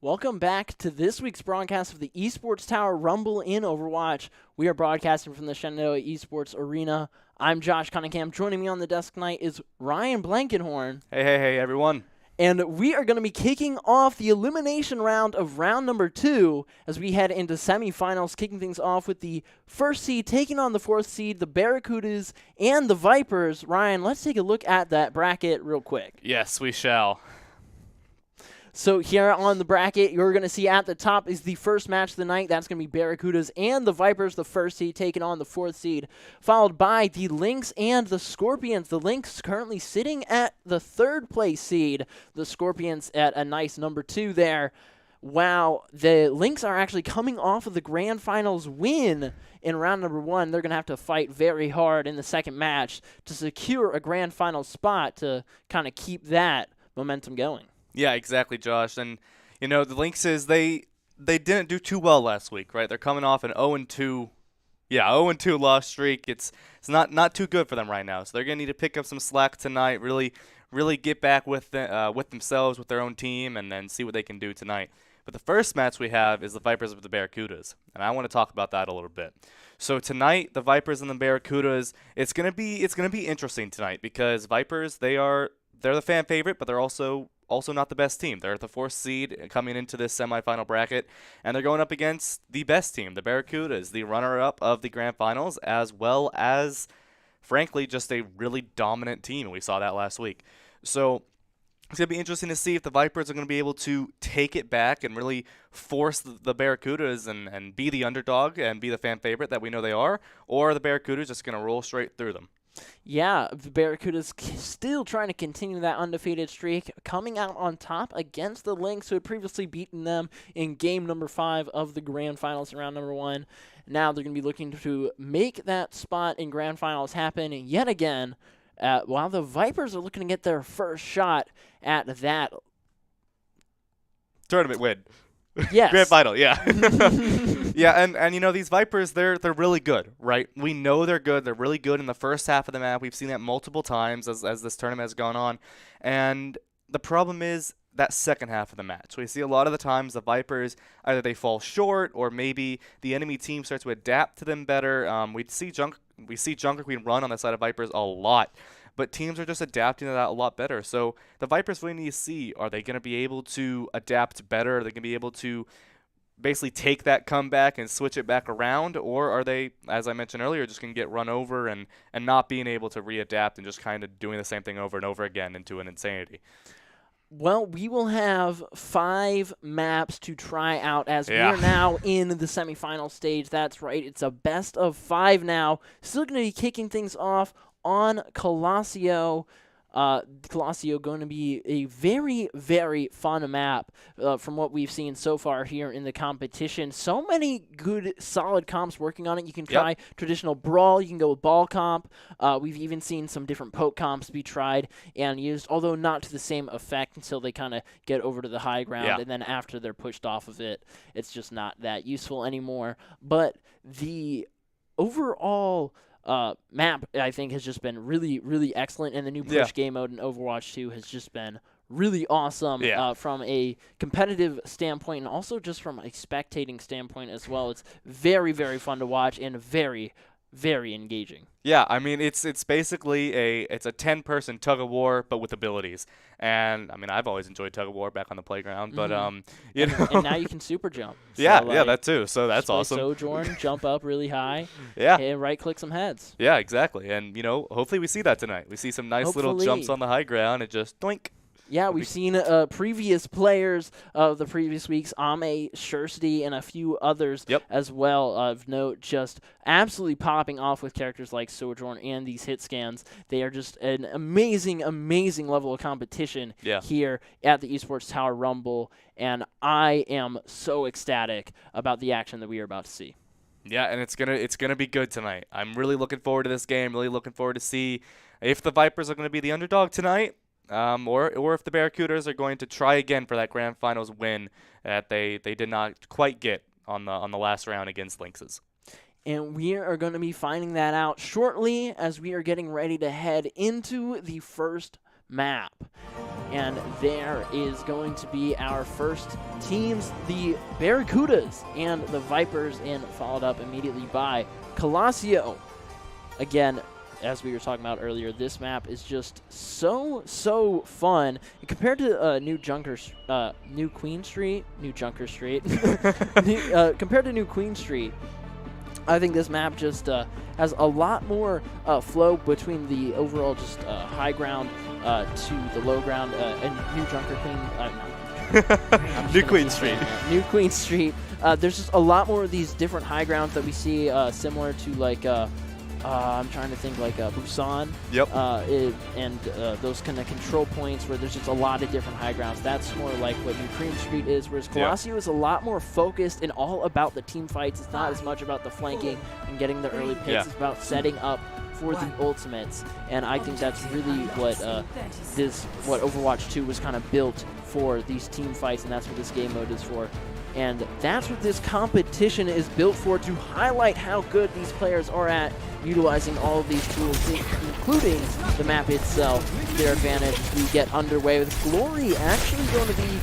Welcome back to this week's broadcast of the Esports Tower Rumble in Overwatch. We are broadcasting from the Shenandoah Esports Arena. I'm Josh Cunningham. Joining me on the desk tonight is Ryan Blankenhorn. Hey, everyone. And we are going to be kicking off the elimination round of round number 2 as we head into semifinals, kicking things off with the first seed taking on the 4th seed, the Barracudas and the Vipers. Ryan, let's take a look at that bracket real quick. Yes, we shall. So here on the bracket, you're going to see at the top is the first match of the night. That's going to be Barracudas and the Vipers, the first seed, taking on the 4th seed, followed by the Lynx and the Scorpions. The Lynx currently sitting at the 3rd place seed. The Scorpions at a nice number 2 there. Wow, the Lynx are actually coming off of the Grand Finals win in round number 1. They're going to have to fight very hard in the second match to secure a Grand Finals spot to kind of keep that momentum going. Yeah, exactly, Josh. And, you know, the Lynxes, they didn't do too well last week, right? They're coming off an 0-2 loss streak. It's not too good for them right now. So they're going to need to pick up some slack tonight, really get back with themselves, with their own team, and then see what they can do tonight. But the first match we have is the Vipers with the Barracudas, and I want to talk about that a little bit. So tonight, the Vipers and the Barracudas, it's going to be interesting tonight because Vipers, they're the fan favorite, but they're also not the best team. They're at the 4th seed coming into this semifinal bracket, and they're going up against the best team, the Barracudas, the runner-up of the Grand Finals, as well as, frankly, just a really dominant team, and we saw that last week. So it's going to be interesting to see if the Vipers are going to be able to take it back and really force the Barracudas and be the underdog and be the fan favorite that we know they are, or are the Barracudas just going to roll straight through them? Yeah, the Barracudas still trying to continue that undefeated streak, coming out on top against the Lynx, who had previously beaten them in game number 5 of the Grand Finals in round number 1. Now they're going to be looking to make that spot in Grand Finals happen yet again, while the Vipers are looking to get their first shot at that tournament win. Yes. Grand Final, yeah. Yeah, and you know, these Vipers, they're really good, right? We know they're good. They're really good in the first half of the map. We've seen that multiple times as this tournament has gone on. And the problem is that second half of the match. We see a lot of the times the Vipers, either they fall short or maybe the enemy team starts to adapt to them better. We see Junker Queen run on the side of Vipers a lot. But teams are just adapting to that a lot better. So the Vipers really need to see, are they going to be able to adapt better? Are they going to be able to basically take that comeback and switch it back around? Or are they, as I mentioned earlier, just going to get run over and not being able to readapt and just kind of doing the same thing over and over again into an insanity? Well, we will have 5 maps to try out as we are now in the semifinal stage. That's right. It's a best of 5 now. Still going to be kicking things off on Colosseo. Colosseo going to be a very, very fun map from what we've seen so far here in the competition. So many good, solid comps working on it. You can try traditional Brawl. You can go with Ball comp. We've even seen some different Poke comps be tried and used, although not to the same effect until they kind of get over to the high ground. And then after they're pushed off of it, it's just not that useful anymore. But the overall map, I think, has just been really, really excellent, and the new push game mode in Overwatch 2 has just been really awesome from a competitive standpoint and also just from a spectating standpoint as well. It's very, very fun to watch and very, very engaging. Yeah, I mean, it's basically a 10-person tug-of-war, but with abilities. And, I mean, I've always enjoyed tug-of-war back on the playground, but, you know. And now you can super jump. So, yeah, that too, so that's awesome. Sojourn, jump up really high, and right-click some heads. Yeah, exactly, and, you know, hopefully we see that tonight. We see some nice little jumps on the high ground and just doink. Yeah, we've seen previous players of the previous weeks, Ame, Shursty, and a few others as well of note, just absolutely popping off with characters like Sojourn and these hit scans. They are just an amazing, amazing level of competition here at the Esports Tower Rumble, and I am so ecstatic about the action that we are about to see. Yeah, and it's gonna be good tonight. I'm really looking forward to this game. Really looking forward to see if the Vipers are going to be the underdog tonight. Or if the Barracudas are going to try again for that Grand Finals win that they did not quite get on the last round against Lynxes. And we are going to be finding that out shortly as we are getting ready to head into the first map. And there is going to be our first teams, the Barracudas and the Vipers, and followed up immediately by Colassio. Again, as we were talking about earlier, this map is just so fun. And compared to New Queen Street, compared to New Queen Street, I think this map just has a lot more flow between the overall just high ground to the low ground and New Queen Street. New Queen Street. There's just a lot more of these different high grounds that we see similar to like I'm trying to think like Busan. Yep. And those kind of control points where there's just a lot of different high grounds. That's more like what New Queen Street is, whereas Colassio is a lot more focused and all about the team fights. It's not as much about the flanking and getting the early picks. It's about setting up for the ultimates, and I think that's really what what Overwatch 2 was kind of built for, these team fights, and that's what this game mode is for. And that's what this competition is built for, to highlight how good these players are at utilizing all of these tools, including the map itself, to their advantage. We get underway with Glory actually going to be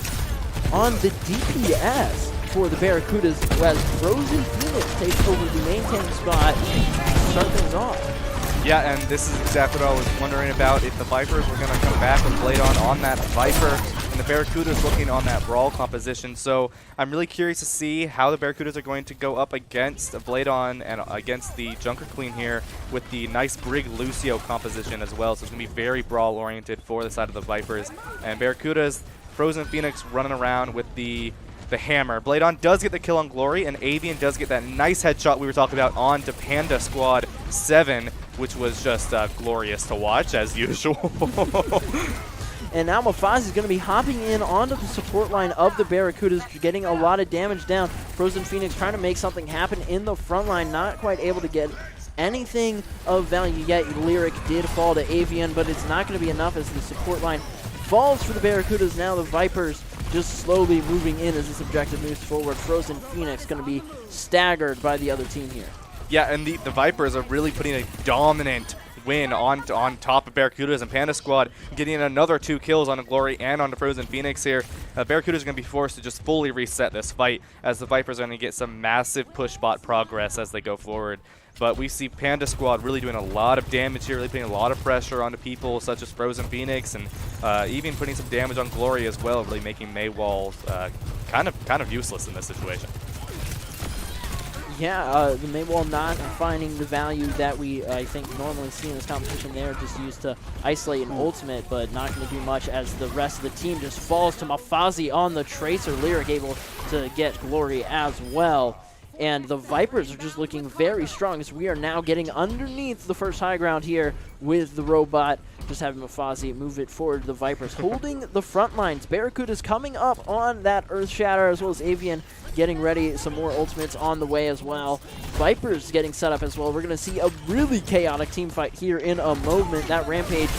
on the DPS for the Barracudas, as Frozen Phoenix takes over the main tank spot to start things off. Yeah, and this is exactly what I was wondering about, if the Vipers were going to come back with Bladon on that Viper, and the Barracudas looking on that Brawl composition. So I'm really curious to see how the Barracudas are going to go up against Bladon and against the Junker Queen here with the nice Brig Lucio composition as well. So it's going to be very Brawl-oriented for the side of the Vipers. And Barracudas, Frozen Phoenix running around with the hammer. Bladon does get the kill on Glory, and Avian does get that nice headshot we were talking about on to Panda Squad 7, which was just glorious to watch, as usual. And now Mafaz is going to be hopping in onto the support line of the Barracudas, getting a lot of damage down. Frozen Phoenix trying to make something happen in the front line, not quite able to get anything of value yet. Lyric did fall to Avian, but it's not going to be enough as the support line falls for the Barracudas. Now the Vipers just slowly moving in as this objective moves forward. Frozen Phoenix going to be staggered by the other team here. Yeah, and the Vipers are really putting a dominant win on top of Barracudas, and Panda Squad getting another 2 kills on Glory and on the Frozen Phoenix here. Barracudas are going to be forced to just fully reset this fight, as the Vipers are going to get some massive push bot progress as they go forward. But we see Panda Squad really doing a lot of damage here, really putting a lot of pressure onto people such as Frozen Phoenix, and even putting some damage on Glory as well, really making Maywall kind of useless in this situation. Yeah, the Maywall not finding the value that we, I think, normally see in this competition. They're just used to isolate an ultimate, but not going to do much as the rest of the team just falls to Mafazi on the Tracer. Lyric able to get Glory as well. And the Vipers are just looking very strong, as we are now getting underneath the first high ground here with the robot. Just having Mafazi move it forward to the Vipers, holding the front lines. Barracudas coming up on that Earth Shatter, as well as Avian getting ready. Some more ultimates on the way as well. Vipers getting set up as well. We're going to see a really chaotic team fight here in a moment. That Rampage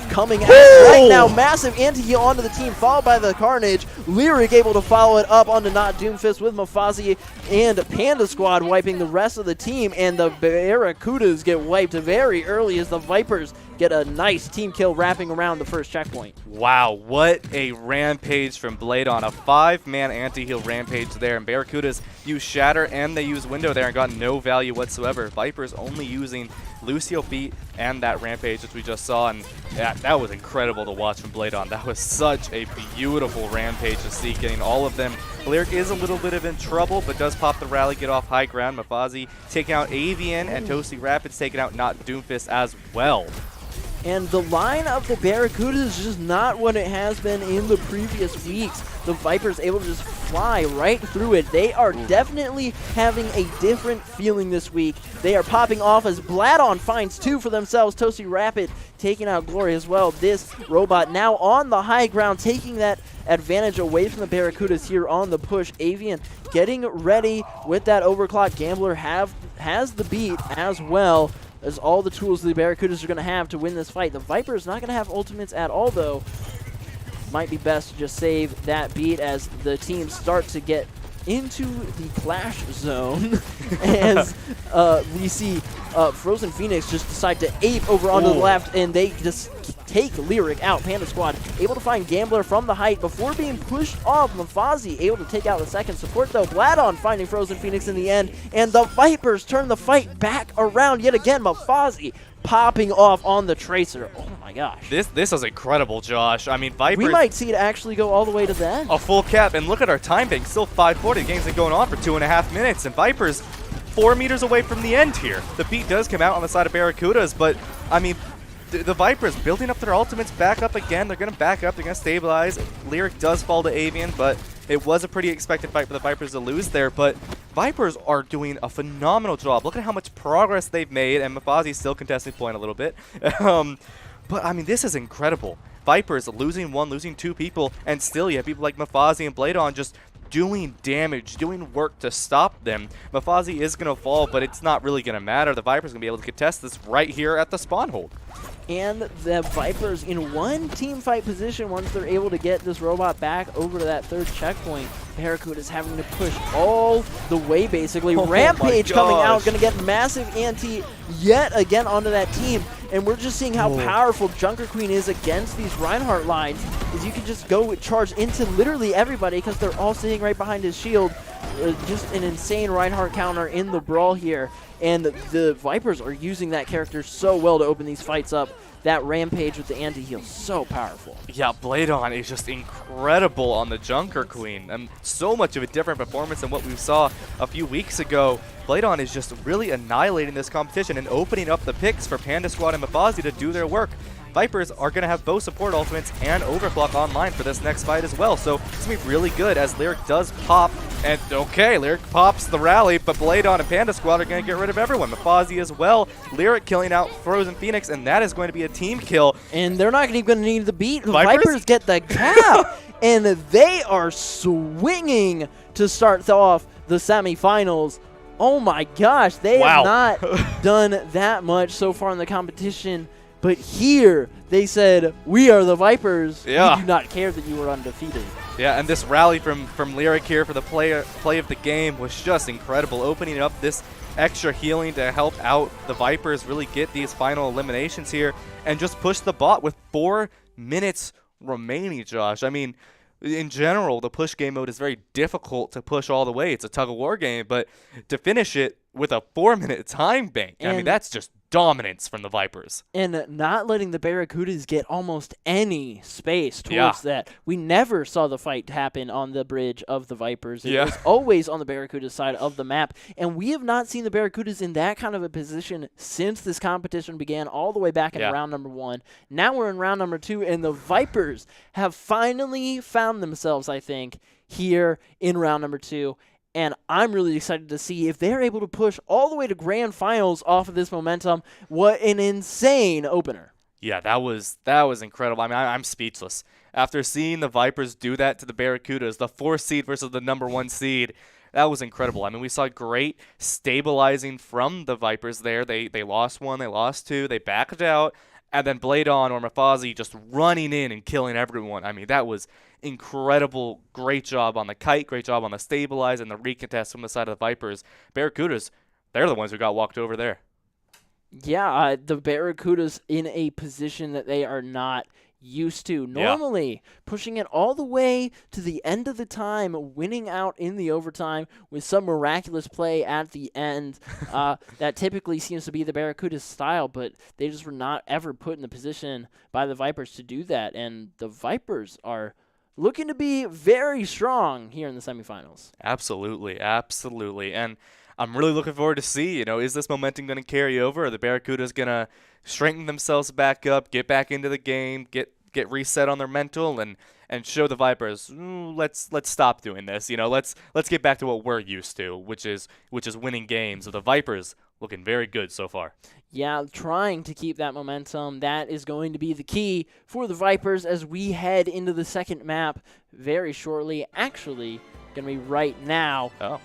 coming out right now. Massive anti-heal onto the team, followed by the Carnage. Lyric able to follow it up onto Not Doomfist with Mafazi, and Panda Squad wiping the rest of the team, and the Barracudas get wiped very early as the Vipers get a nice team kill wrapping around the first checkpoint. Wow, what a rampage from Bladon. A 5-man anti-heal rampage there, and Barracudas use Shatter and they use Window there and got no value whatsoever. Vipers only using Lucio Beat and that rampage, which we just saw, and that was incredible to watch from Bladon. That was such a beautiful rampage to see, getting all of them. Lyric is a little bit in trouble, but does pop the rally, get off high ground. Mafazi taking out Avian, and Toasty Rapids taking out Not Doomfist as well. And the line of the Barracudas is just not what it has been in the previous weeks. The Vipers able to just fly right through it. They are definitely having a different feeling this week. They are popping off as Bladon finds 2 for themselves. Toasty Rapid taking out Glory as well. This robot now on the high ground, taking that advantage away from the Barracudas here on the push. Avian getting ready with that overclock. Gambler has the beat as well as all the tools the Barracudas are going to have to win this fight. The Vipers not going to have ultimates at all, though. Might be best to just save that beat as the teams start to get into the clash zone as we see Frozen Phoenix just decide to ape over onto the left, and they just take Lyric out. Panda Squad able to find Gambler from the height before being pushed off. Mafazi able to take out the second support though. Bladon finding Frozen Phoenix in the end, and the Vipers turn the fight back around yet again. Mafazi popping off on the Tracer. Oh my gosh. This is incredible, Josh. I mean, Vipers... We might see it actually go all the way to the end. A full cap, and look at our time bank. Still 5:40. The game's been going on for 2.5 minutes, and Vipers 4 meters away from the end here. The beat does come out on the side of Barracudas, but, I mean, the Vipers building up their ultimates back up again. They're going to back up. They're going to stabilize. Lyric does fall to Avian, but it was a pretty expected fight for the Vipers to lose there. But Vipers are doing a phenomenal job. Look at how much progress they've made, and Mafazi's still contesting point a little bit. But, I mean, this is incredible. Vipers losing 1, losing 2 people, and still you have people like Mafazi and Bladon just doing damage, doing work to stop them. Mafazi is going to fall, but it's not really going to matter. The Vipers are going to be able to contest this right here at the spawn hold. And the Vipers in one team fight position once they're able to get this robot back over to that third checkpoint. Barracuda is having to push all the way, basically. Rampage coming out, going to get massive anti yet again onto that team. And we're just seeing how powerful Junker Queen is against these Reinhardt lines, is you can just go charge into literally everybody because they're all sitting right behind his shield. Just an insane Reinhardt counter in the brawl here. And the Vipers are using that character so well to open these fights up. That Rampage with the anti-heal, so powerful. Yeah, Bladon is just incredible on the Junker Queen. And so much of a different performance than what we saw a few weeks ago. Bladon is just really annihilating this competition and opening up the picks for Panda Squad and Mafazi to do their work. Vipers are going to have both support ultimates and overclock online for this next fight as well. So it's going to be really good as Lyric does pop. And okay, Lyric pops the rally, but Bladon and Panda Squad are going to get rid of everyone. Mafazi as well. Lyric killing out Frozen Phoenix, and that is going to be a team kill. And they're not even going to need the beat. The Vipers get the cap, and they are swinging to start off the semifinals. Oh my gosh, they have not done that much so far in the competition. But here, they said, we are the Vipers. Yeah. We do not care that you were undefeated. Yeah, and this rally from Lyric here for the play of the game was just incredible. Opening up this extra healing to help out the Vipers really get these final eliminations here and just push the bot with 4 minutes remaining, Josh. I mean, in general, the push game mode is very difficult to push all the way. It's a tug-of-war game, but to finish it with a 4-minute time bank, I mean, that's just dominance from the Vipers. And not letting the Barracudas get almost any space towards that. We never saw the fight happen on the bridge of the Vipers. It was always on the Barracuda side of the map. And we have not seen the Barracudas in that kind of a position since this competition began all the way back in round number 1. Now we're in round number 2, and the Vipers have finally found themselves, I think, here in round number 2. And I'm really excited to see if they're able to push all the way to grand finals off of this momentum. What an insane opener. Yeah, that was incredible. I mean, I'm speechless. After seeing the Vipers do that to the Barracudas, the 4th seed versus the number 1 seed, that was incredible. I mean, we saw great stabilizing from the Vipers there. They lost 1, they lost 2, they backed out. And then Bladon or Mafazi just running in and killing everyone. I mean, that was incredible. Great job on the kite. Great job on the stabilize and the recontest from the side of the Vipers. Barracudas, they're the ones who got walked over there. Yeah, the Barracudas in a position that they are not used to. Normally, pushing it all the way to the end of the time, winning out in the overtime with some miraculous play at the end. That typically seems to be the Barracudas style, but they just were not ever put in the position by the Vipers to do that. And the Vipers are looking to be very strong here in the semifinals. Absolutely, absolutely. And I'm really looking forward to see, is this momentum going to carry over? Are the Barracudas going to strengthen themselves back up, get back into the game, get reset on their mental, and show the Vipers, let's stop doing this. Let's get back to what we're used to, which is winning games. So the Vipers looking very good so far. Yeah, trying to keep that momentum. That is going to be the key for the Vipers as we head into the second map very shortly. Actually, going to be right now. Oh.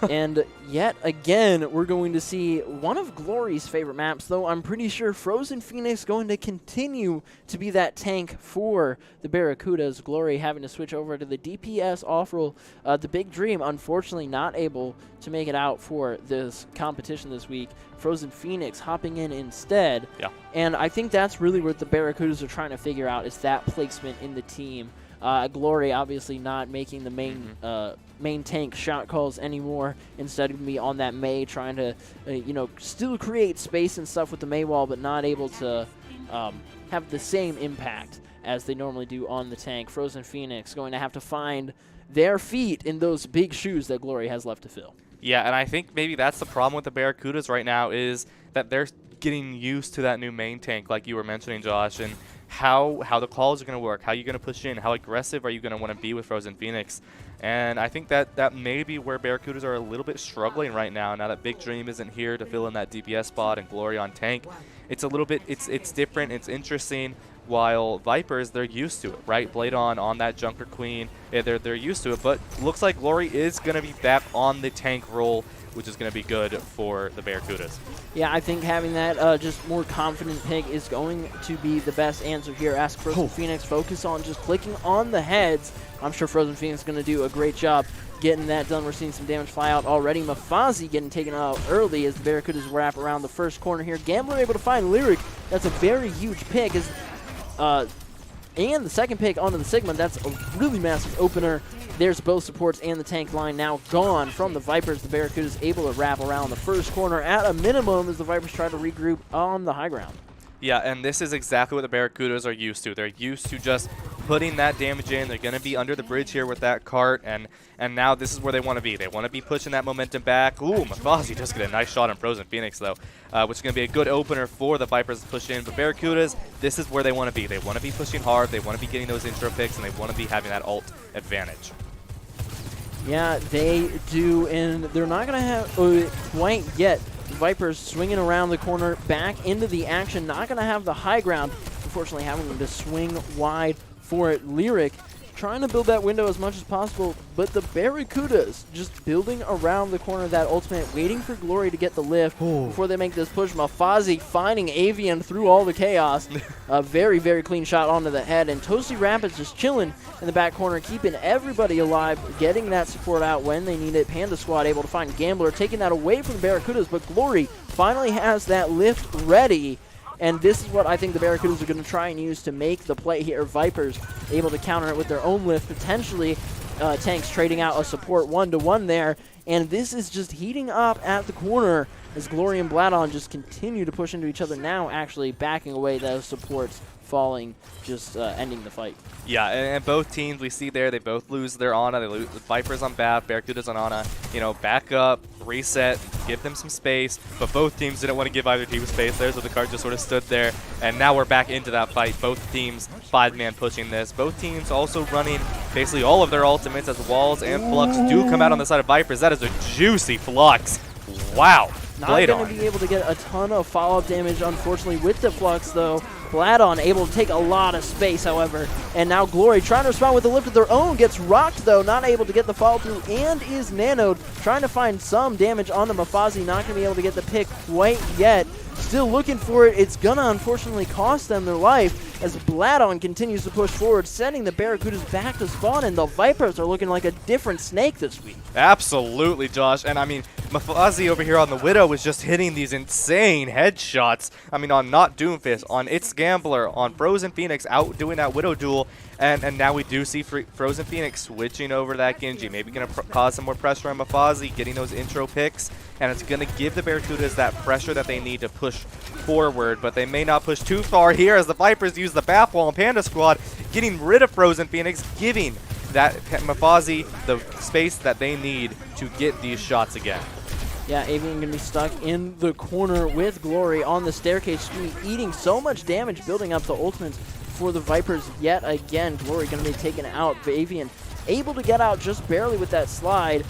And yet again, we're going to see one of Glory's favorite maps, though I'm pretty sure Frozen Phoenix going to continue to be that tank for the Barracudas. Glory having to switch over to the DPS off-roll. The Big Dream, unfortunately, not able to make it out for this competition this week. Frozen Phoenix hopping in instead. Yeah. And I think that's really what the Barracudas are trying to figure out, is that placement in the team. Glory obviously not making the main tank shot calls anymore. Instead of me on that Mei, trying to still create space and stuff with the Mei wall, but not able to have the same impact as they normally do on the tank. Frozen Phoenix going to have to find their feet in those big shoes that Glory has left to fill. Yeah, and I think maybe that's the problem with the Barracudas right now, is that they're getting used to that new main tank, like you were mentioning, Josh, and how the calls are going to work, how you're going to push in, how aggressive are you going to want to be with Frozen Phoenix. And I think that may be where Barracudas are a little bit struggling right now that Big Dream isn't here to fill in that DPS spot and Glory on tank. It's a little bit, it's different, it's interesting, while Vipers, they're used to it, right? Blade on that Junker Queen, they're used to it, but looks like Glory is going to be back on the tank role, which is going to be good for the Barracudas. Yeah, I think having that just more confident pick is going to be the best answer here. Ask Frozen Phoenix, focus on just clicking on the heads. I'm sure Frozen Phoenix is going to do a great job getting that done. We're seeing some damage fly out already. Mafazi getting taken out early as the Barracudas wrap around the first corner here. Gambler able to find Lyric. That's a very huge pick. And the second pick onto the Sigma, that's a really massive opener. There's both supports and the tank line now gone from the Vipers. The Barracudas able to wrap around the first corner at a minimum as the Vipers try to regroup on the high ground. Yeah, and this is exactly what the Barracudas are used to. They're used to just putting that damage in. They're going to be under the bridge here with that cart, and now this is where they want to be. They want to be pushing that momentum back. Ooh, Mafazi just get a nice shot on Frozen Phoenix, though, which is going to be a good opener for the Vipers to push in. But Barracudas, this is where they want to be. They want to be pushing hard. They want to be getting those intro picks, and they want to be having that ult advantage. Yeah, they do, and they're not going to have quite yet. Vipers swinging around the corner, back into the action, not going to have the high ground. Unfortunately, having to swing wide for it. Lyric trying to build that window as much as possible, but the Barracudas just building around the corner of that ultimate, waiting for Glory to get the lift before they make this push. Mafazi finding Avian through all the chaos. A very, very clean shot onto the head, and Toasty Rapids just chilling in the back corner, keeping everybody alive, getting that support out when they need it. Panda Squad able to find Gambler, taking that away from the Barracudas, but Glory finally has that lift ready. And this is what I think the Barracudas are going to try and use to make the play here. Vipers able to counter it with their own lift, potentially tanks trading out a support 1-to-1 there. And this is just heating up at the corner as Glory and Bladon just continue to push into each other, now actually backing away those supports, falling, just ending the fight. Yeah, and both teams we see there, they both lose their Ana. They lose Vipers on Bath, Barracudas on Ana. Back up, reset, give them some space. But both teams didn't want to give either team space there, so the card just sort of stood there. And now we're back into that fight. Both teams 5-man pushing this. Both teams also running basically all of their ultimates as Walls and Flux do come out on the side of Vipers. That is a juicy Flux. Wow. Not going to be able to get a ton of follow-up damage, unfortunately, with the Flux, though. Bladon able to take a lot of space, however. And now Glory trying to respond with a lift of their own. Gets rocked, though. Not able to get the follow-through and is nanoed. Trying to find some damage on the Mafazi. Not going to be able to get the pick quite yet. Still looking for it. It's going to unfortunately cost them their life as Bladon continues to push forward, sending the Barracudas back to spawn, and the Vipers are looking like a different snake this week. Absolutely, Josh. And I mean, Mafazi over here on the Widow was just hitting these insane headshots. I mean, on not Doomfist, on It's Gambler, on Frozen Phoenix, out doing that Widow duel. And now we do see Frozen Phoenix switching over to that Genji. Maybe going to cause some more pressure on Mafazi, getting those intro picks. And it's going to give the Barracudas that pressure that they need to push forward. But they may not push too far here as the Vipers use the Bath Wall and Panda Squad, getting rid of Frozen Phoenix, giving that Mafazi the space that they need to get these shots again. Yeah, Avian going to be stuck in the corner with Glory on the staircase screen, eating so much damage, building up the ultimates for the Vipers yet again. Glory going to be taken out. Avian able to get out just barely with that slide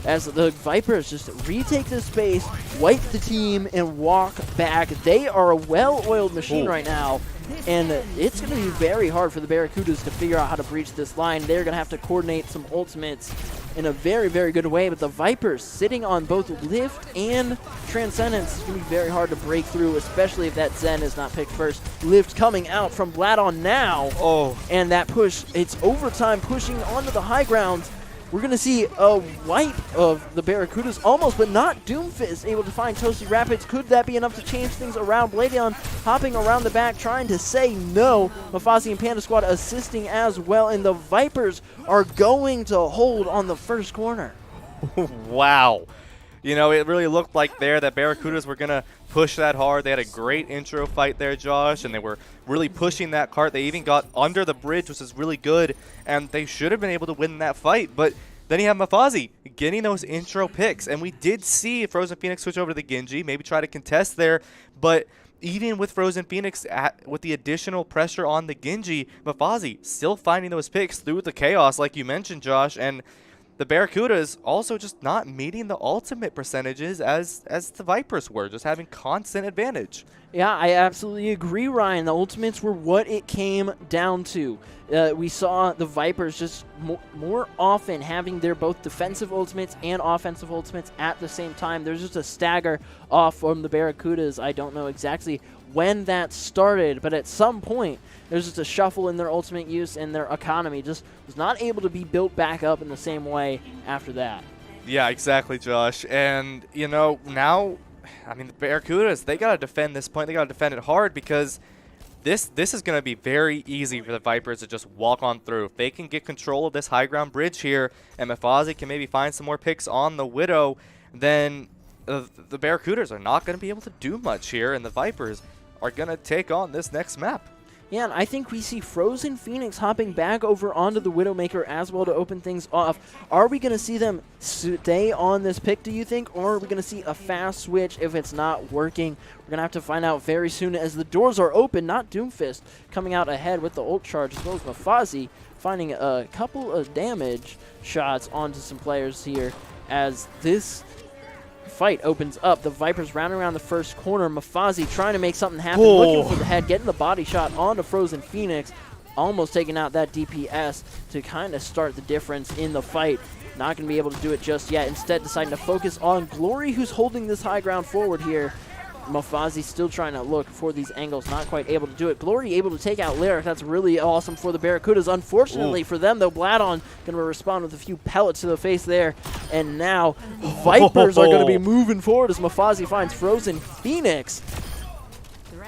as the Vipers just retake this space, wipe the team, and walk back. They are a well-oiled machine right now, and it's going to be very hard for the Barracudas to figure out how to breach this line. They're going to have to coordinate some ultimates in a very, very good way. But the Vipers sitting on both Lift and Transcendence is going to be very hard to break through, especially if that Zen is not picked first. Lift coming out from Bladon now. Oh. And that push, it's overtime pushing onto the high ground. We're going to see a wipe of the Barracudas almost, but not Doomfist able to find Toasty Rapids. Could that be enough to change things around? Bladion hopping around the back, trying to say no. Mafasi and Panda Squad assisting as well, and the Vipers are going to hold on the first corner. Wow. You know, it really looked like there that Barracudas were going to push that hard. They had a great intro fight there, Josh, and they were really pushing that cart. They even got under the bridge, which is really good, and they should have been able to win that fight. But then you have Mafasi getting those intro picks, and we did see Frozen Phoenix switch over to the Genji, maybe try to contest there, but even with Frozen Phoenix, with the additional pressure on the Genji, Mafasi still finding those picks through the chaos, like you mentioned, Josh, and the Barracudas also just not meeting the ultimate percentages as the Vipers were, just having constant advantage. Yeah, I absolutely agree, Ryan. The ultimates were what it came down to. We saw the Vipers just more often having their both defensive ultimates and offensive ultimates at the same time. There's just a stagger off from the Barracudas. I don't know exactly when that started, but at some point there's just a shuffle in their ultimate use, and their economy just was not able to be built back up in the same way after that. Yeah, exactly, Josh. And, you know, now, I mean, the Barracudas, they got to defend this point. They got to defend it hard because this is going to be very easy for the Vipers to just walk on through. If they can get control of this high ground bridge here, and Mafasi can maybe find some more picks on the Widow, then the Barracudas are not going to be able to do much here, and the Vipers are going to take on this next map. Yeah, and I think we see Frozen Phoenix hopping back over onto the Widowmaker as well to open things off. Are we going to see them stay on this pick, do you think, or are we going to see a fast switch if it's not working? We're going to have to find out very soon as the doors are open. Not Doomfist coming out ahead with the ult charge, as well as Mafasi finding a couple of damage shots onto some players here as this fight opens up. The Vipers rounding around the first corner. Mafasi trying to make something happen, looking for the head, getting the body shot onto Frozen Phoenix, almost taking out that DPS to kind of start the difference in the fight. Not going to be able to do it just yet. Instead, deciding to focus on Glory, who's holding this high ground forward here. Mafasi still trying to look for these angles, not quite able to do it. Glory able to take out Lyric. That's really awesome for the Barracudas. Unfortunately for them, though, Bladon going to respond with a few pellets to the face there. And now Vipers are going to be moving forward as Mafasi finds Frozen Phoenix.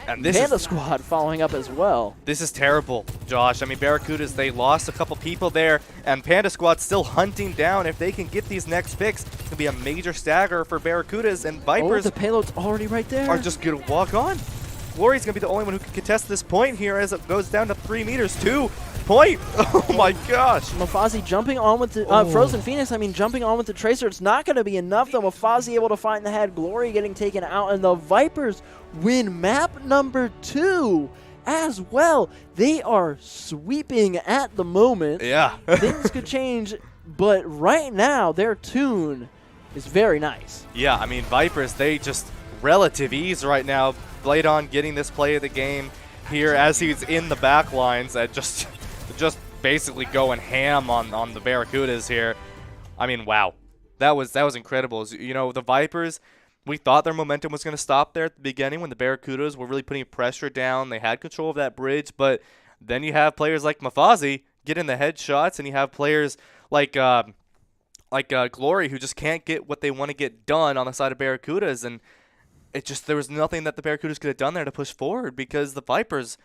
And this Panda Squad following up as well. This is terrible, Josh. I mean, Barracudas, they lost a couple people there, and Panda Squad still hunting down. If they can get these next picks, it's going to be a major stagger for Barracudas, and Vipers the payload's already right there. Are just going to walk on. Glory's going to be the only one who can contest this point here as it goes down to 3 meters. 2 point. Oh my gosh. Mafasi jumping on with the Frozen Phoenix. I mean, jumping on with the Tracer. It's not going to be enough, though. Mafasi able to find the head. Glory getting taken out, and the Vipers win map number 2 as well. They are sweeping at the moment. Yeah. Things could change, but right now their tune is very nice. Yeah, I mean, Vipers, they just relative ease right now. Bladon getting this play of the game here as he's in the back lines at just basically going ham on the Barracudas here. I mean, wow. That was incredible. You know, the Vipers, we thought their momentum was going to stop there at the beginning when the Barracudas were really putting pressure down. They had control of that bridge, but then you have players like Mafasi getting the headshots, and you have players like Glory who just can't get what they want to get done on the side of Barracudas, and there was nothing that the Barracudas could have done there to push forward because the Vipers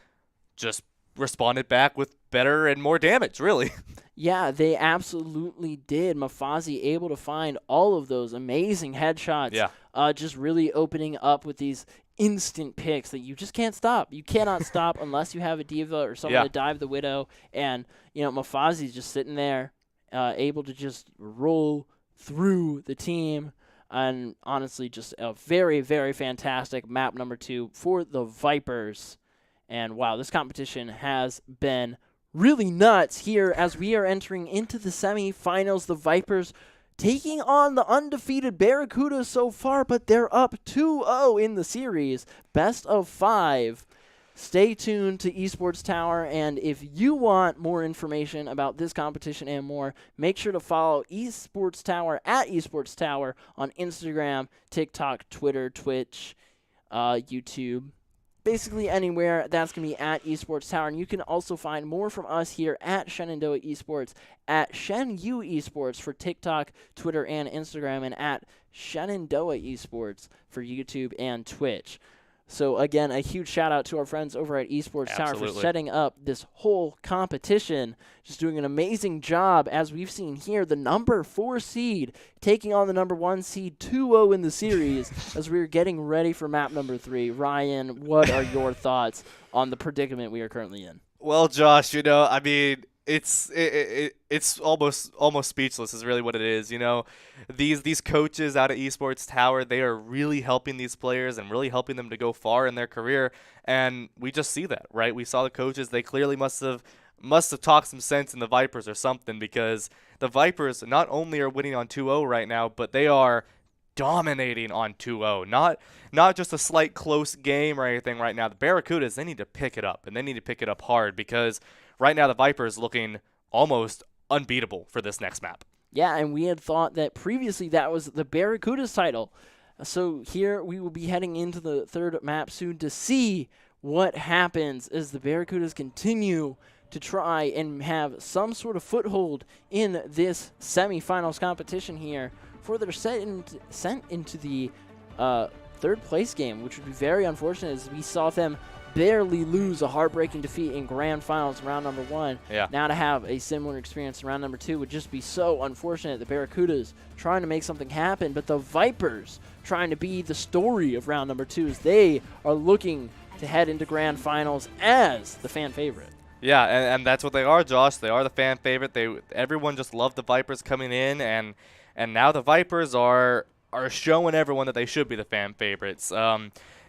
just responded back with better and more damage, really. Yeah, they absolutely did. Mafasi able to find all of those amazing headshots. Yeah. Just really opening up with these instant picks that you just can't stop. You cannot stop unless you have a diva or someone to dive the Widow. And, you know, Mafasi's just sitting there, able to just roll through the team. And honestly, just a very, very fantastic map number 2 for the Vipers. And wow, this competition has been really nuts here as we are entering into the semifinals. The Vipers taking on the undefeated Barracudas so far, but they're up 2-0 in the series. Best of 5. stay tuned to Esports Tower, and if you want more information about this competition and more, make sure to follow Esports Tower at Esports Tower on Instagram, TikTok, Twitter, Twitch, YouTube. Basically anywhere, that's going to be at Esports Tower. And you can also find more from us here at Shenandoah Esports, at Shen-U Esports for TikTok, Twitter, and Instagram, and at Shenandoah Esports for YouTube and Twitch. So, again, a huge shout-out to our friends over at Esports Tower for setting up this whole competition. Just doing an amazing job, as we've seen here. The number 4 seed taking on the number 1 seed 2-0 in the series as we're getting ready for map number 3. Ryan, what are your thoughts on the predicament we are currently in? Well, Josh, I mean, it's almost speechless is really what it is. These coaches out at Esports Tower, they are really helping these players and really helping them to go far in their career, and we just see that, right? We saw the coaches, they clearly must have talked some sense in the Vipers or something, because the Vipers not only are winning on 2-0 right now, but they are dominating on 2-0. Not just a slight close game or anything right now. The Barracudas, they need to pick it up, and they need to pick it up hard, because right now the Vipers looking almost unbeatable for this next map. Yeah, and we had thought that previously that was the Barracudas title. So here we will be heading into the third map soon to see what happens as the Barracudas continue to try and have some sort of foothold in this semifinals competition here before they're sent into the third place game, which would be very unfortunate, as we saw them barely lose a heartbreaking defeat in grand finals in round number 1. Yeah. Now to have a similar experience in round number 2 would just be so unfortunate. The Barracudas trying to make something happen, but the Vipers trying to be the story of round number 2 as they are looking to head into grand finals as the fan favorite. Yeah, and that's what they are, Josh. They are the fan favorite. Everyone just loved the Vipers coming in, and now the Vipers are showing everyone that they should be the fan favorites.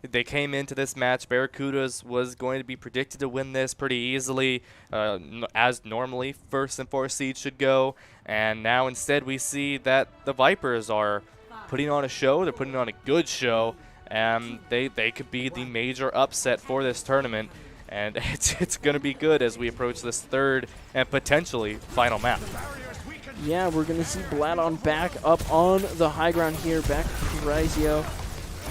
They came into this match. Barracudas was going to be predicted to win this pretty easily, as normally first and fourth seed should go. And now instead we see that the Vipers are putting on a show. They're putting on a good show, and they could be the major upset for this tournament. And it's going to be good as we approach this third and potentially final map. Yeah, we're going to see Bladon back up on the high ground here, back to Horizio.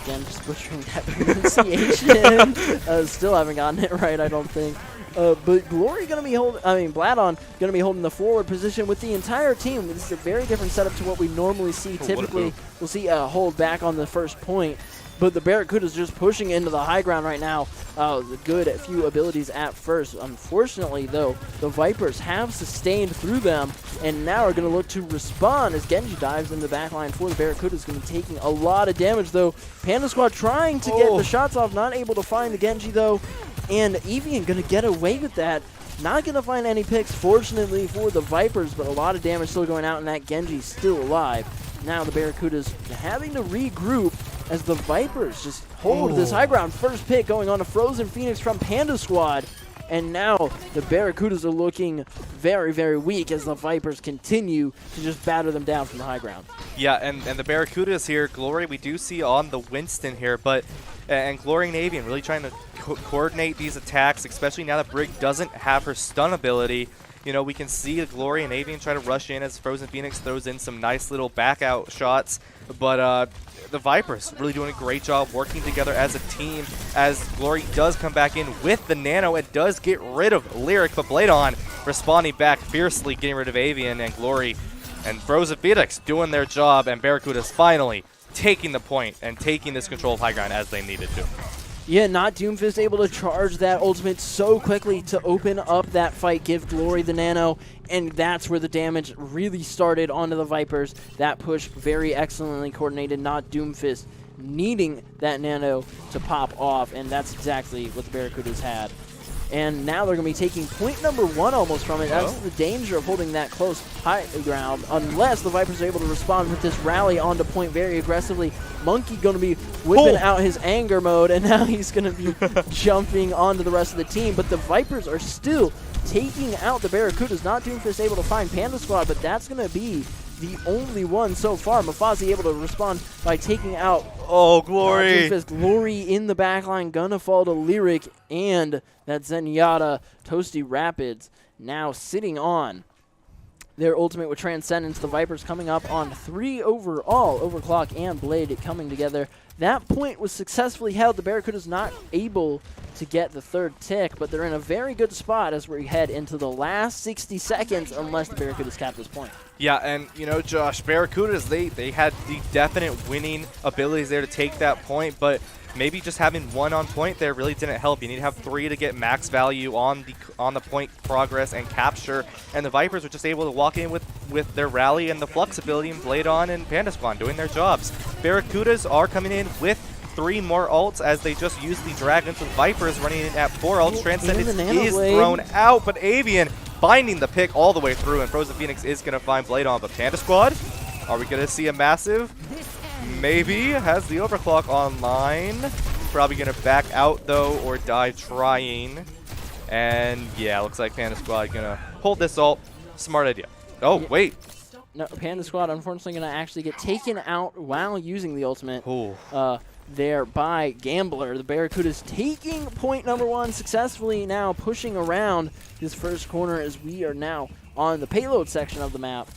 Again, just butchering that pronunciation. Still haven't gotten it right, I don't think. But Glory going to be Bladon going to be holding the forward position with the entire team. This is a very different setup to what we normally see. Typically, we'll see a hold back on the first point. But the Barracudas just pushing into the high ground right now. Good few abilities at first. Unfortunately, though, the Vipers have sustained through them and now are going to look to respond as Genji dives into the backline for the Barracudas. Going to be taking a lot of damage, though. Panda Squad trying to get the shots off, not able to find the Genji, though. And Evian going to get away with that. Not going to find any picks, fortunately, for the Vipers, but a lot of damage still going out, and that Genji still alive. Now the Barracudas having to regroup as the Vipers just hold this high ground. First pick going on to Frozen Phoenix from Panda Squad. And now the Barracudas are looking very, very weak as the Vipers continue to just batter them down from the high ground. Yeah, and the Barracudas here, Glory, we do see on the Winston here, but and Glory and Avian really trying to coordinate these attacks, especially now that Brig doesn't have her stun ability. We can see Glory and Avian try to rush in as Frozen Phoenix throws in some nice little back out shots, but the Vipers really doing a great job working together as a team as Glory does come back in with the Nano and does get rid of Lyric, but Bladon responding back fiercely, getting rid of Avian, and Glory and Frozen Phoenix doing their job, and Barracudas finally taking the point and taking this control of high ground as they needed to. Yeah, not Doomfist able to charge that ultimate so quickly to open up that fight, give Glory the Nano, and that's where the damage really started onto the Vipers. That push very excellently coordinated, not Doomfist needing that Nano to pop off, and that's exactly what the Barracudas had. And now they're going to be taking point number 1 almost from it. That's the danger of holding that close high ground, unless the Vipers are able to respond with this rally onto point very aggressively. Monkey going to be whipping out his anger mode, and now he's going to be jumping onto the rest of the team. But the Vipers are still taking out the Barracudas. Not Doomfist able to find Panda Squad, but that's going to be the only one so far. Mafazi able to respond by taking out Glory. Glory in the backline, gonna fall to Lyric, and that Zenyatta Toasty Rapids now sitting on their ultimate with Transcendence. The Vipers coming up on 3 overall. Overclock and Blade coming together. That point was successfully held. The Barracudas not able to get the third tick, but they're in a very good spot as we head into the last 60 seconds unless the Barracudas cap this point. Yeah, and you know, Josh, Barracudas, they had the definite winning abilities there to take that point, but maybe just having one on point there really didn't help. You need to have 3 to get max value on the point progress and capture, and the Vipers were just able to walk in with their rally and the flux ability and Blade On and Panda Squad doing their jobs. Barracudas are coming in with 3 more ults as they just use the Dragons with Vipers running in at 4 ults. Transcendence is thrown out, but Avian finding the pick all the way through, and Frozen Phoenix is going to find Blade On. But Panda Squad, are we going to see a massive? Maybe. Has the overclock online. Probably going to back out, though, or die trying. And, yeah, looks like Panda Squad going to hold this ult. Smart idea. Oh, wait. No, Panda Squad, unfortunately, going to actually get taken out while using the ultimate. Ooh. There by Gambler. The Barracudas taking point number 1 successfully, now pushing around this first corner as we are now on the payload section of the map.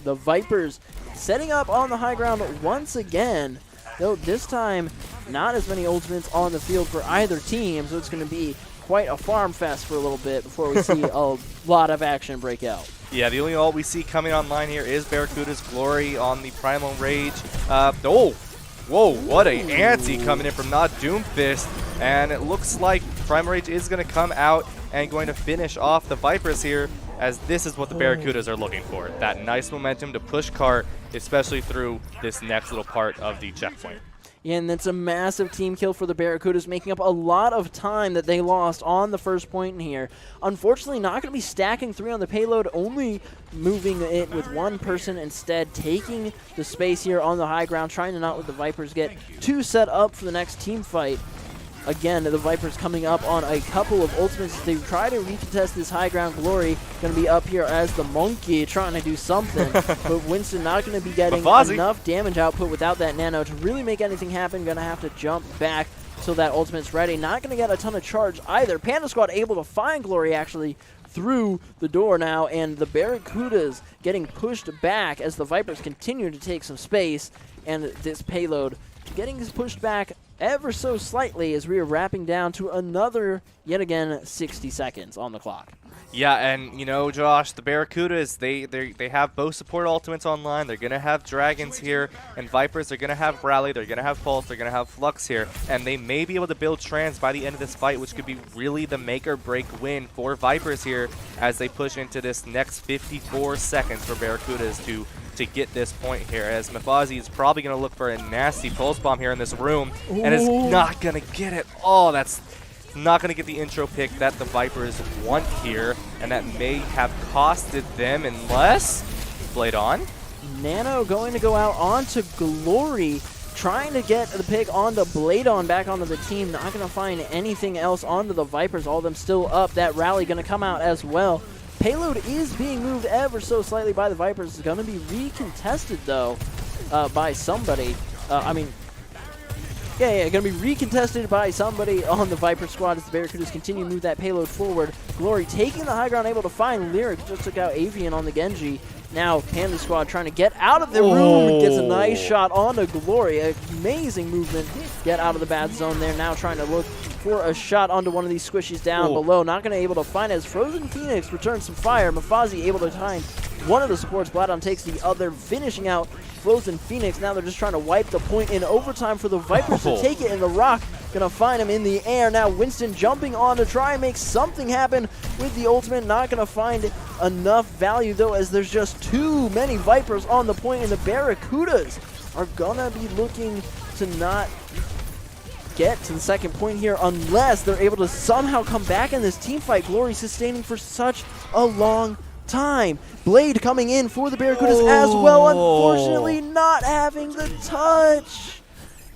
The Vipers setting up on the high ground once again, though this time not as many ultimates on the field for either team, so it's going to be quite a farm fest for a little bit before we see a lot of action break out. Yeah, the only ult we see coming online here is Barracuda's Glory on the Primal Rage. Whoa, what a ante coming in from Not Doomfist. And it looks like Primal Rage is going to come out and going to finish off the Vipers here, as this is what the Barracudas are looking for. That nice momentum to push cart, especially through this next little part of the checkpoint. Yeah, and that's a massive team kill for the Barracudas, making up a lot of time that they lost on the first point in here. Unfortunately, not going to be stacking 3 on the payload, only moving it with 1 person instead, taking the space here on the high ground, trying to not let the Vipers get too set up for the next team fight. Again, the Vipers coming up on a couple of ultimates. They try to recontest this high ground. Glory going to be up here as the monkey trying to do something. But Winston not going to be getting enough damage output without that nano to really make anything happen. Going to have to jump back till that ultimate's ready. Not going to get a ton of charge either. Panda Squad able to find Glory actually through the door now, and the Barracudas getting pushed back as the Vipers continue to take some space, and this payload getting pushed back ever so slightly as we are wrapping down to another, yet again, 60 seconds on the clock. Yeah, and you know, Josh, the Barracudas, they have both support ultimates online. They're going to have Dragons here, and Vipers, they're going to have Rally, they're going to have Pulse, they're going to have Flux here, and they may be able to build Trans by the end of this fight, which could be really the make or break win for Vipers here as they push into this next 54 seconds for Barracudas to get this point here, as Mafazi is probably going to look for a nasty Pulse Bomb here in this room. Ooh. And is not going to get it. Oh, that's not going to get the intro pick that the Vipers want here, and that may have costed them unless Blade On. Nano going to go out onto Glory, trying to get the pick onto Blade On back onto the team. Not going to find anything else onto the Vipers. All of them still up. That rally going to come out as well. Payload is being moved ever so slightly by the Vipers. It's going to be recontested, though, by somebody. Going to be recontested by somebody on the Viper squad as the Barracudas continue to move that payload forward. Glory taking the high ground, able to find Lyric. Just took out Avian on the Genji. Now Panda Squad trying to get out of the room. Gets a nice shot onto Glory. Amazing movement. Get out of the bad zone there. Now trying to look for a shot onto one of these squishies down below. Not going to be able to find it as Frozen Phoenix returns some fire. Mafazi able to time one of the supports. Bladon takes the other, finishing out Frozen Phoenix. Now they're just trying to wipe the point in overtime for the Vipers to take it, and the Rock going to find him in the air. Now Winston jumping on to try and make something happen with the ultimate. Not going to find enough value, though, as there's just too many Vipers on the point, and the Barracudas are going to be looking to not get to the second point here unless they're able to somehow come back in this team fight. Glory sustaining for such a long time. Blade coming in for the Barracudas as well, unfortunately not having the touch.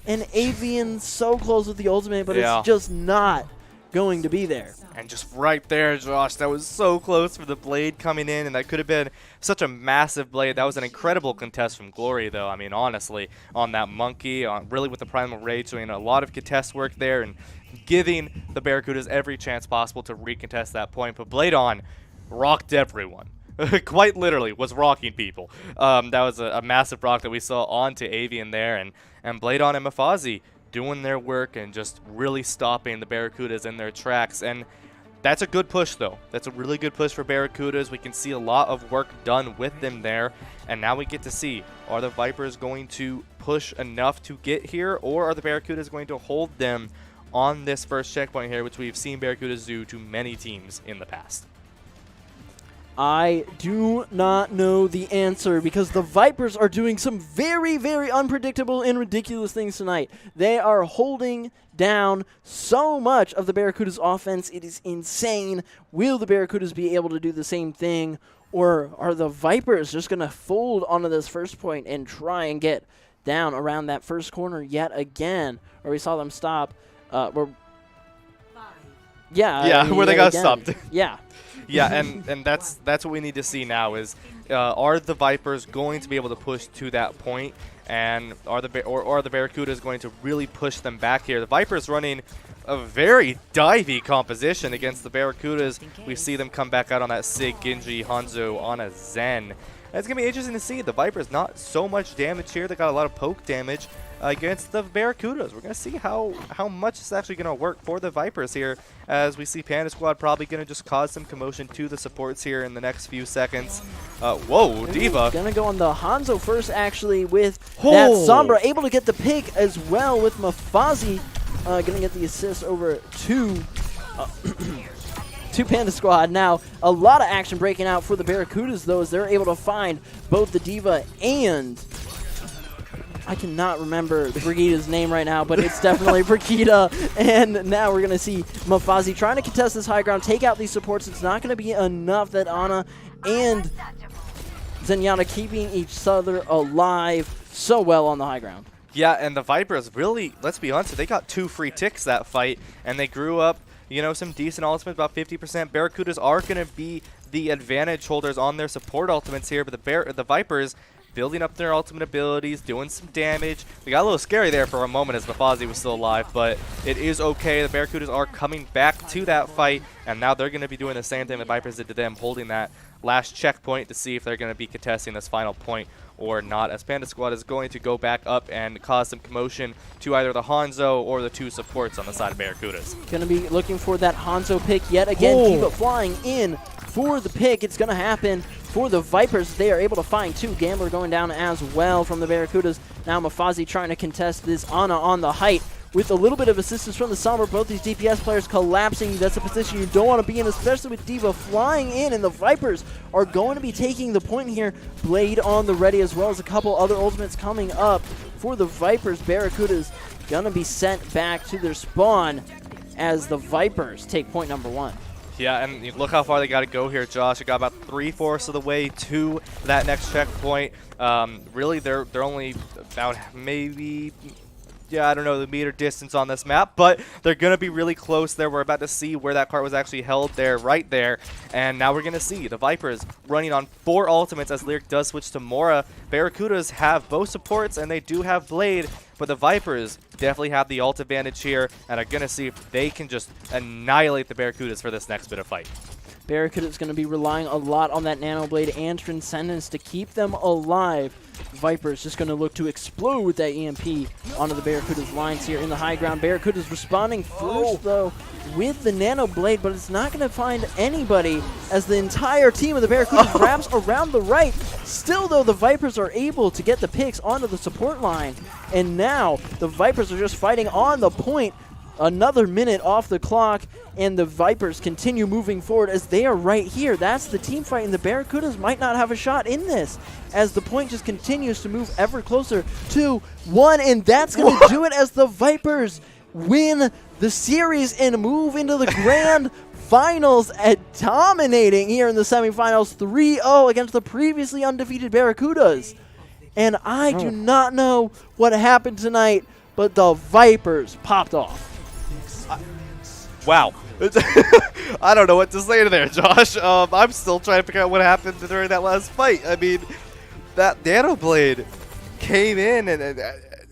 And Avian so close with the ultimate, but it's just not going to be there. And just right there, Josh, that was so close for the blade coming in, and that could have been such a massive blade. That was an incredible contest from Glory, though. I mean, honestly, on that monkey, really with the Primal Rage, doing a lot of contest work there and giving the Barracudas every chance possible to recontest that point. But Blade On rocked everyone. Quite literally was rocking people. That was a massive rock that we saw onto Avian there, and Blade On and Mafazi doing their work and just really stopping the Barracudas in their tracks. And that's a good push, though. That's a really good push for Barracudas. We can see a lot of work done with them there, and now we get to see, are the Vipers going to push enough to get here, or are the Barracudas going to hold them on this first checkpoint here, which we've seen Barracudas do to many teams in the past? I do not know the answer, because the Vipers are doing some very, very unpredictable and ridiculous things tonight. They are holding down so much of the Barracudas offense. It is insane. Will the Barracudas be able to do the same thing, or are the Vipers just going to fold onto this first point and try and get down around that first corner yet again? Or we saw them stop. Where they got stopped. Yeah. Yeah, and that's what we need to see now is, are the Vipers going to be able to push to that point, and are the Barracudas going to really push them back here? The Vipers running a very divey composition against the Barracudas. We see them come back out on that Sig, Genji, Hanzo on a Zen. And it's going to be interesting to see. The Vipers not so much damage here. They got a lot of poke damage against the Barracudas. We're going to see how much it's actually going to work for the Vipers here, as we see Panda Squad probably going to just cause some commotion to the supports here in the next few seconds. Whoa, D.Va. Going to go on the Hanzo first, actually, with that Sombra. Able to get the pick as well with Mafazi. Going to get the assist over to Panda Squad. Now, a lot of action breaking out for the Barracudas, though, as they're able to find both the D.Va and... I cannot remember the Brigida's name right now, but it's definitely Brigida. And now we're going to see Mafazi trying to contest this high ground, take out these supports. It's not going to be enough that Ana and Zenyatta keeping each other alive so well on the high ground. Yeah, and the Vipers really, let's be honest, they got 2 free ticks that fight, and they grew up, you know, some decent ultimates, about 50%. Barracudas are going to be the advantage holders on their support ultimates here, but the Vipers building up their ultimate abilities, doing some damage. We got a little scary there for a moment as Mafazi was still alive, but it is okay. The Barracudas are coming back to that fight, and now they're going to be doing the same thing the Vipers did to them, holding that last checkpoint to see if they're going to be contesting this final point or not, as Panda Squad is going to go back up and cause some commotion to either the Hanzo or the 2 supports on the side of Barracudas. Going to be looking for that Hanzo pick yet again. D.Va flying in for the pick. It's going to happen for the Vipers. They are able to find 2. Gambler going down as well from the Barracudas. Now Mafazi trying to contest this Ana on the height with a little bit of assistance from the Sombra. Both these DPS players collapsing. That's a position you don't want to be in, especially with D.Va flying in, and the Vipers are going to be taking the point here. Blade on the ready, as well as a couple other ultimates coming up for the Vipers. Barracudas going to be sent back to their spawn as the Vipers take point number 1. Yeah, and look how far they got to go here, Josh. It got about 3/4 of the way to that next checkpoint. Really, they're only about maybe... Yeah, I don't know the meter distance on this map, but they're going to be really close there. We're about to see where that cart was actually held there, right there. And now we're going to see the Vipers running on 4 ultimates as Lyric does switch to Mora. Barracudas have both supports, and they do have Blade, but the Vipers definitely have the ult advantage here and are going to see if they can just annihilate the Barracudas for this next bit of fight. Barracuda's going to be relying a lot on that Nano Blade and Transcendence to keep them alive. Viper's just going to look to explode with that EMP onto the Barracuda's lines here in the high ground. Barracuda's responding first, though, with the Nano Blade, but it's not going to find anybody as the entire team of the Barracudas wraps around the right. Still, though, the Vipers are able to get the picks onto the support line, and now the Vipers are just fighting on the point. Another minute off the clock, and the Vipers continue moving forward as they are right here. That's the team fight, and the Barracudas might not have a shot in this as the point just continues to move ever closer to 1, and that's going to do it as the Vipers win the series and move into the grand finals at dominating here in the semifinals 3-0 against the previously undefeated Barracudas. And I do not know what happened tonight, but the Vipers popped off. Wow. I don't know what to say to there, Josh. I'm still trying to figure out what happened during that last fight. I mean, that Nano Blade came in and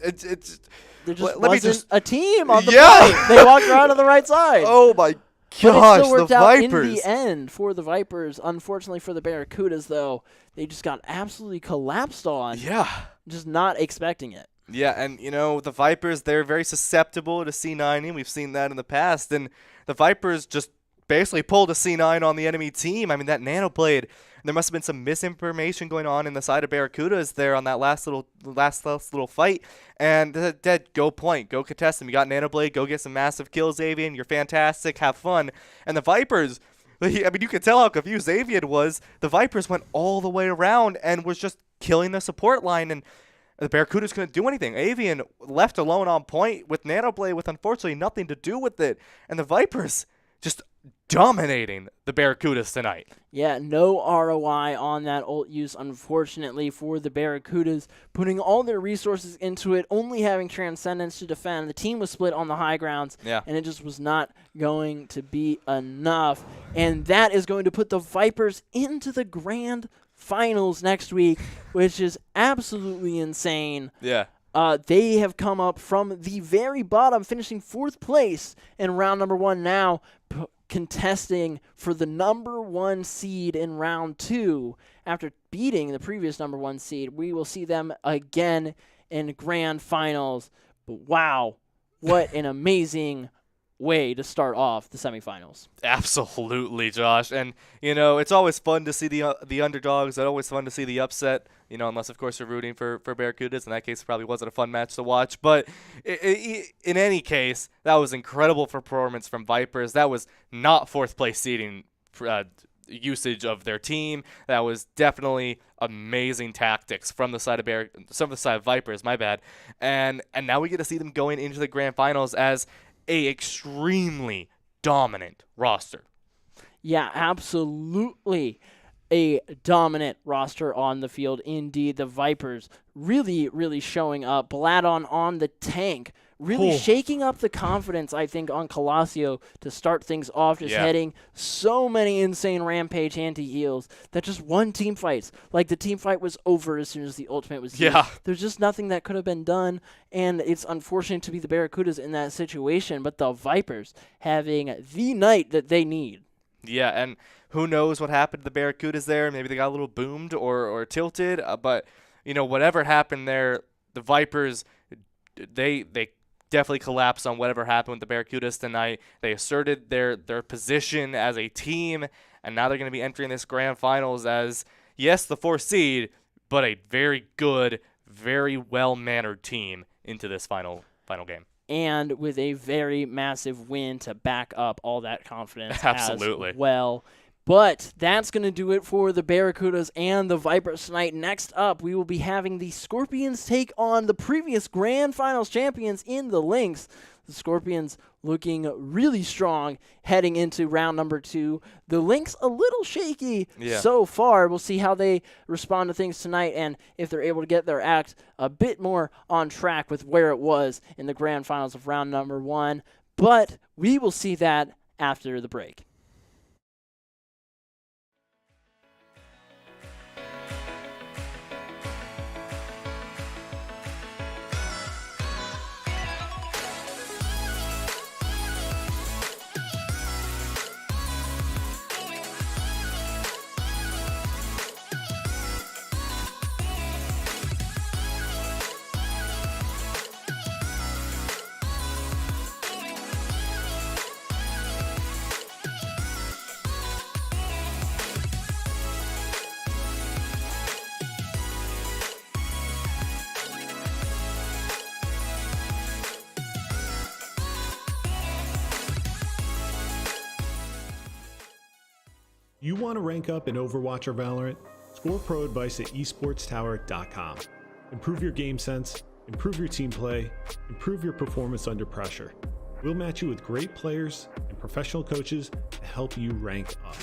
it's there just wasn't a team on the yeah. fight. They walked around to the right side. Oh my gosh, but it still worked the out Vipers. In the end for the Vipers. Unfortunately for the Barracudas, though, they just got absolutely collapsed on. Yeah. Just not expecting it. Yeah, and, you know, the Vipers, they're very susceptible to C9, and we've seen that in the past. And the Vipers just basically pulled a C9 on the enemy team. I mean, that Nano Blade, there must have been some misinformation going on in the side of Barracudas there on that last little fight. And dead, go point, go contest them. You got Nano Blade, go get some massive kills, Avian. You're fantastic, have fun. And the Vipers, I mean, you could tell how confused Avian was. The Vipers went all the way around and was just killing the support line, and the Barracudas couldn't do anything. Avian left alone on point with Nano Blade with unfortunately nothing to do with it. And the Vipers just dominating the Barracudas tonight. Yeah, no ROI on that ult use, unfortunately, for the Barracudas, putting all their resources into it, only having Transcendence to defend. The team was split on the high grounds, and it just was not going to be enough. And that is going to put the Vipers into the grand finals next week, which is absolutely insane. Yeah. They have come up from the very bottom, finishing 4th place in round number 1 now, contesting for the number 1 seed in round 2 after beating the previous number 1 seed. We will see them again in grand finals. But wow, what an amazing way to start off the semifinals. Absolutely, Josh. And, you know, it's always fun to see the underdogs. It's always fun to see the upset, you know, unless, of course, you're rooting for Barracudas. In that case, it probably wasn't a fun match to watch. But in any case, that was incredible performance from Vipers. That was not 4th place seeding usage of their team. That was definitely amazing tactics from the side of Vipers, my bad. And now we get to see them going into the grand finals as a extremely dominant roster. Yeah, absolutely. A dominant roster on the field. Indeed, the Vipers really, really showing up. Bladon on the tank, really shaking up the confidence, I think, on Colacio to start things off, just heading so many insane rampage anti-heals that just won team fights. Like, the team fight was over as soon as the ultimate was used. There's just nothing that could have been done, and it's unfortunate to be the Barracudas in that situation, but the Vipers having the night that they need. Yeah, and who knows what happened to the Barracudas there. Maybe they got a little boomed or tilted, but, you know, whatever happened there, the Vipers, they definitely collapsed on whatever happened with the Barracudas tonight. They asserted their position as a team, and now they're going to be entering this grand finals as, yes, the 4th seed, but a very good, very well-mannered team into this final game. And with a very massive win to back up all that confidence Absolutely. as well. But that's going to do it for the Barracudas and the Vipers tonight. Next up, we will be having the Scorpions take on the previous Grand Finals champions in the Lynx. The Scorpions looking really strong heading into round number 2. The Lynx a little shaky so far. We'll see how they respond to things tonight and if they're able to get their act a bit more on track with where it was in the Grand Finals of round number 1. But we will see that after the break. You want to rank up in Overwatch or Valorant? Score pro advice at esportstower.com. Improve your game sense, improve your team play, improve your performance under pressure. We'll match you with great players and professional coaches to help you rank up.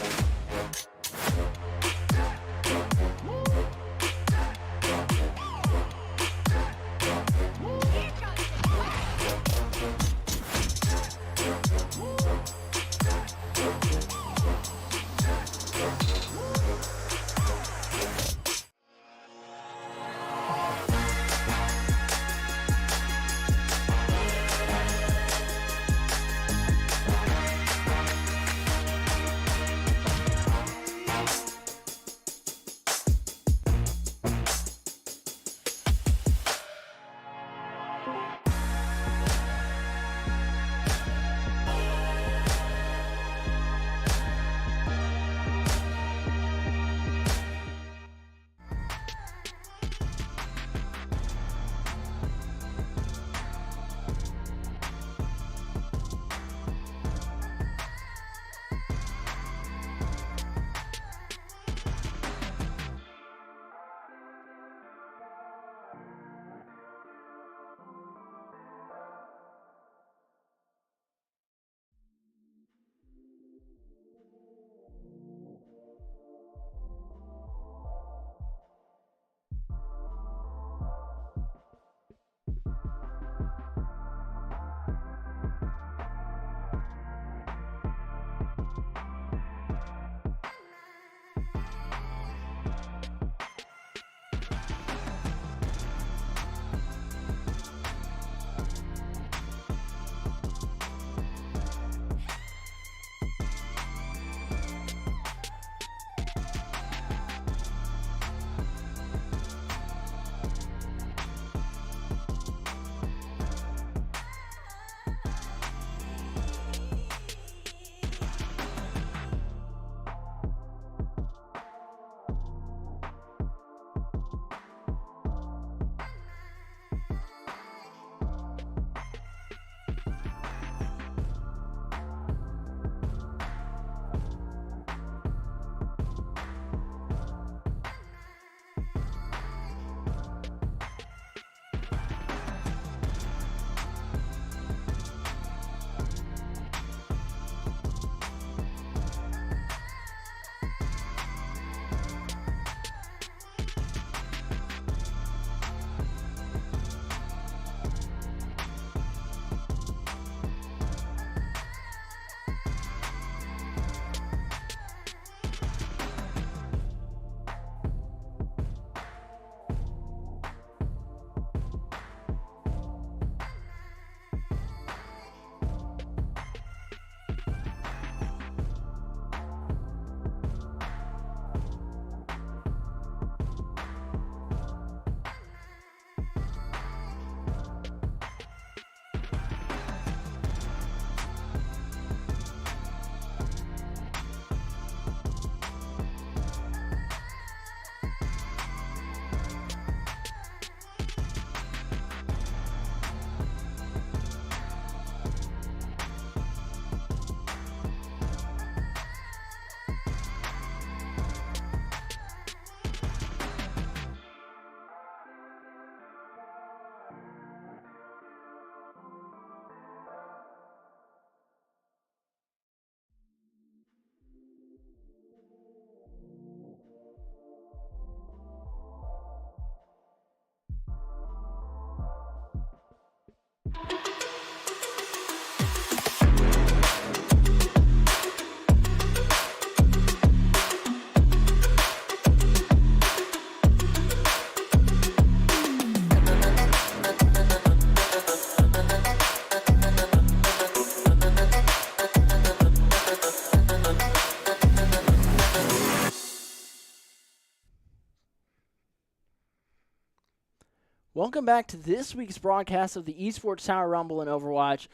Welcome back to this week's broadcast of the Esports Tower Rumble in Overwatch.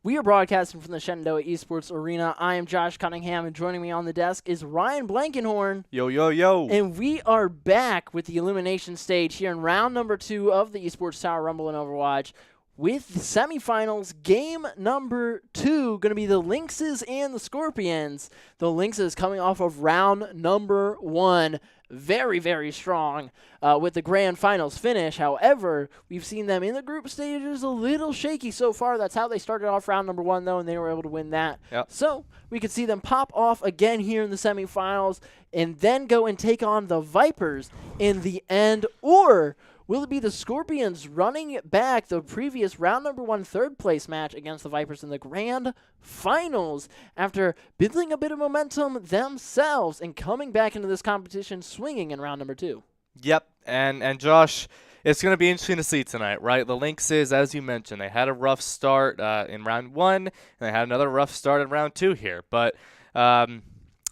We are broadcasting from the Shenandoah Esports Arena. I am Josh Cunningham, and joining me on the desk is Ryan Blankenhorn. Yo, yo, yo. And we are back with the elimination stage here in round number 2 of the Esports Tower Rumble in Overwatch. With the semifinals, game number 2, going to be the Lynxes and the Scorpions. The Lynxes coming off of round number 1. Very, very strong with the grand finals finish. However, we've seen them in the group stages a little shaky so far. That's how they started off round number 1, though, and they were able to win that. Yep. So we could see them pop off again here in the semifinals and then go and take on the Vipers in the end. Or will it be the Scorpions running back the previous round number 1 third-place match against the Vipers in the grand finals after building a bit of momentum themselves and coming back into this competition swinging in round number 2? Yep, and Josh, it's going to be interesting to see tonight, right? The Lynxes, as you mentioned, they had a rough start in round 1, and they had another rough start in round 2 here. But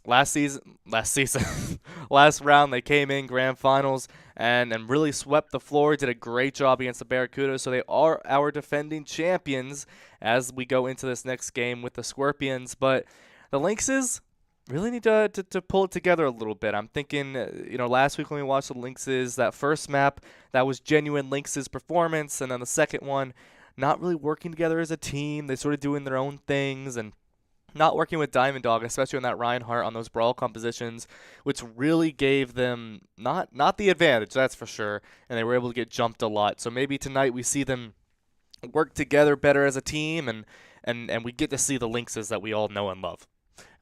last round they came in grand finals and really swept the floor, did a great job against the Barracudas, so they are our defending champions as we go into this next game with the Scorpions. But the Lynxes really need to pull it together a little bit. I'm thinking, last week when we watched the Lynxes, that first map, that was genuine Lynxes performance, and then the second one, not really working together as a team. They sort of doing their own things and not working with Diamond Dog, especially on that Reinhardt on those brawl compositions, which really gave them not the advantage, that's for sure, and they were able to get jumped a lot. So maybe tonight we see them work together better as a team, and we get to see the Lynxes that we all know and love.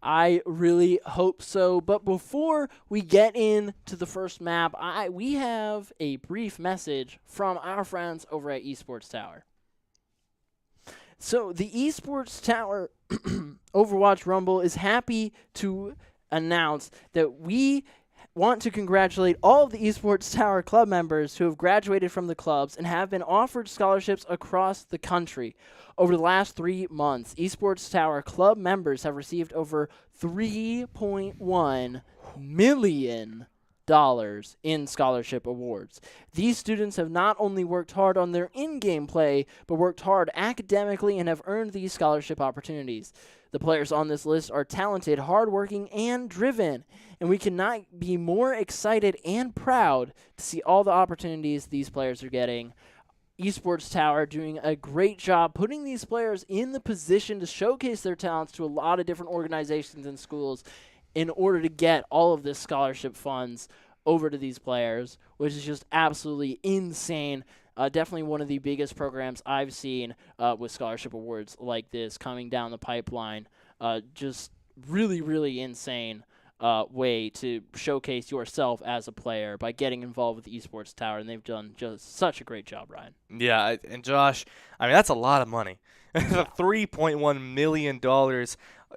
I really hope so. But before we get into the first map, we have a brief message from our friends over at Esports Tower. So the Esports Tower Overwatch Rumble is happy to announce that we want to congratulate all of the Esports Tower club members who have graduated from the clubs and have been offered scholarships across the country. Over the last 3 months, Esports Tower club members have received over $3.1 million in scholarship awards. These students have not only worked hard on their in-game play, but worked hard academically and have earned these scholarship opportunities. The players on this list are talented, hardworking, and driven, and we cannot be more excited and proud to see all the opportunities these players are getting. Esports Tower doing a great job putting these players in the position to showcase their talents to a lot of different organizations and schools in order to get all of this scholarship funds over to these players, which is just absolutely insane. Definitely one of the biggest programs I've seen with scholarship awards like this coming down the pipeline. Just really, really insane way to showcase yourself as a player by getting involved with Esports Tower, and they've done just such a great job, Ryan. Yeah, and Josh, I mean, that's a lot of money. $3.1 million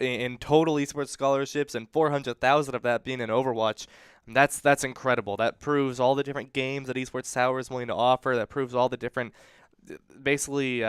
in total esports scholarships, and 400,000 of that being in Overwatch. That's incredible. That proves all the different games that Esports Tower is willing to offer. That proves all the different, what's the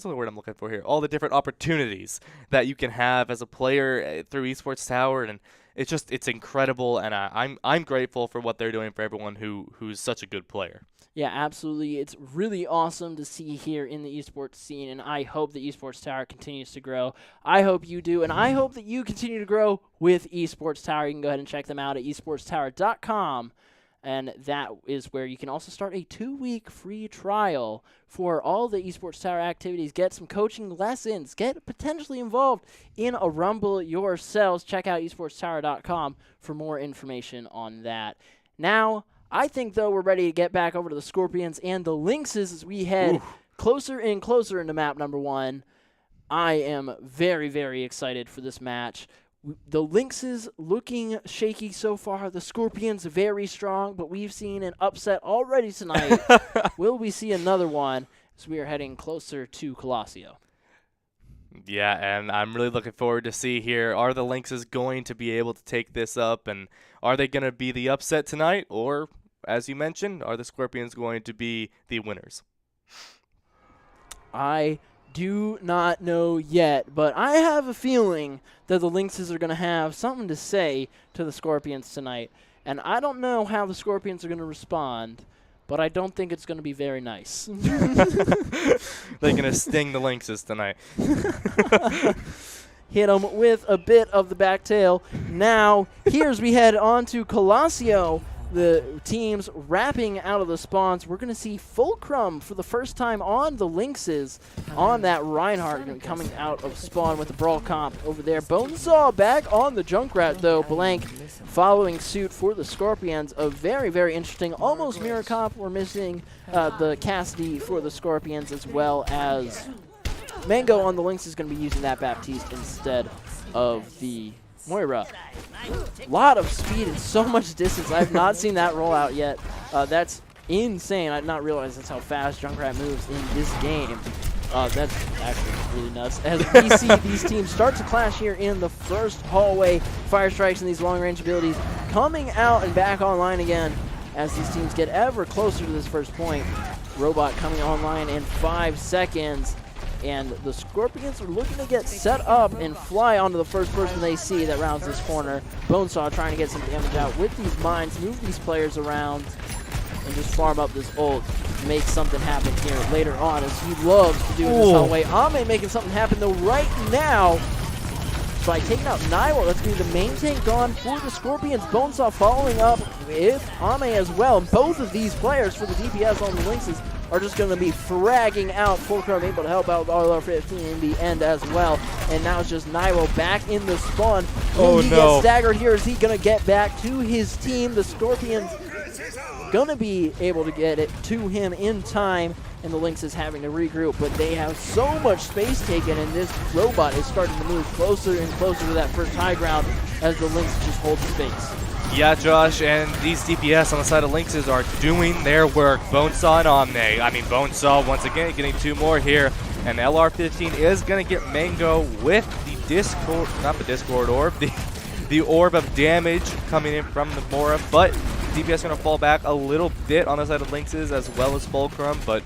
word I'm looking for here? All the different opportunities that you can have as a player through Esports Tower, and it's incredible. And I'm grateful for what they're doing for everyone who's such a good player. Yeah, absolutely. It's really awesome to see here in the esports scene, and I hope the Esports Tower continues to grow. I hope you do, and I hope that you continue to grow with Esports Tower. You can go ahead and check them out at esportstower.com, and that is where you can also start a 2-week free trial for all the Esports Tower activities. Get some coaching lessons. Get potentially involved in a Rumble yourselves. Check out esportstower.com for more information on that. Now, I think, though, we're ready to get back over to the Scorpions and the Lynxes as we head closer and closer into map number 1. I am very, very excited for this match. The Lynxes looking shaky so far. The Scorpions very strong, but we've seen an upset already tonight. Will we see another one as we are heading closer to Colosseo? Yeah, and I'm really looking forward to see here, are the Lynxes going to be able to take this up, and are they going to be the upset tonight, or, as you mentioned, are the Scorpions going to be the winners? I do not know yet, but I have a feeling that the Lynxes are going to have something to say to the Scorpions tonight, and I don't know how the Scorpions are going to respond, but I don't think it's going to be very nice. They're going to sting the Lynxes tonight. Hit him with a bit of the back tail. Now, here's we head on to Colosio. The teams wrapping out of the spawns. We're going to see Fulcrum for the first time on the Lynxes on that Reinhardt coming out of spawn with the Brawl comp over there. Bonesaw back on the Junkrat, though. Blank following suit for the Scorpions. A very, very interesting, almost mirror comp. We're missing the Cassidy for the Scorpions, as well as Mango on the Lynx is going to be using that Baptiste instead of the Moira. A lot of speed and so much distance. I have not seen that roll out yet. That's insane. I did not realize that's how fast Junkrat moves in this game. That's actually really nuts. As we see these teams start to clash here in the first hallway, Fire Strikes and these long-range abilities coming out and back online again as these teams get ever closer to this first point. Robot coming online in 5 seconds. And the Scorpions are looking to get set up and fly onto the first person they see that rounds this corner. Bonesaw trying to get some damage out with these mines, move these players around, and just farm up this ult. Make something happen here later on, as he loves to do in this hallway. Ame making something happen, though, right now by taking out Naiwa. That's going to be the main tank gone for the Scorpions. Bonesaw following up with Ame as well. And both of these players for the DPS on the Lynxes are just going to be fragging out. Fulcrum able to help out with RLR15 in the end as well. And now it's just Naiwa back in the spawn. He gets staggered here. Is he going to get back to his team? The Scorpions going to be able to get it to him in time. And the Lynx is having to regroup, but they have so much space taken, and this robot is starting to move closer and closer to that first high ground as the Lynx just hold space. Yeah, Josh, and these DPS on the side of Lynxes are doing their work. Bonesaw and Omne. I mean, Bonesaw once again getting 2 more here, and LR15 is going to get Mango with the Discord, not the Discord orb, the orb of damage coming in from the Mora, but DPS going to fall back a little bit on the side of Lynxes as well as Fulcrum, but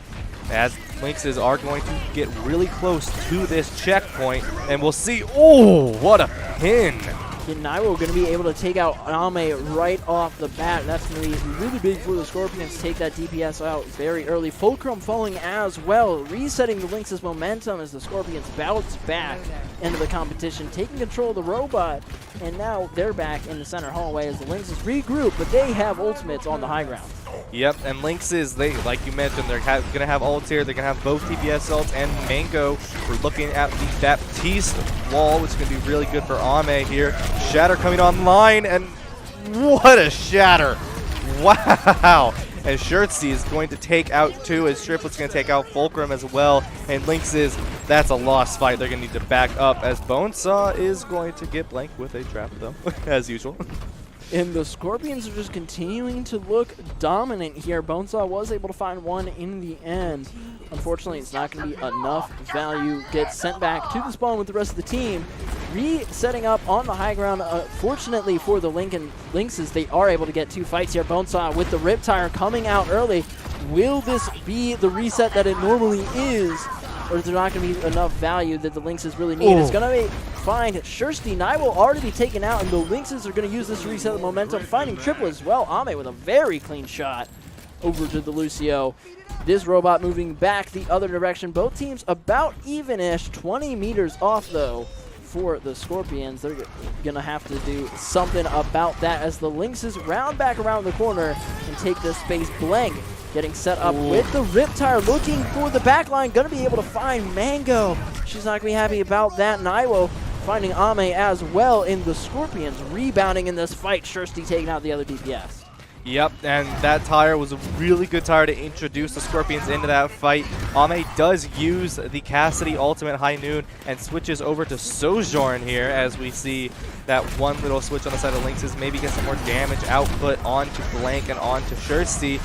as Lynxes are going to get really close to this checkpoint, and we'll see. Oh, what a pin! Naiwa going to be able to take out Ame right off the bat. That's going to be really big for the Scorpions to take that DPS out very early. Fulcrum falling as well, resetting the Lynx's momentum as the Scorpions bounce back into the competition, taking control of the robot, and now they're back in the center hallway as the Lynxes regroup, but they have ultimates on the high ground. Yep, and Lynxes, they, like you mentioned, they're going to have ults here. They're going to have both TPS ults and Mango. We're looking at the Baptiste wall, which is going to be really good for Ame here. Shatter coming online, and what a shatter. Wow. And Shirtsy is going to take out 2, as Triplet's going to take out Fulcrum as well. And Lynxes, that's a lost fight. They're going to need to back up, as Bonesaw is going to get blanked with a trap, though, as usual. And the Scorpions are just continuing to look dominant here. Bonesaw was able to find one in the end. Unfortunately, it's not going to be enough value. Gets sent back to the spawn with the rest of the team. Resetting up on the high ground. Fortunately for the Lynxes, they are able to get 2 fights here. Bonesaw with the Riptire coming out early. Will this be the reset that it normally is? Or is there not going to be enough value that the Lynxes really need? It's going to be fine. Shirsti, Nye will already be taken out, and the Lynxes are going to use this to reset the momentum, finding Triple as well. Ame with a very clean shot over to the Lucio. This robot moving back the other direction. Both teams about even-ish, 20 meters off, though, for the Scorpions. They're going to have to do something about that as the Lynxes round back around the corner and take this space blank. Getting set up with the Riptire, looking for the backline. Going to be able to find Mango. She's not going to be happy about that. Naiwo finding Ame as well, in the Scorpions rebounding in this fight. Shirsti taking out the other DPS. Yep, and that tire was a really good tire to introduce the Scorpions into that fight. Ame does use the Cassidy Ultimate High Noon and switches over to Sojourn here, as we see that one little switch on the side of Lynxes, maybe get some more damage output onto Blank and onto Shirsti.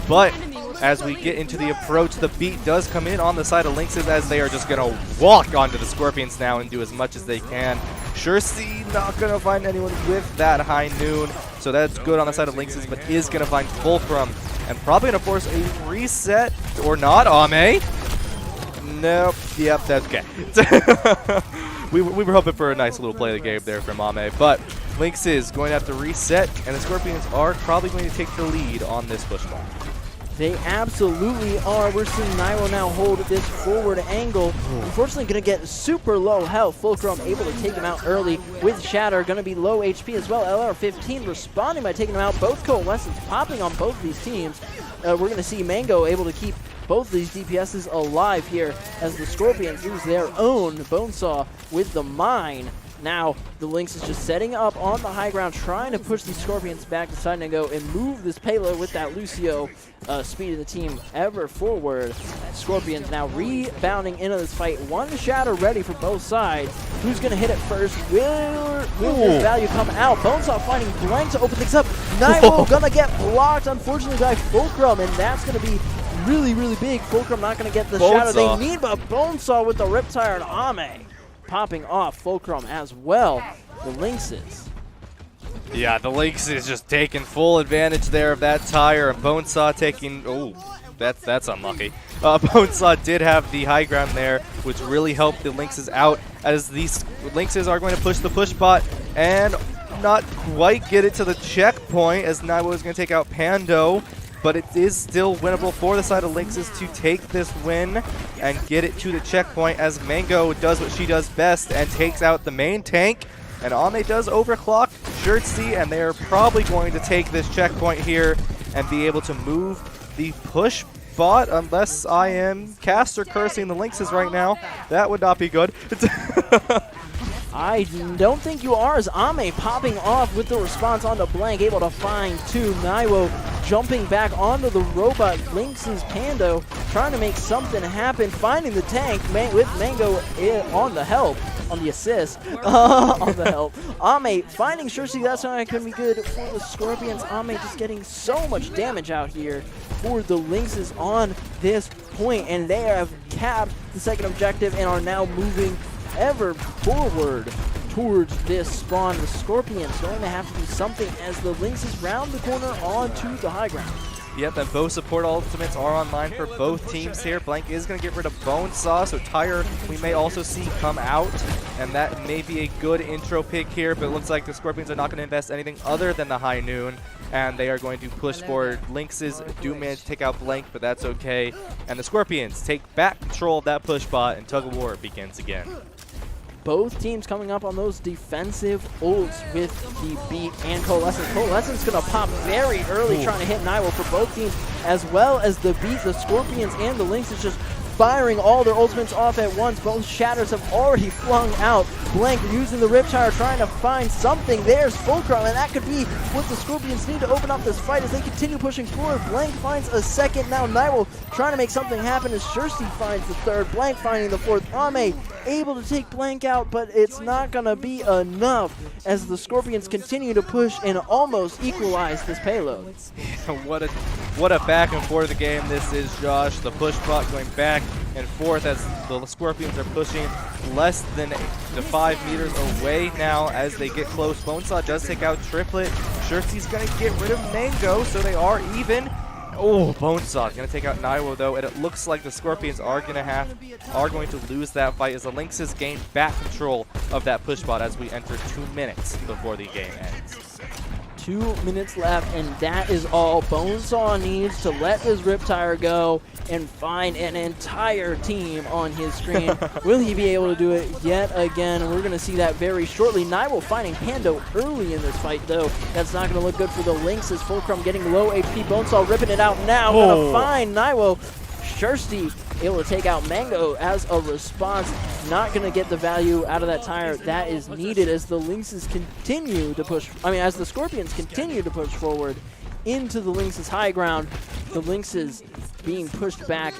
But as we get into the approach, the beat does come in on the side of Lynxes, as they are just going to walk onto the Scorpions now and do as much as they can. Shirsti not going to find anyone with that High Noon, so that's good on the side of Lynxes, but is going to find Fulcrum and probably going to force a reset, or not. Ame? Nope. Yep, that's okay. we were hoping for a nice little play of the game there from Ame, but Lynx is going to have to reset, and the Scorpions are probably going to take the lead on this push ball. They absolutely are. We're seeing Nairo now hold this forward angle. Unfortunately, going to get super low health. Fulcrum able to take him out early with Shatter. Going to be low HP as well. LR15 responding by taking him out. Both Coalescence popping on both of these teams. We're going to see Mango able to keep both of these DPSs alive here as the Scorpions use their own Bonesaw with the mine. Now, the Lynx is just setting up on the high ground, trying to push these Scorpions back, deciding to go and move this payload with that Lucio speeding the team ever forward. Scorpions now rebounding into this fight. One Shatter ready for both sides. Who's going to hit it first? Will this value come out? Bonesaw finding Blank to open things up. Nairo going to get blocked, unfortunately, by Fulcrum, and that's going to be really, really big. Fulcrum not going to get the Shatter they need, but Bonesaw with the Riptire and Ame popping off Fulcrum as well. The Lynxes. Yeah, the Lynx is just taking full advantage there of that tire, and Bonesaw taking, that's unlucky. Bonesaw did have the high ground there, which really helped the Lynxes out, as these Lynxes are going to push the push bot and not quite get it to the checkpoint, as Naiwo is going to take out Pando. But it is still winnable for the side of Lynxes to take this win and get it to the checkpoint, as Mango does what she does best and takes out the main tank. And Ame does overclock Shirtsy, and they are probably going to take this checkpoint here and be able to move the push bot, unless I am caster cursing the Lynxes right now. That would not be good. I don't think you are, as Ame popping off with the response onto Blank, able to find two. Naiwo jumping back onto the robot. Lynx's Pando trying to make something happen, finding the tank with Mango on the help, on the assist, on the help. Ame finding Shirtsy, that's not going to be good for the Scorpions. Ame just getting so much damage out here for the Lynxes on this point, and they have capped the second objective and are now moving ever forward towards this spawn. The Scorpions going to have to do something as the Lynxes round the corner onto the high ground. Yep, and both support ultimates are online for both teams here. Blank is going to get rid of Bonesaw, so Tire we may also see come out, and that may be a good intro pick here, but it looks like the Scorpions are not going to invest anything other than the High Noon, and they are going to push forward. Lynxes do manage to take out Blank, but that's okay, and the Scorpions take back control of that push bot, and tug of war begins again. Both teams coming up on those defensive ults with the Beat and Coalescence. Coalescence going to pop very early, trying to hit Naiwo for both teams, as well as the Beat. The Scorpions and the Lynx is just firing all their ultimates off at once. Both Shatters have already flung out. Blank using the Riptire, trying to find something. There's Fulcrum, and that could be what the Scorpions need to open up this fight as they continue pushing forward. Blank finds a second. Now Naiwo trying to make something happen as Shirtsy finds the third. Blank finding the fourth. Ame able to take Blank out, but it's not going to be enough as the Scorpions continue to push and almost equalize this payload. What a back and forth game this is, Josh. The push bot going back and forth as the Scorpions are pushing less than the 5 meters away now as they get close. Bonesaw does take out Triplet. Shirtsy's going to get rid of Mango, so they are even. Oh, Bonesaw going to take out Naiwo though, and it looks like the Scorpions are going to lose that fight as the Lynxes gain back control of that push bot as we enter 2 minutes before the game ends. 2 minutes left, and that is all Bonesaw needs to let his Riptire go and find an entire team on his screen. Will he be able to do it yet again? We're going to see that very shortly. Naiwo finding Pando early in this fight, though. That's not going to look good for the Lynx as Fulcrum getting low HP. Bonesaw ripping it out now. Going to find Naiwo. Shirsty able to take out Mango as a response. Not going to get the value out of that tire that is needed as the Lynxes continue to push, as the Scorpions continue to push forward into the Lynx's high ground. The Lynxes being pushed back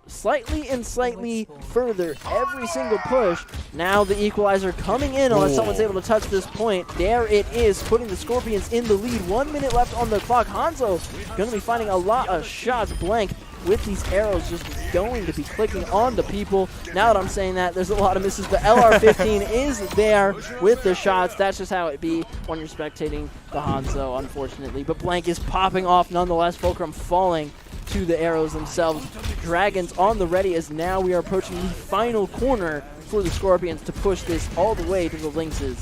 slightly and slightly further every single push. Now the equalizer coming in unless someone's able to touch this point. There it is, putting the Scorpions in the lead. 1 minute left on the clock. Hanzo going to be finding a lot of shots. Blank with these arrows just going to be clicking on the people. Now that I'm saying that, there's a lot of misses, but LR15 is there with the shots. That's just how it be when you're spectating the Hanzo, unfortunately. But Blank is popping off nonetheless. Fulcrum falling to the arrows themselves. Dragons on the ready as now we are approaching the final corner for the Scorpions to push this all the way to the Lynx's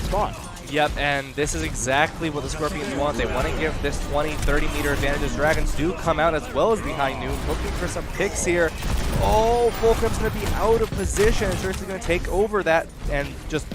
spawn. Yep, and this is exactly what the Scorpions want. They want to give this 20-30 meter advantage as Dragons do come out as well as the high noon, looking for some picks here. Oh, Fulcrum's going to be out of position. Cersei's going to take over that and just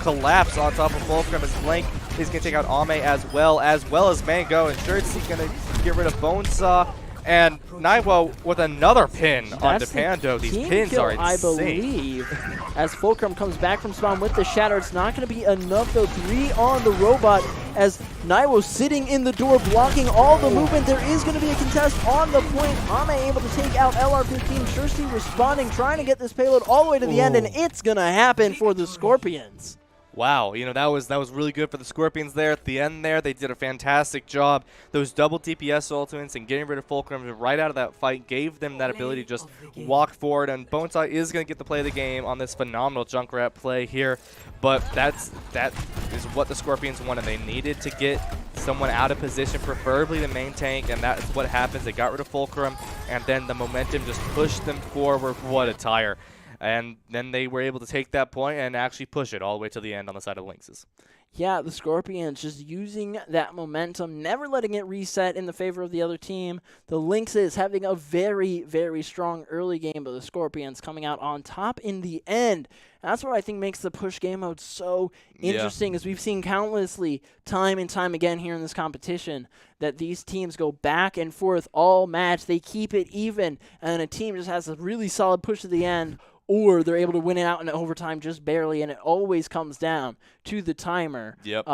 collapse on top of Fulcrum as Blank is going to take out Ame as well as Mango, and Cersei going to get rid of Bonesaw. And Naiwo with another pin onto Pando. These pins kill, are insane. I believe, as Fulcrum comes back from spawn with the Shatter. It's not going to be enough, though. 3 on the robot as Naiwo sitting in the door, blocking all the movement. There is going to be a contest on the point. Ame able to take out LR15. Cersei responding, trying to get this payload all the way to the end, and it's going to happen for the Scorpions. Wow, you know, that was really good for the Scorpions there at the end there. They did a fantastic job. Those double DPS ultimates and getting rid of Fulcrum right out of that fight gave them that ability to just walk forward. And Bonesaw is going to get the play of the game on this phenomenal Junkrat play here. But that is what the Scorpions wanted. They needed to get someone out of position, preferably the main tank, and that is what happens. They got rid of Fulcrum, and then the momentum just pushed them forward. What a tire. And then they were able to take that point and actually push it all the way to the end on the side of the Lynxes. Yeah, the Scorpions just using that momentum, never letting it reset in the favor of the other team. The Lynxes having a very, very strong early game, but the Scorpions coming out on top in the end. That's what I think makes the push game mode so interesting, as we've seen countlessly time and time again here in this competition, that these teams go back and forth all match. They keep it even, and a team just has a really solid push to the end, or they're able to win it out in overtime just barely, and it always comes down to the timer. Yep.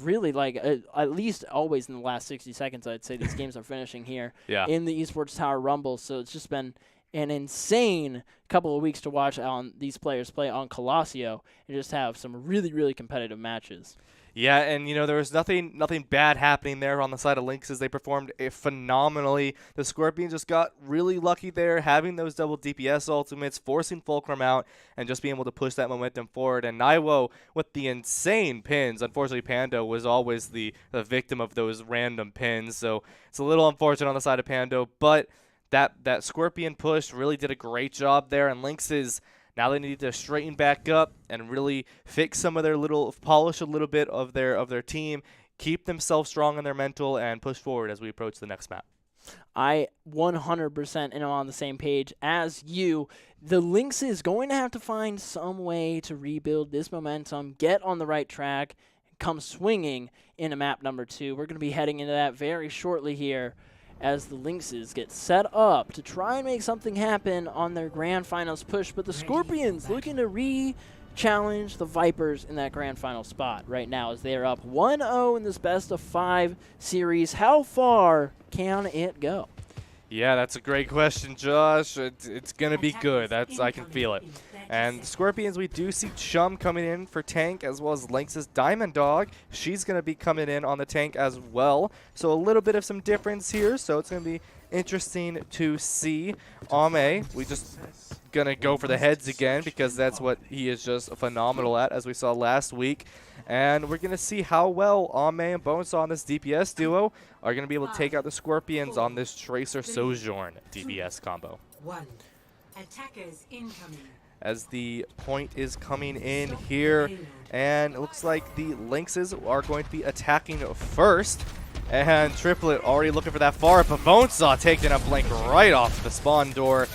Really, like, at least always in the last 60 seconds, I'd say these games are finishing here in the Esports Tower Rumble. So it's just been an insane couple of weeks to watch on these players play on Colosio and just have some really, really competitive matches. Yeah, and you know, there was nothing bad happening there on the side of Lynxes. They performed phenomenally. The Scorpions just got really lucky there, having those double DPS ultimates, forcing Fulcrum out, and just being able to push that momentum forward. And Naiwo with the insane pins. Unfortunately, Pando was always the victim of those random pins, so it's a little unfortunate on the side of Pando. But that Scorpion push really did a great job there, and Lynxes, now they need to straighten back up and really fix some of their polish a little bit of their team, keep themselves strong in their mental, and push forward as we approach the next map. I 100% am on the same page as you. The Lynx is going to have to find some way to rebuild this momentum, get on the right track, come swinging into map number 2. We're going to be heading into that very shortly here, as the Lynxes get set up to try and make something happen on their grand finals push. But the Scorpions looking to re-challenge the Vipers in that grand final spot right now, as they are up 1-0 in this best-of-5 series. How far can it go? Yeah, that's a great question, Josh. It's going to be good. I can feel it. And the Scorpions, we do see Chum coming in for tank, as well as Lynx's Diamond Dog. She's going to be coming in on the tank as well. So a little bit of some difference here. So it's going to be interesting to see. Ame, we just going to go for the heads again, because that's what he is just phenomenal at, as we saw last week. And we're going to see how well Ame and Bonesaw on this DPS duo are going to be able to take out the Scorpions on this Tracer Sojourn DPS combo. Attackers incoming. As the point is coming in here, and it looks like the Lynxes are going to be attacking first. And Triplet already looking for that far, but Bonesaw taking a Blank right off the spawn door.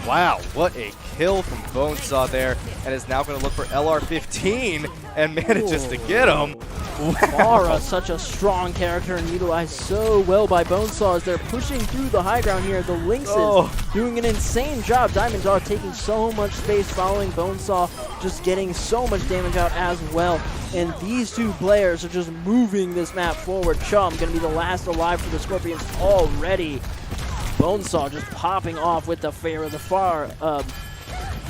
Wow, what a kill from Bonesaw there, and is now going to look for LR15 and manages to get him. Mara, such a strong character and utilized so well by Bonesaw as they're pushing through the high ground here. The Lynxes doing an insane job. Diamond Dog taking so much space, following Bonesaw, just getting so much damage out as well. And these two players are just moving this map forward. Chum going to be the last alive for the Scorpions already. Bonesaw just popping off with the Fair of the Far.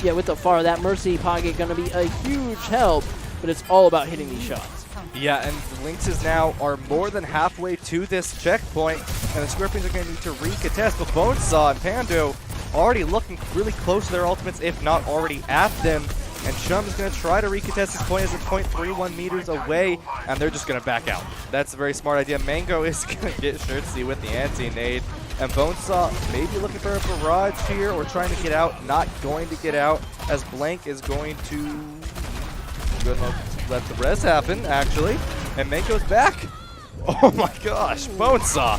With the Far, that Mercy pocket going to be a huge help, but it's all about hitting these shots. Yeah, and the Lynxes now are more than halfway to this checkpoint, and the Scorpions are going to need to recontest, but Bonesaw and Pando already looking really close to their ultimates, if not already at them. And Chum is going to try to recontest this point as it's 0.31 meters away, and they're just going to back out. That's a very smart idea. Mango is going to get Shirtsy with the anti-nade, and Bonesaw maybe looking for a barrage here or trying to get out. Not going to get out, as Blank is going to... Good luck. let the res happen, actually. And Mango's back. Oh my gosh, Bonesaw.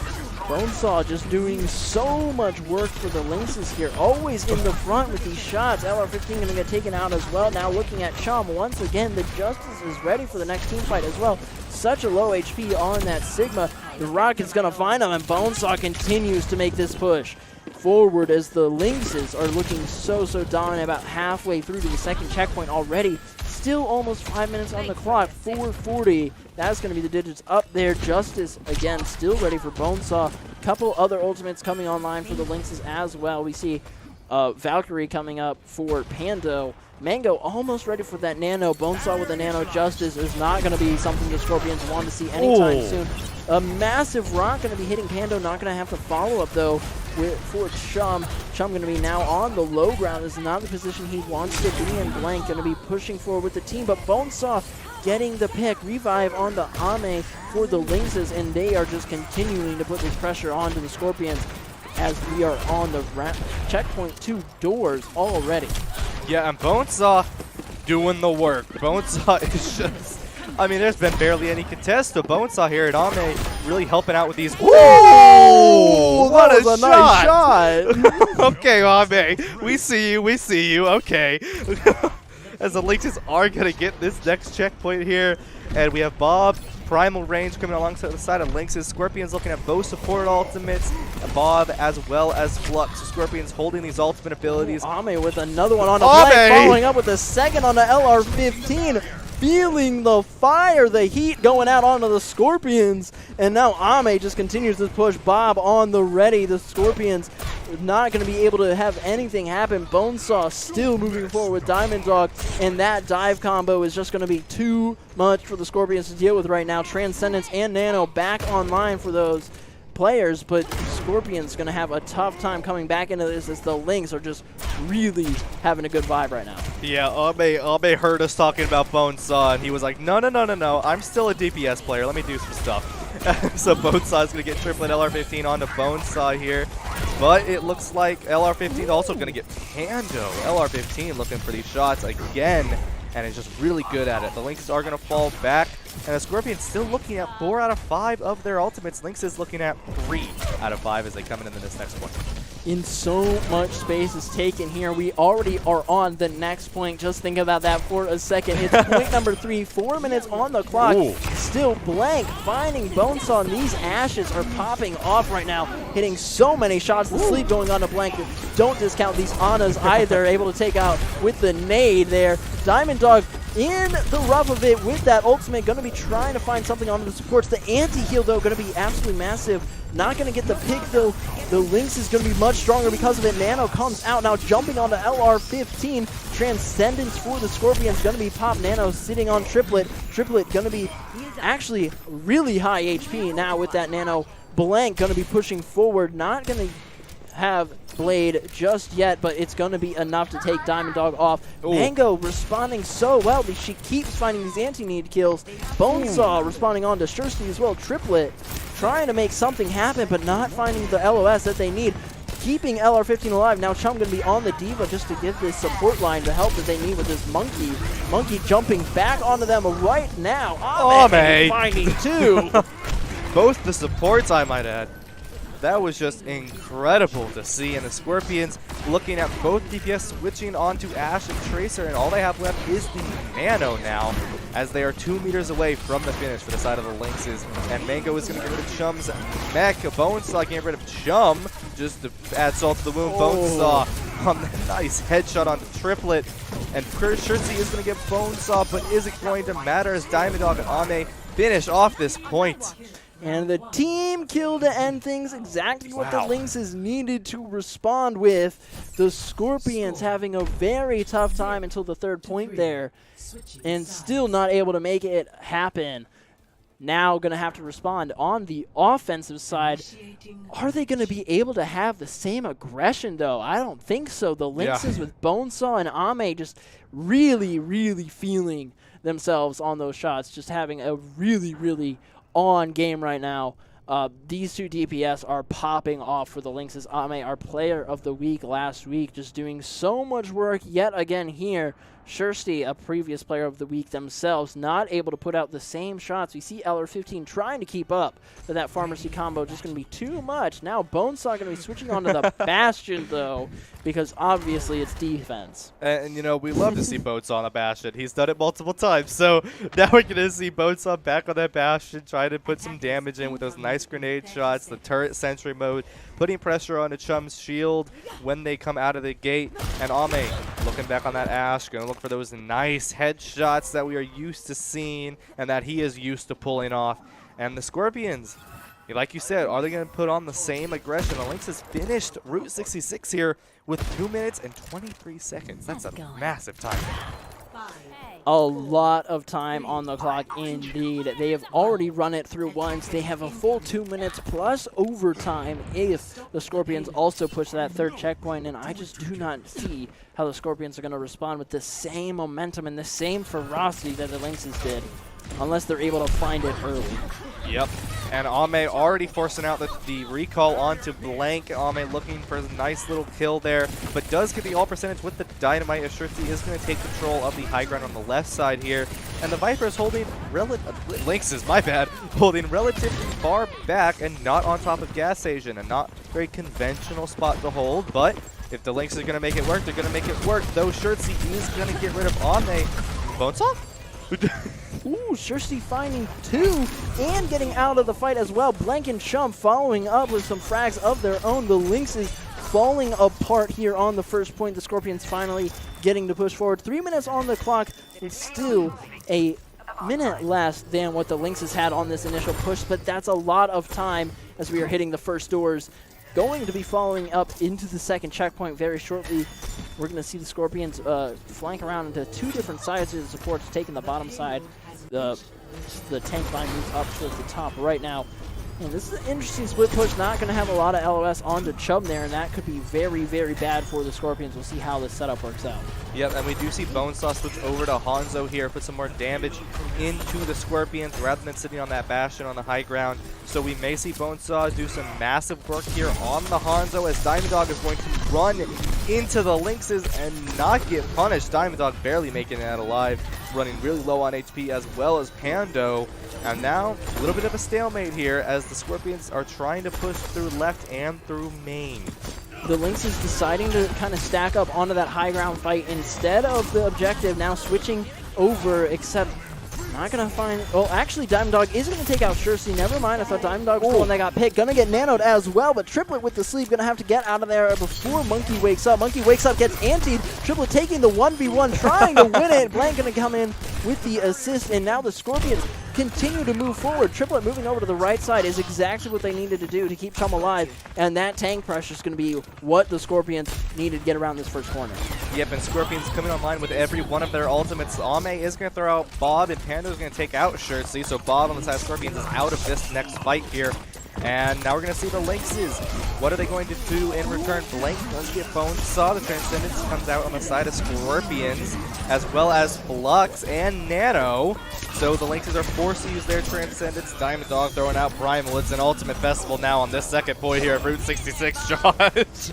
Bonesaw just doing so much work for the Lynxes here. Always in the front with these shots. LR15 going to get taken out as well. Now looking at Chum. Once again, the Justice is ready for the next team fight as well. Such a low HP on that Sigma. The Rocket's going to find him, and Bonesaw continues to make this push forward as the Lynxes are looking so dominant, about halfway through to the second checkpoint already. Still almost 5 minutes on the clock, 4:40. That's going to be the digits up there. Justice, again, still ready for Bonesaw. Couple other ultimates coming online for the Lynxes as well. We see Valkyrie coming up for Pando. Mango almost ready for that Nano. Bonesaw with a Nano. Justice is not going to be something the Scorpions want to see anytime soon. A massive rock going to be hitting Pando. Not going to have to follow up, though, for Chum. Chum going to be now on the low ground. This is not the position he wants to be in. Blank going to be pushing forward with the team, but Bonesaw getting the pick. Revive on the Ame for the Lynxes, and they are just continuing to put this pressure onto the Scorpions as we are on the checkpoint 2 doors already. Yeah, and Bonesaw doing the work. Bonesaw is just, I mean, there's been barely any contest, so Bonesaw here at Ame really helping out with these. Whoa! What That was a nice shot. Okay, Ame, we see you, okay. As the Lynxes are going to get this next checkpoint here, and we have Bob, Primal Range coming alongside the side of Lynxes. Scorpions looking at both support ultimates, and Bob as well as Flux. So Scorpions holding these ultimate abilities. Ame with another one on the flank, following up with the second on the LR15. Feeling the fire, the heat going out onto the Scorpions. And now Ame just continues to push. Bob on the ready. The Scorpions not going to be able to have anything happen. Bonesaw still moving forward with Diamond Dog. And that dive combo is just going to be too much for the Scorpions to deal with right now. Transcendence and Nano back online for those players, but Scorpions going to have a tough time coming back into this as the Lynx are just really having a good vibe right now. Yeah, Ame heard us talking about Bonesaw, and he was like, no, I'm still a DPS player. Let me do some stuff. So Bonesaw is going to get triplet LR15 onto Bonesaw here, but it looks like LR15 also going to get Pando. LR15 looking for these shots again, and is just really good at it. The Lynx are going to fall back, and the Scorpions still looking at 4 out of 5 of their ultimates. Lynx is looking at 3 out of 5 as they come into this next point. In so much space is taken here. We already are on the next point. Just think about that for a second. It's point number 3, 4 minutes on the clock. Ooh. Still Blank finding Bonesaw. These ashes are popping off right now, hitting so many shots. The sleep going on to Blank. Don't discount these Annas either. Able to take out with the nade there. Diamond Dog in the rough of it with that ultimate. Going to be trying to find something onto the supports. The anti-heal, though, going to be absolutely massive. Not going to get the pick, though. The Lynx is going to be much stronger because of it. Nano comes out now, jumping onto LR15. Transcendence for the Scorpions going to be popped. Nano sitting on Triplet. Triplet going to be actually really high HP now with that Nano. Blank going to be pushing forward. Not going to have Blade just yet, but it's going to be enough to take Diamond Dog off. Ooh. Mango responding so well. She keeps finding these anti-need kills. Bonesaw responding on to Shursky as well. Triplet trying to make something happen, but not finding the LOS that they need. Keeping LR15 alive. Now Chum going to be on the Diva just to give this support line the help that they need with this Monkey. Monkey jumping back onto them right now. Ame finding 2. Both the supports, I might add. That was just incredible to see, and the Scorpions looking at both DPS switching onto Ash and Tracer, and all they have left is the Nano now, as they are 2 meters away from the finish for the side of the Lynxes. And Mango is going to get rid of Chum's mech. Bonesaw getting rid of Chum, just to add salt to the wound. Bonesaw on the nice headshot on the Triplet, and Shursky is going to get Bonesaw, but is it going to matter as Diamond Dog and Ame finish off this point? And the team kill to end things, exactly what the Lynxes needed to respond with. The Scorpions having a very tough time until the 3rd point there, and still not able to make it happen. Now going to have to respond on the offensive side. Are they going to be able to have the same aggression, though? I don't think so. The Lynxes with Bonesaw and Ame just really, really feeling themselves on those shots, just having a really, really on game right now. These 2 DPS are popping off for the Lynxes. Ame, our player of the week last week, just doing so much work yet again here, Shursty, a previous player of the week themselves, not able to put out the same shots. We see LR15 trying to keep up, but that Pharmacy combo just going to be too much. Now Bonesaw going to be switching onto the Bastion, though, because obviously it's defense. And you know, we love to see Bonesaw on a Bastion. He's done it multiple times. So now we're going to see Bonesaw back on that Bastion, trying to put some damage in with those nice grenade shots, the turret sentry mode, putting pressure on the Chum's shield when they come out of the gate. And Ame looking back on that Ash, going to look for those nice headshots that we are used to seeing and that he is used to pulling off. And the Scorpions, like you said, are they going to put on the same aggression? The Lynx has finished Route 66 here with 2 minutes and 23 seconds. That's a massive time. A lot of time on the clock indeed. They have already run it through once. They have a full 2 minutes plus overtime if the Scorpions also push that third checkpoint, and I just do not see how the Scorpions are going to respond with the same momentum and the same ferocity that the Lynxes did, unless they're able to find it early. Yep. And Ame already forcing out the recall onto Blank. Ame looking for a nice little kill there, but does get the all percentage with the Dynamite. Ashurti is going to take control of the high ground on the left side here. And the Viper is holding Lynx is my bad, holding relatively far back and not on top of Gas Station. A not very conventional spot to hold, but if the Lynx are going to make it work, they're going to make it work. Though Shurtsy is going to get rid of Ame. Bonesaw? Ooh, Shursty finding 2 and getting out of the fight as well. Blank and Chum following up with some frags of their own. The Lynxes falling apart here on the first point. The Scorpions finally getting to push forward. 3 minutes on the clock. It's still a minute less than what the Lynxes had on this initial push, but that's a lot of time as we are hitting the first doors. Going to be following up into the second checkpoint very shortly. We're going to see the Scorpions flank around into 2 different sides of the supports, taking the bottom side. The tank line moves up towards the top right now. And this is an interesting split push. Not going to have a lot of LOS onto Chum there, and that could be very, very bad for the Scorpions. We'll see how this setup works out. Yep, and we do see Bonesaw switch over to Hanzo here, put some more damage into the Scorpions rather than sitting on that Bastion on the high ground. So we may see Bonesaw do some massive work here on the Hanzo as Diamond Dog is going to run into the Lynxes and not get punished. Diamond Dog barely making it out alive, running really low on HP, as well as Pando. And now a little bit of a stalemate here as the Scorpions are trying to push through left and through main. The Lynx is deciding to kind of stack up onto that high ground fight instead of the objective, now switching over, except not going to find... Oh, actually, Diamond Dog is going to take out Shursty. Never mind, I thought Diamond Dog was the one that got picked. Going to get nanoed as well, but Triplet with the sleep going to have to get out of there before Monkey wakes up. Monkey wakes up, gets antied. Triplet taking the 1v1, trying to win it. Blank going to come in with the assist, and now the Scorpions continue to move forward. Triplet moving over to the right side is exactly what they needed to do to keep Chum alive, and that tank pressure is going to be what the Scorpions needed to get around this first corner. Yep, and Scorpions coming online with every one of their ultimates. Ame is going to throw out Bob, and Pando is going to take out Shurtsy, so Bob on the side of Scorpions is out of this next fight here. And now we're going to see the Lynxes. What are they going to do in return? Blank does get Bonesaw. The Transcendence comes out on the side of Scorpions, as well as Flux and Nano. So the Lynxes are forced to use their Transcendence. Diamond Dog throwing out Primal. It's an ultimate festival now on this second point here at Route 66, Josh.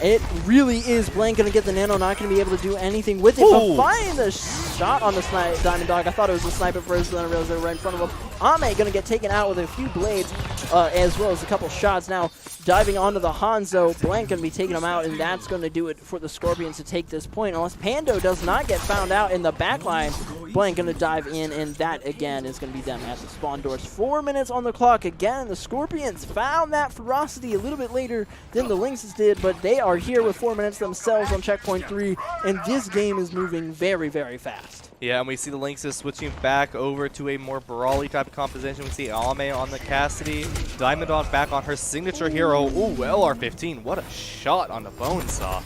It really is. Blank going to get the Nano, not going to be able to do anything with it. But find the shot on the Diamond Dog. I thought it was a sniper first, then I realized they were right in front of him. Ame going to get taken out with a few blades, as well as a couple shots. Now diving onto the Hanzo. Blank going to be taking him out, and that's going to do it for the Scorpions to take this point. Unless Pando does not get found out in the back line, Blank going to dive in, and that again is going to be them at the spawn doors. 4 minutes on the clock. Again, the Scorpions found that ferocity a little bit later than the Lynxes did, but they are here with 4 minutes themselves on checkpoint 3, and this game is moving very, very fast. Yeah, and we see the Lynxes switching back over to a more brawly type of composition. We see Ame on the Cassidy, Diamond Dog back on her signature hero. Ooh, LR15, what a shot on the Bonesaw.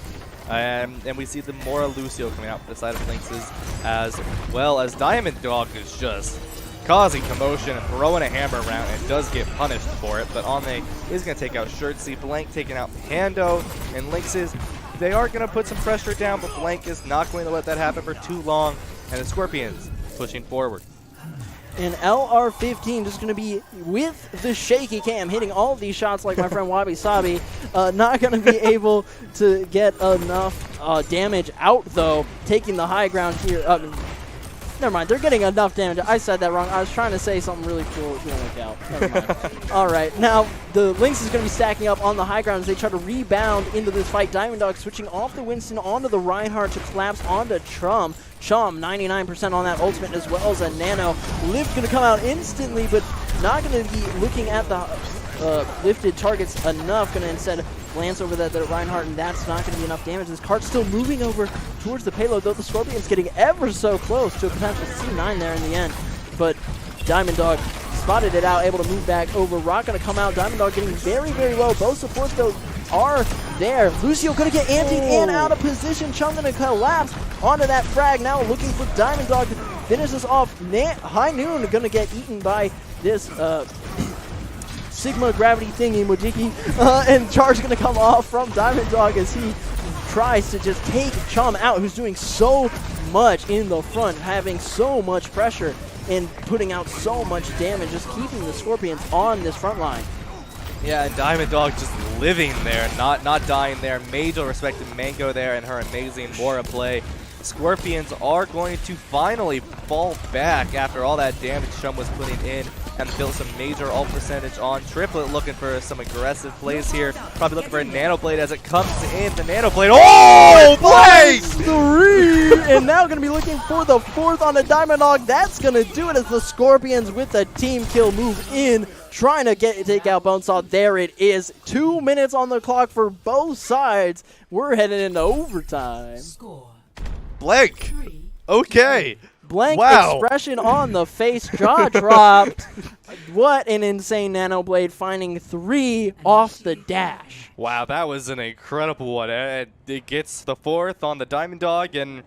And we see the Mora Lucio coming out for the side of Lynxes, as well as Diamond Dog is just causing commotion and throwing a hammer around, and does get punished for it. But Ame is going to take out Shurtsy, Blank taking out Pando, and Lynxes, they are going to put some pressure down, but Blank is not going to let that happen for too long, and the Scorpions pushing forward. And LR15 just going to be with the shaky cam, hitting all of these shots like my friend Wabi Sabi. Not going to be able to get enough damage out, though, taking the high ground here. Never mind, they're getting enough damage. I said that wrong. I was trying to say something really cool. It didn't work out. Never mind. All right, now the Lynx is going to be stacking up on the high ground as they try to rebound into this fight. Diamond Dog switching off the Winston onto the Reinhardt to collapse onto Chum. Chum, 99% on that ultimate, as well as a Nano. Lift's going to come out instantly, but not going to be looking at the lifted targets enough. Going to instead glance over that Reinhardt, and that's not going to be enough damage. This cart's still moving over towards the payload, though the Scorpion's getting ever so close to a potential C9 there in the end. But Diamond Dog spotted it out, able to move back over. Rock going to come out. Diamond Dog getting very, very low. Both supports, though, are there. Lucio going to get antied and out of position. Chung going to collapse onto that frag. Now looking for Diamond Dog to finish this off. High Noon going to get eaten by this Sigma gravity thingy, Mojiki. And charge going to come off from Diamond Dog as he tries to just take Chum out, who's doing so much in the front, having so much pressure and putting out so much damage, just keeping the Scorpions on this front line. Yeah, and Diamond Dog just living there, not dying there. Major respect to Mango there and her amazing Mora play. Scorpions are going to finally fall back after all that damage Chum was putting in and built some major ult percentage on. Triplet looking for some aggressive plays here. Probably looking for a Nano Blade as it comes in. The Nano Blade. Oh, Blade! 3! And now going to be looking for the 4th on the Diamond Dog. That's going to do it as the Scorpions with the team kill move in, trying to take out Bonesaw. There it is. 2 minutes on the clock for both sides. We're headed into overtime. Score. Blank. Okay. Blank expression on the face, jaw dropped. What an insane Nano Blade, finding 3 off the dash. Wow, that was an incredible one. It gets the 4th on the Diamond Dog and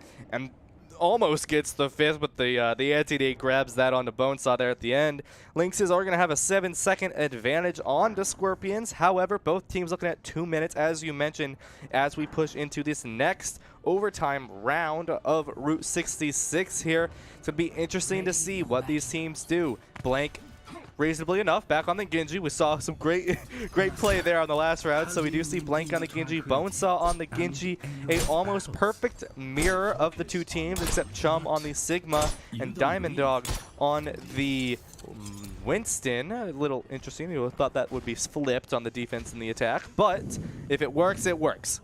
almost gets the 5th, but the anti-nade grabs that on the Bonesaw there at the end. Lynxes are going to have a 7-second advantage on the Scorpions. However, both teams looking at 2 minutes, as you mentioned, as we push into this next overtime round of Route 66 here. It's going to be interesting to see what these teams do. Blank, reasonably enough, back on the Genji. We saw some great play there on the last round, so we do see Blank on the Genji, Bonesaw on the Genji, a almost perfect mirror of the two teams, except Chum on the Sigma and Diamond Dog on the Winston. A little interesting. You thought that would be flipped on the defense and the attack, but if it works, it works.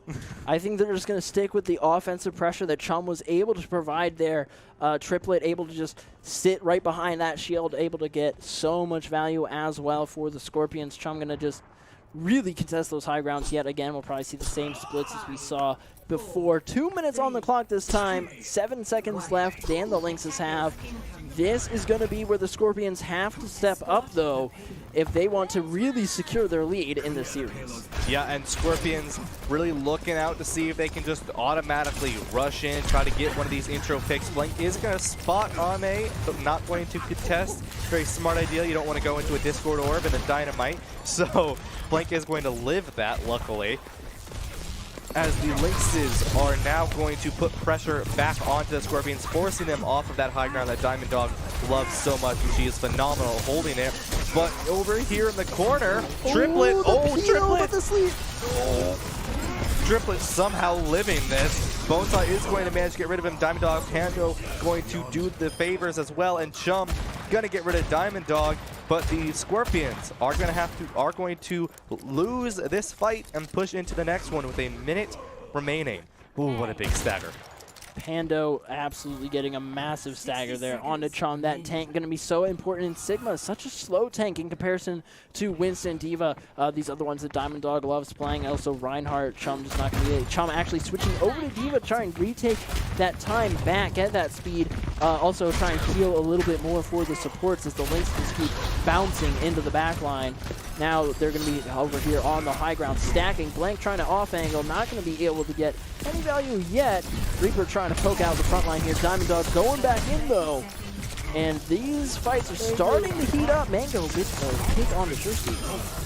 I think they're just going to stick with the offensive pressure that Chum was able to provide there. Triplet able to just sit right behind that shield, able to get so much value as well for the Scorpions. Chum going to just really contest those high grounds yet again. We'll probably see the same splits as we saw before. 2 minutes on the clock this time. 7 seconds left. Dan the Lynxes have. This is going to be where the Scorpions have to step up, though, if they want to really secure their lead in this series. Yeah, and Scorpions really looking out to see if they can just automatically rush in, try to get one of these intro picks. Blank is going to spot Ame, but not going to contest. Very smart idea. You don't want to go into a Discord orb and a dynamite. So Blank is going to live that, luckily, as the Lynxes are now going to put pressure back onto the Scorpions, forcing them off of that high ground that Diamond Dog loves so much, and she is phenomenal holding it. But over here in the corner, Triplet, Triplet! Triplet somehow living this. Bonesaw is going to manage to get rid of him. Diamond Dog, Pando going to do the favors as well, and Chum going to get rid of Diamond Dog. But the Scorpions are going to lose this fight and push into the next one with a minute remaining. Ooh, what a big stagger. Pando absolutely getting a massive stagger there onto Chum. That tank going to be so important in Sigma. Such a slow tank in comparison to Winston, D.Va, these other ones that Diamond Dog loves playing. Also Reinhardt, Chum just not going to get it. Chum actually switching over to D.Va, trying to retake that time back at that speed. Also trying to heal a little bit more for the supports as the Lynx just keep bouncing into the back line. Now they're going to be over here on the high ground, stacking. Blank trying to off angle, not going to be able to get any value yet. Reaper trying to poke out the front line here. Diamond Dog going back in though. And these fights are starting to heat up. Mango gets a pick on the jersey.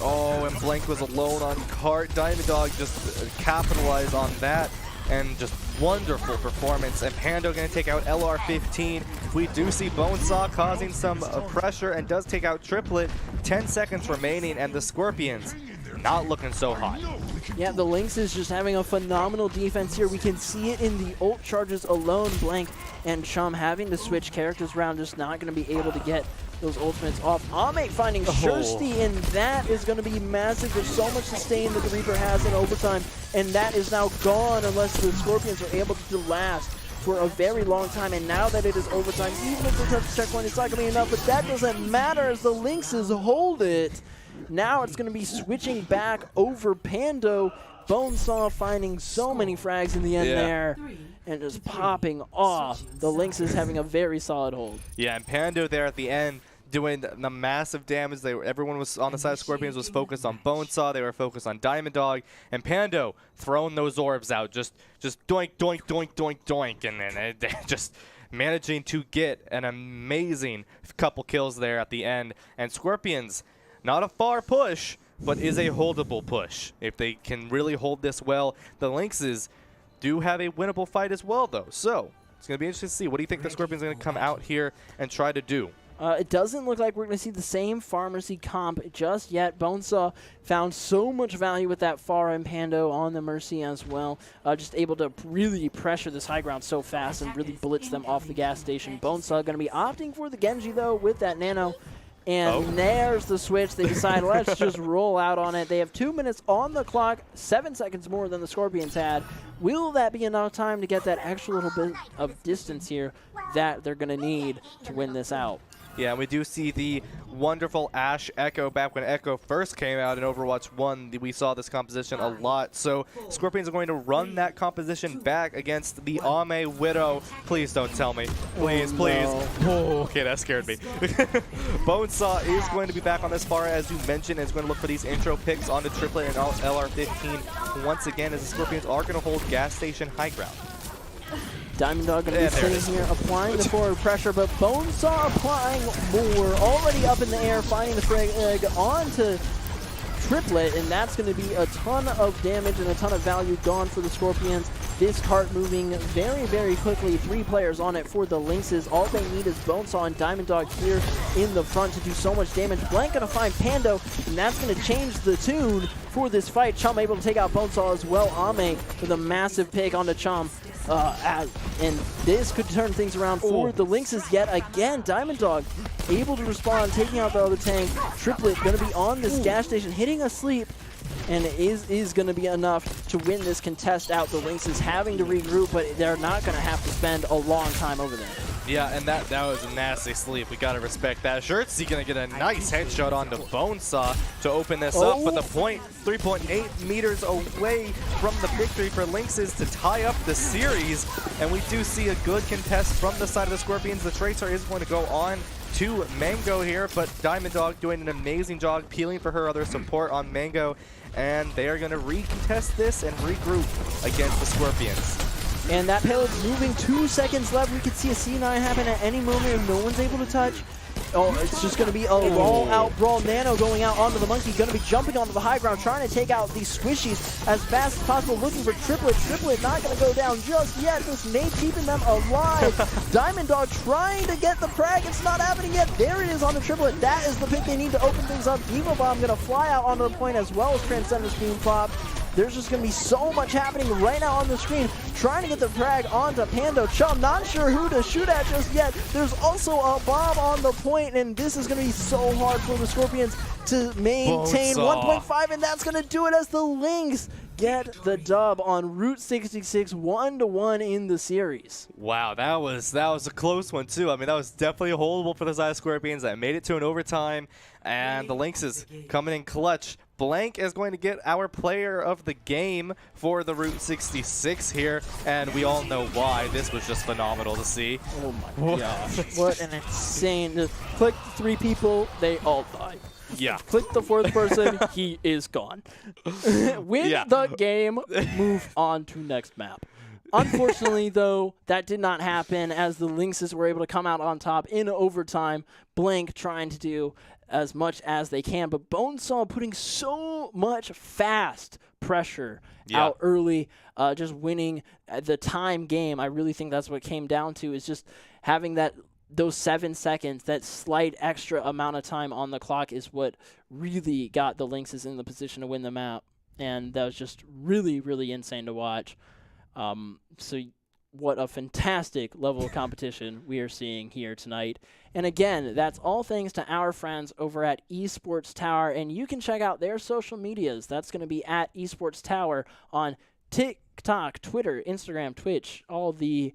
Oh, and Blank was alone on cart. Diamond Dog just capitalized on that. and just wonderful performance. And Pando going to take out LR15. We do see Bonesaw causing some pressure and does take out Triplet. 10 seconds remaining, and the Scorpions not looking so hot. Yeah, the Lynx is just having a phenomenal defense here. We can see it in the ult charges alone. Blank and Chum having to switch characters around, just not going to be able to get those ultimates off. Ame finding Shirsty, and that is going to be massive. There's so much sustain that the Reaper has in overtime, and that is now gone unless the Scorpions are able to last for a very long time. And now that it is overtime, even if they touch the checkpoint, it's not going to be enough, but that doesn't matter as the Lynxes hold it. Now it's going to be switching back over Pando. Bonesaw finding so many frags in the end there and just popping off. The Lynx is having a very solid hold. Yeah, and Pando there at the end doing the massive damage. Everyone was on the side of Scorpions was focused on Bonesaw. They were focused on Diamond Dog, and Pando throwing those orbs out, just doink, doink, doink, doink, doink, and then just managing to get an amazing couple kills there at the end. And Scorpions, not a far push, but is a holdable push. If they can really hold this well, the Lynxes do have a winnable fight as well, though. So it's going to be interesting to see. What do you think the Scorpions are going to come out here and try to do? It doesn't look like we're going to see the same Pharmacy comp just yet. Bonesaw found so much value with that Pharah and Pando on the Mercy as well. Just able to really pressure this high ground so fast and really blitz them off the gas station. Bonesaw going to be opting for the Genji, though, with that Nano. And there's the switch. They decide, let's just roll out on it. They have 2 minutes on the clock, 7 seconds more than the Scorpions had. Will that be enough time to get that extra little bit of distance here that they're going to need to win this out? Yeah, we do see the wonderful Ashe Echo. Back when Echo first came out in Overwatch 1, we saw this composition a lot. So Scorpions are going to run that composition back against the Ame Widow. Please don't tell me. Please, please. Oh, okay, that scared me. Bonesaw is going to be back on this far, as you mentioned, and is going to look for these intro picks on the Triplet and LR15 once again, as the Scorpions are going to hold gas station high ground. Diamond Dog going to be sitting here applying the forward pressure, but Bonesaw applying more. Already up in the air, finding the frag onto Triplet, and that's going to be a ton of damage and a ton of value gone for the Scorpions. This cart moving very, very quickly. 3 players on it for the Lynxes. All they need is Bonesaw and Diamond Dog here in the front to do so much damage. Blank going to find Pando, and that's going to change the tune for this fight. Chum able to take out Bonesaw as well. Ame with a massive pick onto Chum. And this could turn things around for the Lynxes yet again. Diamond Dog able to respond, taking out the other tank. Triplet going to be on this gas station, hitting asleep, and it is going to be enough to win this contest out. The Lynxes having to regroup, but they're not going to have to spend a long time over there. Yeah, and that was a nasty sleep. We gotta respect that. Shirtsy gonna get a nice headshot onto Bonesaw to open this up, but the point 3.8 meters away from the victory for Lynxes to tie up the series. And we do see a good contest from the side of the Scorpions. The Tracer is going to go on to Mango here, but Diamond Dog doing an amazing job peeling for her other support on Mango, and they are gonna recontest this and regroup against the Scorpions. And that payload's moving, 2 seconds left. We could see a C9 happen at any moment if no one's able to touch. Oh, it's just going to be a roll-out brawl. Nano going out onto the Monkey, going to be jumping onto the high ground, trying to take out these Squishies as fast as possible, looking for Triplet. Triplet not going to go down just yet. This nade keeping them alive. Diamond Dog trying to get the frag. It's not happening yet. There it is on the Triplet. That is the pick they need to open things up. Diva Bomb going to fly out onto the point as well as Transcendence Beam Pop. There's just going to be so much happening right now on the screen. Trying to get the frag onto Pando. Chum not sure who to shoot at just yet. There's also a bomb on the point, and this is going to be so hard for the Scorpions to maintain 1.5, and that's going to do it as the Lynx get the dub on Route 66, 1-1 in the series. Wow, that was a close one too. I mean, that was definitely holdable for the side of Scorpions. That made it to an overtime, and the Lynx is coming in clutch. Blank is going to get our player of the game for the Route 66 here, and we all know why. This was just phenomenal to see. Oh my gosh. What an insane. Click 3 people, they all die. Yeah. Click the 4th person, he is gone. Win the game, move on to next map. Unfortunately, though, that did not happen as the Lynxes were able to come out on top in overtime. Blank trying to do as much as they can, but Bonesaw putting so much fast pressure out early, just winning the time game. I really think that's what it came down to, is just having those 7 seconds, that slight extra amount of time on the clock is what really got the Lynxes in the position to win the map. And that was just really, really insane to watch. So what a fantastic level of competition we are seeing here tonight. And again, that's all thanks to our friends over at Esports Tower. And you can check out their social medias. That's going to be at Esports Tower on TikTok, Twitter, Instagram, Twitch, all the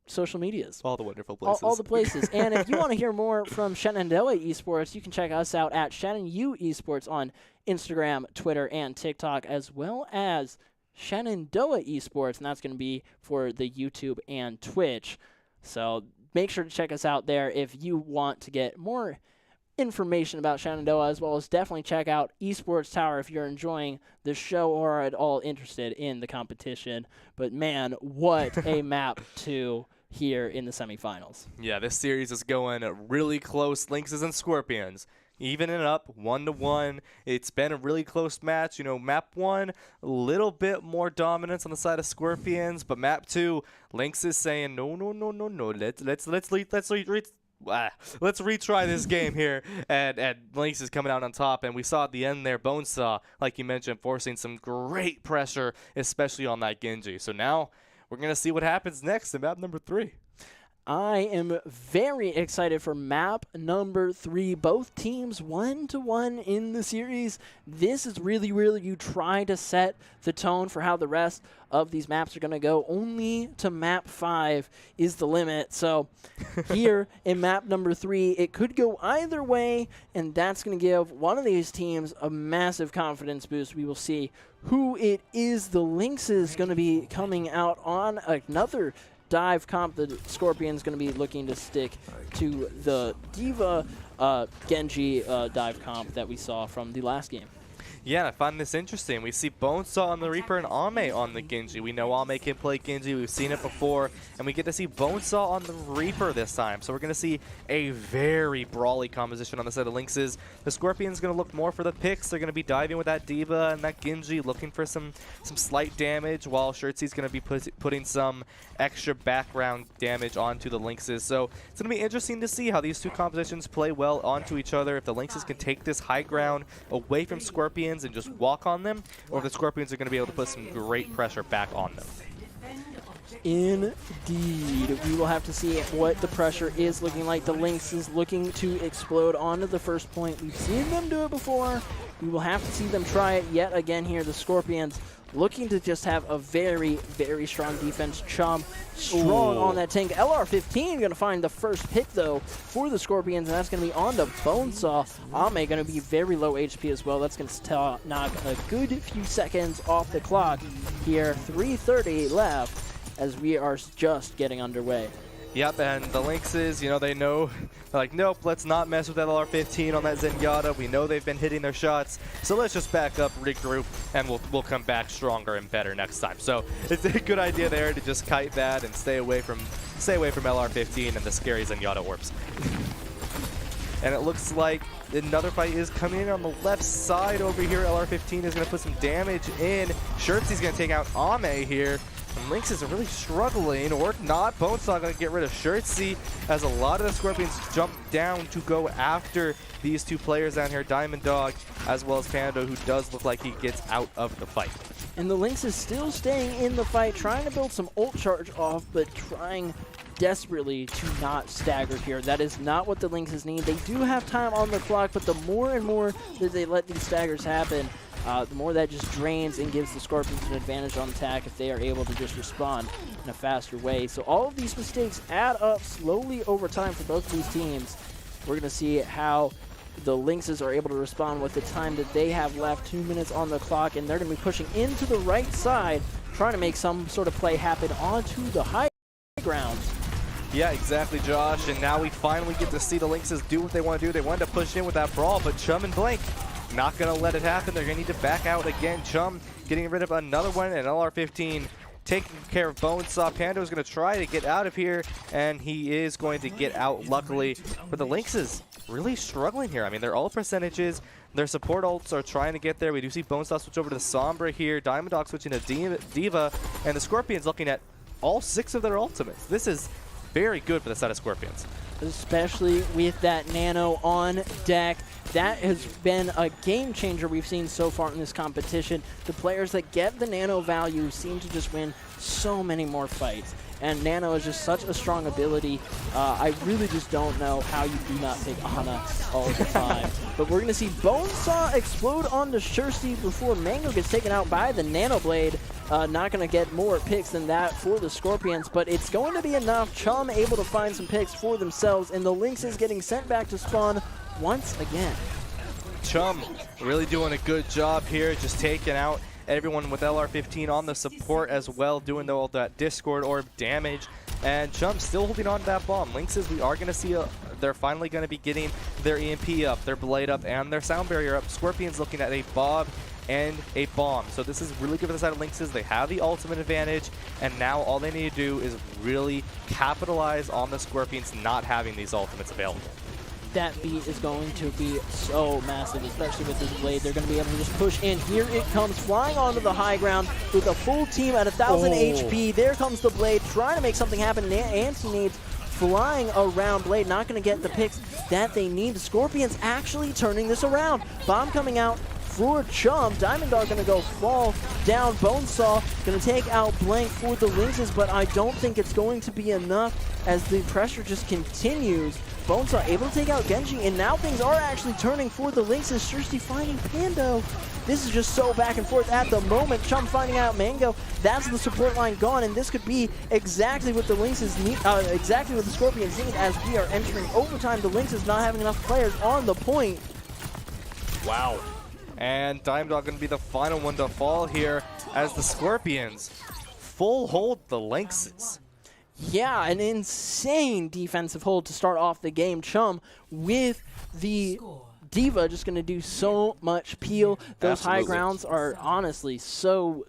social medias. All the wonderful places. All the places. And if you want to hear more from Shenandoah Esports, you can check us out at Shannon U Esports on Instagram, Twitter, and TikTok, as well as Shenandoah Esports, and that's going to be for the YouTube and Twitch. So make sure to check us out there if you want to get more information about Shenandoah, as well as definitely check out Esports Tower if you're enjoying the show or at all interested in the competition. But man, what a map to here in the semifinals. Yeah, this series is going really close. Lynxes and Scorpions evening it up 1-1. It's been a really close match. You know, map 1, a little bit more dominance on the side of Scorpions, but map 2, Lynx is saying no. Let's retry this game here, and Lynx is coming out on top. And we saw at the end there, Bonesaw, like you mentioned, forcing some great pressure, especially on that Genji. So now we're gonna see what happens next in map number 3. I am very excited for map number 3. Both teams 1-1 in the series. This is really where you try to set the tone for how the rest of these maps are going to go. Only to map 5 is the limit. So here in map number 3, it could go either way, and that's going to give one of these teams a massive confidence boost. We will see who it is. The Lynx is going to be coming out on another dive comp. The Scorpion's going to be looking to stick to the Diva Genji dive comp that we saw from the last game. Yeah, I find this interesting. We see Bonesaw on the Reaper and Ame on the Genji. We know Ame can play Genji. We've seen it before. And we get to see Bonesaw on the Reaper this time. So we're going to see a very brawly composition on the side of Lynxes. The Scorpion's going to look more for the picks. They're going to be diving with that Diva and that Genji, looking for some slight damage, while Shirtsy's going to be putting some extra background damage onto the Lynxes. So it's going to be interesting to see how these two compositions play well onto each other. If the Lynxes can take this high ground away from Scorpions and just walk on them, or if the Scorpions are going to be able to put some great pressure back on them. Indeed. We will have to see what the pressure is looking like. The Lynx is looking to explode onto the first point. We've seen them do it before. We will have to see them try it yet again here. The Scorpions looking to just have a very, very strong defense. Chum strong on that tank. LR15 going to find the first pick, though, for the Scorpions, and that's going to be on to Bonesaw. Ame going to be very low HP as well. That's going to knock a good few seconds off the clock here. 3:30 left as we are just getting underway. Yep, and the Lynxes, you know, they're like, nope, let's not mess with that LR15 on that Zenyatta. We know they've been hitting their shots, so let's just back up, regroup, and we'll come back stronger and better next time. So it's a good idea there to just kite that and stay away from LR15 and the scary Zenyatta orbs. And it looks like another fight is coming in on the left side over here. LR15 is going to put some damage in. Shirtsy's going to take out Ame here. And Lynxes are really struggling, or not. Bonesaw going to get rid of Shirtsy, as a lot of the Scorpions jump down to go after these two players down here, Diamond Dog, as well as Panda, who does look like he gets out of the fight. And the Lynx is still staying in the fight, trying to build some ult charge off, but trying desperately to not stagger here. That is not what the Lynxes need. They do have time on the clock, but the more and more that they let these staggers happen, the more that just drains and gives the Scorpions an advantage on attack if they are able to just respond in a faster way. So all of these mistakes add up slowly over time for both of these teams. We're going to see how the Lynxes are able to respond with the time that they have left, 2 minutes on the clock, and they're going to be pushing into the right side, trying to make some sort of play happen onto the high ground. Yeah, exactly, Josh. And now we finally get to see the Lynxes do what they want to do. They wanted to push in with that brawl, but Chum and Blank not going to let it happen. They're going to need to back out again. Chum getting rid of another one, and LR15 taking care of Bonesaw. Pando is going to try to get out of here, and he is going to get out, luckily. But the Lynxes really struggling here. I mean, their ult percentages, their support ults are trying to get there. We do see Bonesaw switch over to the Sombra here, Diamond Dog switching to Diva, and the Scorpions looking at all 6 of their ultimates. This is very good for the side of Scorpions. Especially with that Nano on deck. That has been a game changer we've seen so far in this competition. The players that get the Nano value seem to just win so many more fights. And Nano is just such a strong ability. I really just don't know how you do not pick Ana all the time. But we're going to see Bonesaw explode onto Shirsty before Mango gets taken out by the Nano Blade. Not going to get more picks than that for the Scorpions, but it's going to be enough. Chum able to find some picks for themselves, and the Lynx is getting sent back to spawn once again. Chum really doing a good job here, just taking out everyone with LR15 on the support as well, doing all that Discord orb damage. And Chum still holding on to that bomb. Lynxes, we are going to see they're finally going to be getting their EMP up, their Blade up, and their Sound Barrier up. Scorpions looking at a Bob and a bomb. So this is really good for the side of Lynxes. They have the ultimate advantage, and now all they need to do is really capitalize on the Scorpions not having these ultimates available. That beat is going to be so massive, especially with this Blade. They're going to be able to just push in. Here it comes, flying onto the high ground with a full team at 1,000 HP. There comes the Blade, trying to make something happen. Anti-nades flying around. Blade not going to get the picks that they need. The Scorpions actually turning this around. Bomb coming out for Chum. Diamond Dog going to go fall down. Bonesaw going to take out Blank for the Lynxes, but I don't think it's going to be enough as the pressure just continues. Bonesaw able to take out Genji, and now things are actually turning for the Lynxes. Shirsty finding Pando. This is just so back and forth at the moment. Chum finding out Mango. That's the support line gone, and this could be exactly what the Lynxes need, exactly what the Scorpions need as we are entering overtime. The Lynxes not having enough players on the point. Wow. And Diamond Dog going to be the final one to fall here as the Scorpions full hold the Lynxes. Yeah, an insane defensive hold to start off the game. Chum with the Diva just going to do so much peel. Those Absolutely. high grounds are honestly so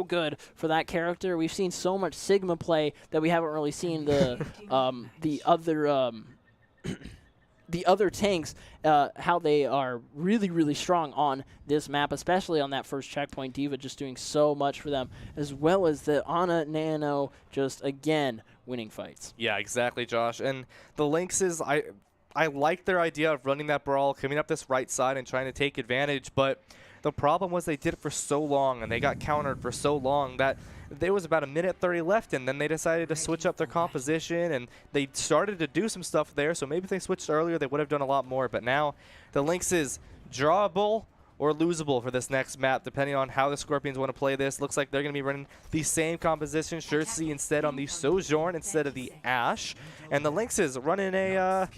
good for that character. We've seen so much Sigma play that we haven't really seen the the other tanks, how they are really strong on this map, especially on that first checkpoint. Diva just doing so much for them, as well as the Ana Nano just, again, winning fights. Yeah, exactly, Josh. And the Lynxes, I like their idea of running that brawl, coming up this right side and trying to take advantage, but the problem was they did it for so long and they got countered for so long that there was about 1:30 left, and then they decided to switch up their composition, and they started to do some stuff there, so maybe if they switched earlier, they would have done a lot more. But now the Lynxes drawable or losable for this next map, depending on how the Scorpions want to play this. Looks like they're going to be running the same composition. Shirsty instead on the Sojourn instead of the Ashe. And the Lynxes running a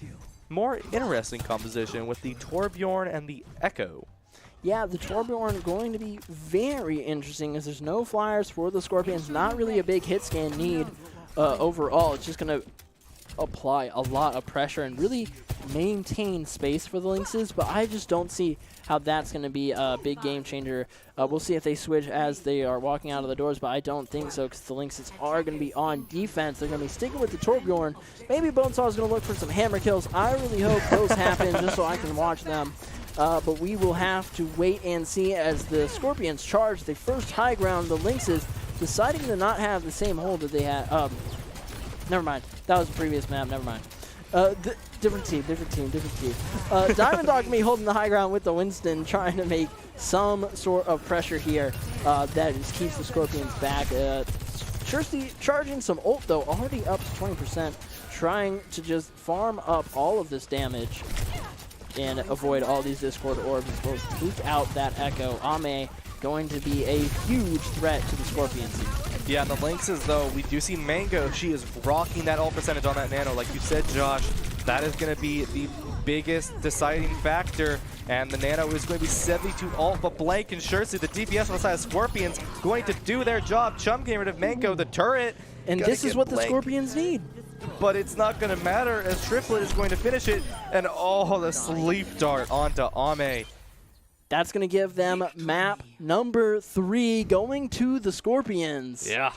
more interesting composition with the Torbjorn and the Echo. Yeah, the Torbjorn going to be very interesting as there's no flyers for the Scorpions. Not really a big hit scan need overall. It's just going to apply a lot of pressure and really maintain space for the Lynxes, but I just don't see how that's going to be a big game changer. We'll see if they switch as they are walking out of the doors, but I don't think so because the Lynxes are going to be on defense. They're going to be sticking with the Torbjorn. Maybe Bonesaw is going to look for some hammer kills. I really hope those happen just so I can watch them. But we will have to wait and see as the Scorpions charge the first high ground. The Lynxes deciding to not have the same hold that they had. Never mind. That was the previous map. Never mind. Different team. Diamond Dog me holding the high ground with the Winston, trying to make some sort of pressure here that just keeps the Scorpions back. Shirsty charging some ult, though, already up to 20%, trying to just farm up all of this damage and avoid all these Discord orbs, as well as take out that Echo. Ame going to be a huge threat to the Scorpions. Yeah, and the Lynxes, though, we do see Mango. She is rocking that ult percentage on that Nano. Like you said, Josh, that is going to be the biggest deciding factor. And the Nano is going to be 72 ult, but Blank and Shirsty, the DPS on the side of Scorpions, going to do their job. Chum getting rid of Mango, the turret. And this is what the Scorpions need. But it's not going to matter as Triplet is going to finish it. And oh, the sleep dart onto Ame. That's going to give them map number 3 going to the Scorpions. Yeah.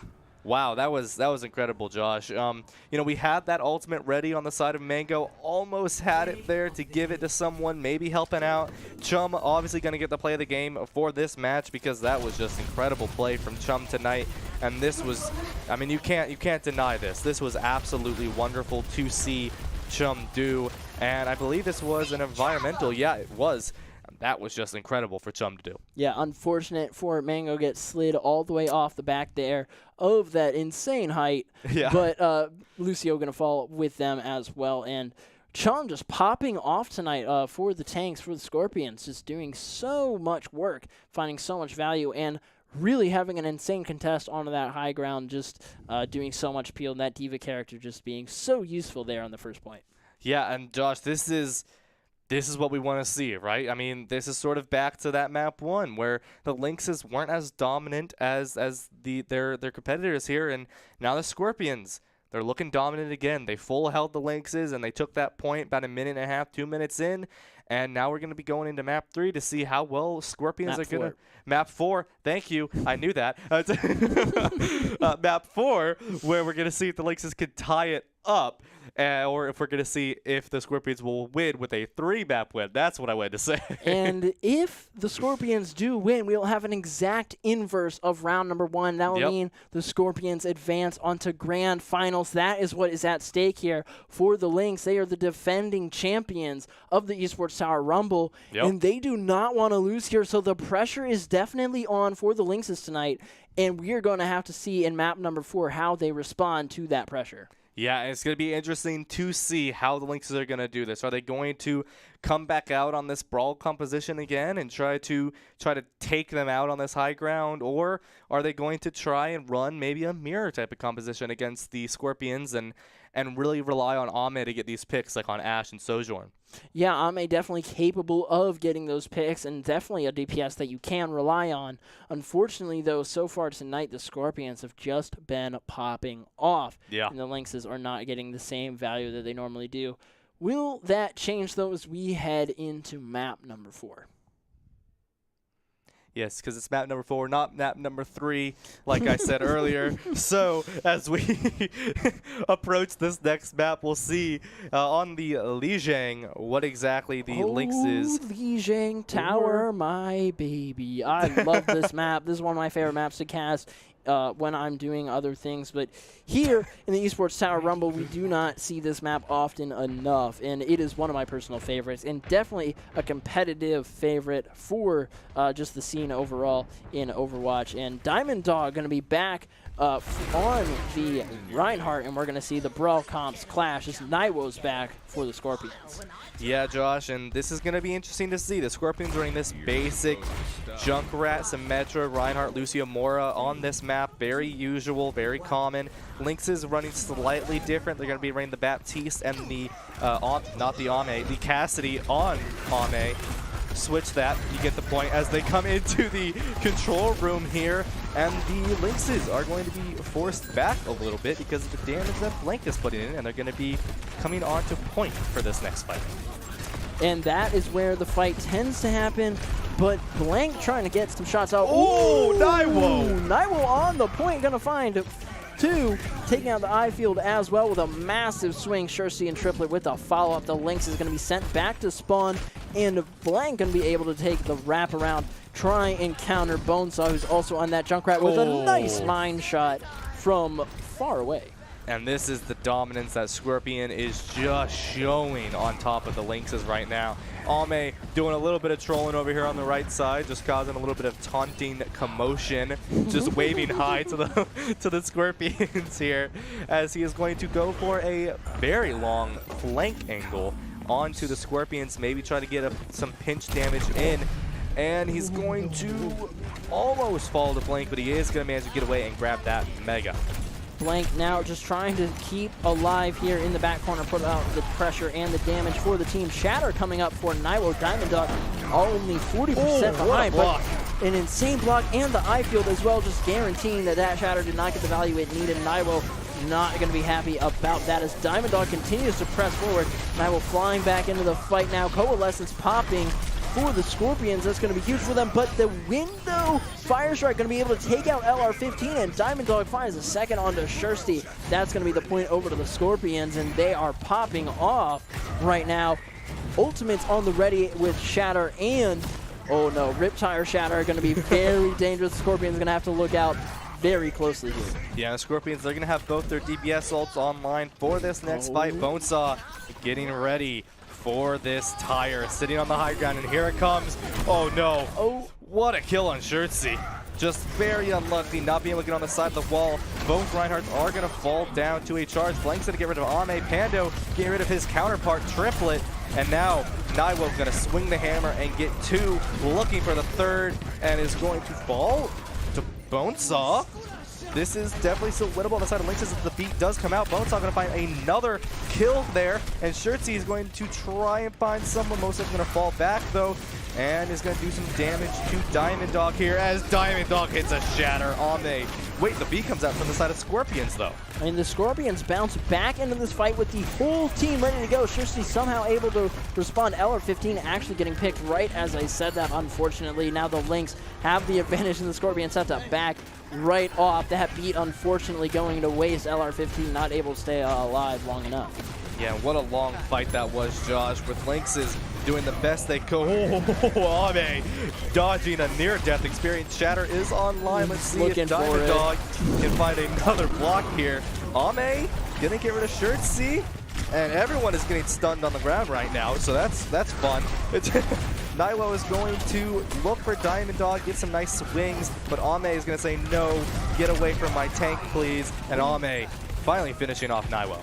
Wow, that was incredible, Josh. You know, we had that ultimate ready on the side of Mango, almost had it there to give it to someone, maybe helping out. Chum obviously going to get the play of the game for this match because that was just incredible play from Chum tonight. And this was, I mean, you can't deny this. This was absolutely wonderful to see Chum do. And I believe this was an environmental. Yeah, it was. That was just incredible for Chum to do. Yeah, unfortunate for Mango get slid all the way off the back there of that insane height. Yeah. But Lucio going to fall with them as well. And Chum just popping off tonight for the tanks, for the Scorpions, just doing so much work, finding so much value, and really having an insane contest onto that high ground, just doing so much appeal, and that Diva character just being so useful there on the first point. Yeah, and Josh, this is what we want to see, right? I mean, this is sort of back to that map 1 where the Lynxes weren't as dominant as their competitors here, and now the Scorpions, they're looking dominant again. They full held the Lynxes, and they took that point about a minute and a half, 2 minutes in, and now we're going to be going into map 3 to see how well Scorpions are going to... Map 4, thank you. I knew that. Map 4, where we're going to see if the Lynxes can tie it up, or if we're going to see if the Scorpions will win with a 3-map win. That's what I wanted to say. And if the Scorpions do win, we'll have an exact inverse of round number 1. That will mean the Scorpions advance onto grand finals. That is what is at stake here for the Lynx. They are the defending champions of the Esports Tower Rumble, and they do not want to lose here, so the pressure is definitely on for the Lynxes tonight, and we are going to have to see in map number 4 how they respond to that pressure. Yeah, it's going to be interesting to see how the Lynxes are going to do this. Are they going to come back out on this brawl composition again and try to take them out on this high ground, or are they going to try and run maybe a mirror type of composition against the Scorpions and really rely on Ame to get these picks like on Ashe and Sojourn? Yeah, Ame definitely capable of getting those picks and definitely a DPS that you can rely on. Unfortunately, though, so far tonight, the Scorpions have just been popping off. Yeah. And the Lynxes are not getting the same value that they normally do. Will that change, though, as we head into map number 4? Yes, because it's map number 4, not map number 3, like I said earlier. So as we approach this next map, we'll see on the Lijiang what exactly the Lynxes. Lijiang Tower, my baby. I love this map. This is one of my favorite maps to cast when I'm doing other things. But here in the Esports Tower Rumble, we do not see this map often enough, and it is one of my personal favorites, and definitely a competitive favorite for just the scene overall in Overwatch. And Diamond Dog going to be back on the Reinhardt, and we're going to see the Brawl comps clash as Naiwo's back for the Scorpions. Yeah, Josh, and this is going to be interesting to see. The Scorpions running this basic Junkrat, Symmetra, Reinhardt, Lucio, Mora on this map. Very usual, very common. Lynx is running slightly different. They're going to be running the Baptiste and the, the Cassidy on Ame. Switch that, you get the point, as they come into the control room here, and the Lynxes are going to be forced back a little bit because of the damage that Blank is putting in, and they're going to be coming on to point for this next fight. And that is where the fight tends to happen, but Blank trying to get some shots out. Oh, Naiwo! Naiwo on the point, going to find 2, taking out the eye field as well with a massive swing. Shursey and Triplet with a follow-up. The Lynx is going to be sent back to spawn, and Blank going to be able to take the wraparound, try and counter Bonesaw, who's also on that Junkrat with a nice mine shot from far away. And this is the dominance that Scorpion is just showing on top of the Lynxes right now. Ame doing a little bit of trolling over here on the right side, just causing a little bit of taunting commotion, just waving hi to the Scorpions here, as he is going to go for a very long flank angle onto the Scorpions, maybe try to get some pinch damage in. And he's going to almost fall to Blank, but he is going to manage to get away and grab that Mega. Blank now just trying to keep alive here in the back corner, put out the pressure and the damage for the team. Shatter coming up for Naiwo. Diamond Dog only 40% behind, but an insane block and the eye field as well, just guaranteeing that Shatter did not get the value it needed. Naiwo not going to be happy about that as Diamond Dog continues to press forward. Naiwo flying back into the fight now. Coalescence popping for the Scorpions. That's going to be huge for them, but the window Fire Strike going to be able to take out LR15, and Diamond Dog finds a second onto Shursty. That's going to be the point over to the Scorpions, and they are popping off right now. Ultimates on the ready with Shatter and, oh no, Riptire Shatter are going to be very dangerous. The Scorpions are going to have to look out very closely here. Yeah, the Scorpions, they're going to have both their DPS ults online for this next fight. Bonesaw getting ready for this tire, sitting on the high ground, and here it comes. Oh no. Oh, what a kill on Shirtsy. Just very unlucky not being able to get on the side of the wall. Both Reinhardts are going to fall down to a charge. Blank's going to get rid of Ame. Pando getting rid of his counterpart, Triplet. And now Naiwo's going to swing the hammer and get two, looking for the third, and is going to fall to Bonesaw. This is definitely still winnable on the side of Lynx as the beat does come out. Bonesaw going to find another kill there, and Shirtsy is going to try and find someone. Most of them going to fall back though, and is going to do some damage to Diamond Dog here as Diamond Dog hits a shatter on a... Wait, the beat comes out from the side of Scorpions though. And the Scorpions bounce back into this fight with the whole team ready to go. Shirtsy somehow able to respond. LR15 actually getting picked right as I said that, unfortunately. Now the Lynx have the advantage, and the Scorpions have to back right off. That beat unfortunately going to waste. LR15 not able to stay alive long enough. Yeah, what a long fight that was, Josh, with Lynxes doing the best they could. Oh, Ame dodging a near-death experience. Shatter is online. Let's see if Diamond Dog can find another block here. Ame gonna get rid of Shirtsy, and everyone is getting stunned on the ground right now, so that's fun. Naiwo is going to look for Diamond Dog, get some nice swings, but Ame is going to say, no, get away from my tank, please. And Ame finally finishing off Naiwo.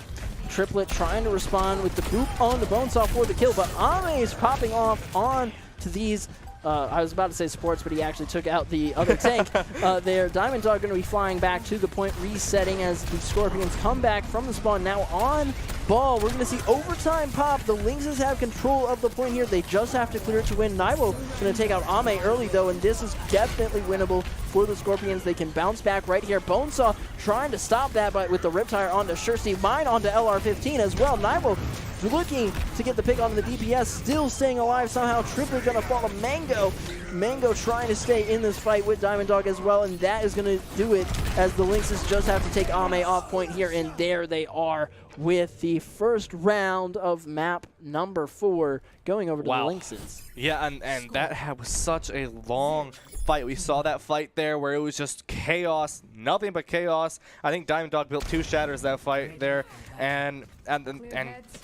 Triplet trying to respond with the boop on the Bonesaw for the kill, but Ame is popping off on to these. I was about to say supports, but he actually took out the other tank there. Diamond Dog going to be flying back to the point, resetting as the Scorpions come back from the spawn. Now on ball, we're going to see overtime pop. The Lynxes have control of the point here. They just have to clear it to win. Naiwo going to take out Ame early, though, and this is definitely winnable for the Scorpions. They can bounce back right here. Bonesaw trying to stop that, but with the Riptire onto Shursty, mine onto LR15 as well. Naiwo looking to get the pick on the DPS, still staying alive somehow. Triplet going to fall to Mango. Mango trying to stay in this fight with Diamond Dog as well, and that is going to do it as the Lynxes just have to take Ame off point here, and there they are with the first round of map number 4 going over to the Lynxes. Yeah, and that was such a long fight. We saw that fight there where it was just chaos, nothing but chaos. I think Diamond Dog built 2 shatters that fight there, and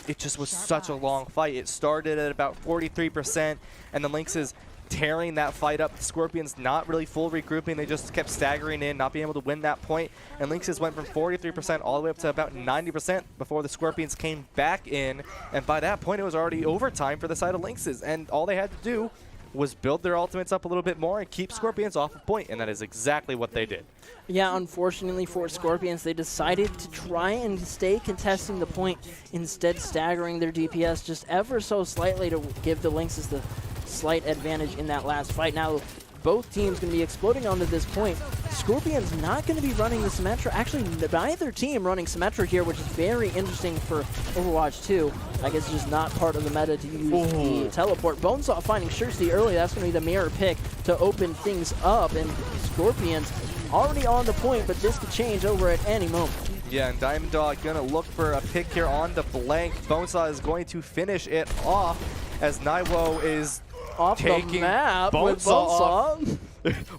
it just was such a long fight. It started at about 43%, and the Lynxes tearing that fight up. The Scorpions not really full regrouping. They just kept staggering in, not being able to win that point. And Lynxes went from 43% all the way up to about 90% before the Scorpions came back in. And by that point, it was already overtime for the side of Lynxes. And all they had to do was build their ultimates up a little bit more and keep Scorpions off of point. And that is exactly what they did. Yeah, unfortunately for Scorpions, they decided to try and stay contesting the point, instead staggering their DPS just ever so slightly to give the Lynxes the slight advantage in that last fight. Now, both teams going to be exploding onto this point. Scorpions not going to be running the Symmetra. Actually, neither team running Symmetra here, which is very interesting for Overwatch 2. I guess it's just not part of the meta to use the teleport. Bonesaw finding Shursty early. That's going to be the mirror pick to open things up. And Scorpions already on the point, but this could change over at any moment. Yeah, and Diamond Dog going to look for a pick here on the Blank. Bonesaw is going to finish it off as Naiwo is off taking the map with Bonesaw.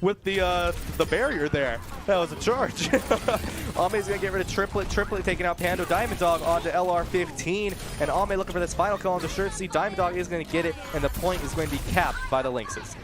With the barrier there. That was a charge. Ame's going to get rid of Triplet. Triplet taking out Pando. Diamond Dog onto LR15. And Ame looking for this final kill on the Shirtsy. Diamond Dog is going to get it, and the point is going to be capped by the Lynxes.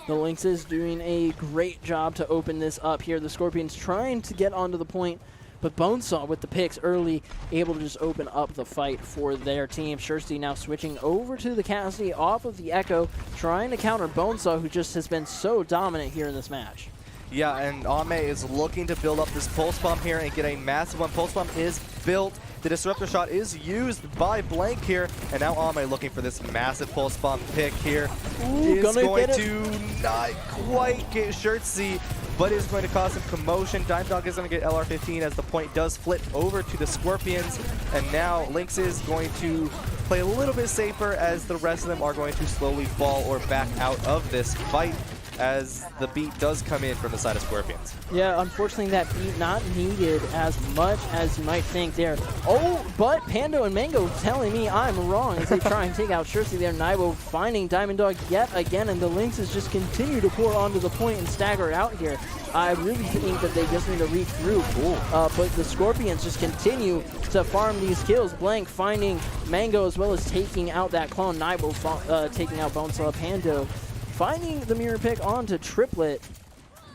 The Lynxes doing a great job to open this up here. The Scorpions trying to get onto the point, but Bonesaw with the picks early, able to just open up the fight for their team. Shursty now switching over to the Cassidy off of the Echo, trying to counter Bonesaw, who just has been so dominant here in this match. Yeah, and Ame is looking to build up this Pulse Bomb here and get a massive one. Pulse Bomb is built. The Disruptor Shot is used by Blank here, and now Ame looking for this massive Pulse Bomb pick here. Ooh, is going to not quite get Shirtsy, but is going to cause some commotion. Diamond Dog is going to get LR15 as the point does flip over to the Scorpions, and now Lynx is going to play a little bit safer as the rest of them are going to slowly fall or back out of this fight as the beat does come in from the side of Scorpions. Yeah, unfortunately that beat not needed as much as you might think there. Oh, but Pando and Mango telling me I'm wrong as they try and take out Scherzi there. Naibo finding Diamond Dog yet again, and the Lynxes just continue to pour onto the point and stagger out here. I really think that they just need to regroup, but the Scorpions just continue to farm these kills. Blank finding Mango as well as taking out that clone. Naibo taking out Bonesaw. Pando finding the mirror pick onto Triplet.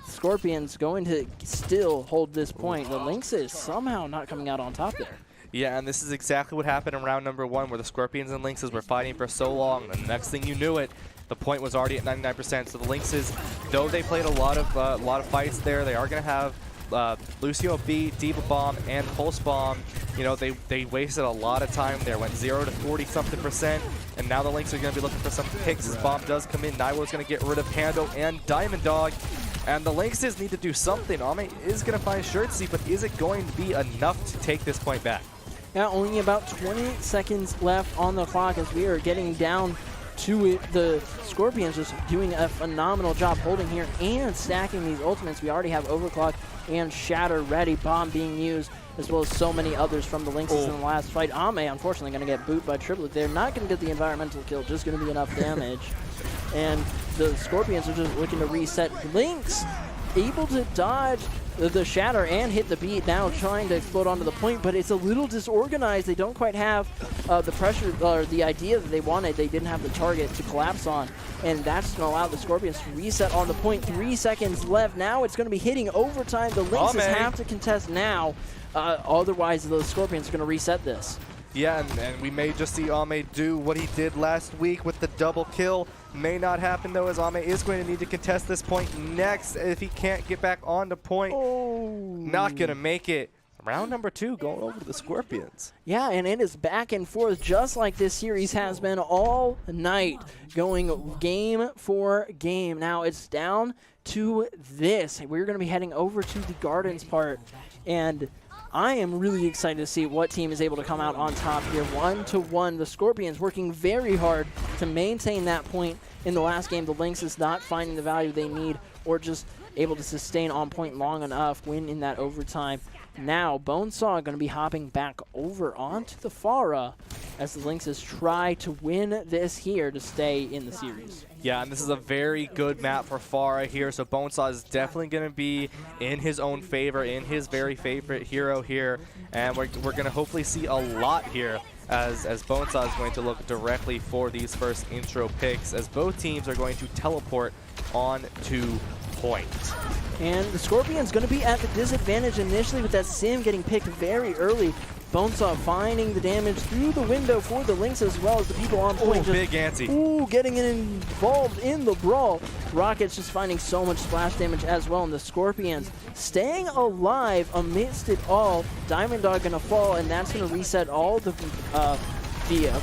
Scorpions going to still hold this point. The Lynxes somehow not coming out on top there. Yeah, and this is exactly what happened in round number 1 where the Scorpions and Lynxes were fighting for so long. The next thing you knew it, the point was already at 99%. So the Lynxes, though they played a lot of fights there, they are going to have Lucio B, Diva Bomb, and Pulse Bomb. You know, they wasted a lot of time there. Went 0 to 40-something%, and now the Lynx are going to be looking for some picks as Bomb does come in. Naiwo's going to get rid of Pando and Diamond Dog, and the Lynxes need to do something. Ame is going to find Scherzi, but is it going to be enough to take this point back? Yeah, only about 20 seconds left on the clock as we are getting down to it. The Scorpions just doing a phenomenal job holding here and stacking these ultimates. We already have Overclock and Shatter ready, Bomb being used, as well as so many others from the Lynxes in the last fight. Ame, unfortunately, going to get booted by Triplet. They're not going to get the environmental kill, just going to be enough damage. And the Scorpions are just looking to reset. Lynx able to dodge the Shatter and hit the beat, now trying to explode onto the point, but it's a little disorganized. They don't quite have the pressure or the idea that they wanted. They didn't have the target to collapse on, and that's going to allow the Scorpions to reset on the point. 3 seconds left. Now it's going to be hitting overtime. The Lynxes have to contest now, otherwise the Scorpions are going to reset this. Yeah, and we may just see Ame do what he did last week with the double kill. May not happen, though, as Ame is going to need to contest this point next if he can't get back on the point. Not going to make it. Round number 2 going over to the Scorpions. Yeah, and it is back and forth just like this series has been all night, going game for game. Now it's down to this. We're going to be heading over to the Gardens part, and I am really excited to see what team is able to come out on top here. 1-1. The Scorpions working very hard to maintain that point in the last game. The Lynx is not finding the value they need or just able to sustain on point long enough, win in that overtime. Now, Bonesaw going to be hopping back over onto the Pharah as the Lynxes try to win this here to stay in the series. Yeah, and this is a very good map for Pharah here, so Bonesaw is definitely going to be in his own favor, in his very favorite hero here, and we're going to hopefully see a lot here as Bonesaw is going to look directly for these first intro picks, as both teams are going to teleport on to point. And the Scorpion's going to be at the disadvantage initially with that Sim getting picked very early. Bonesaw finding the damage through the window for the Lynx as well as the people on point. Big anti. Getting involved in the brawl. Rockets just finding so much splash damage as well, and the Scorpions staying alive amidst it all. Diamond Dog going to fall, and that's going to reset all the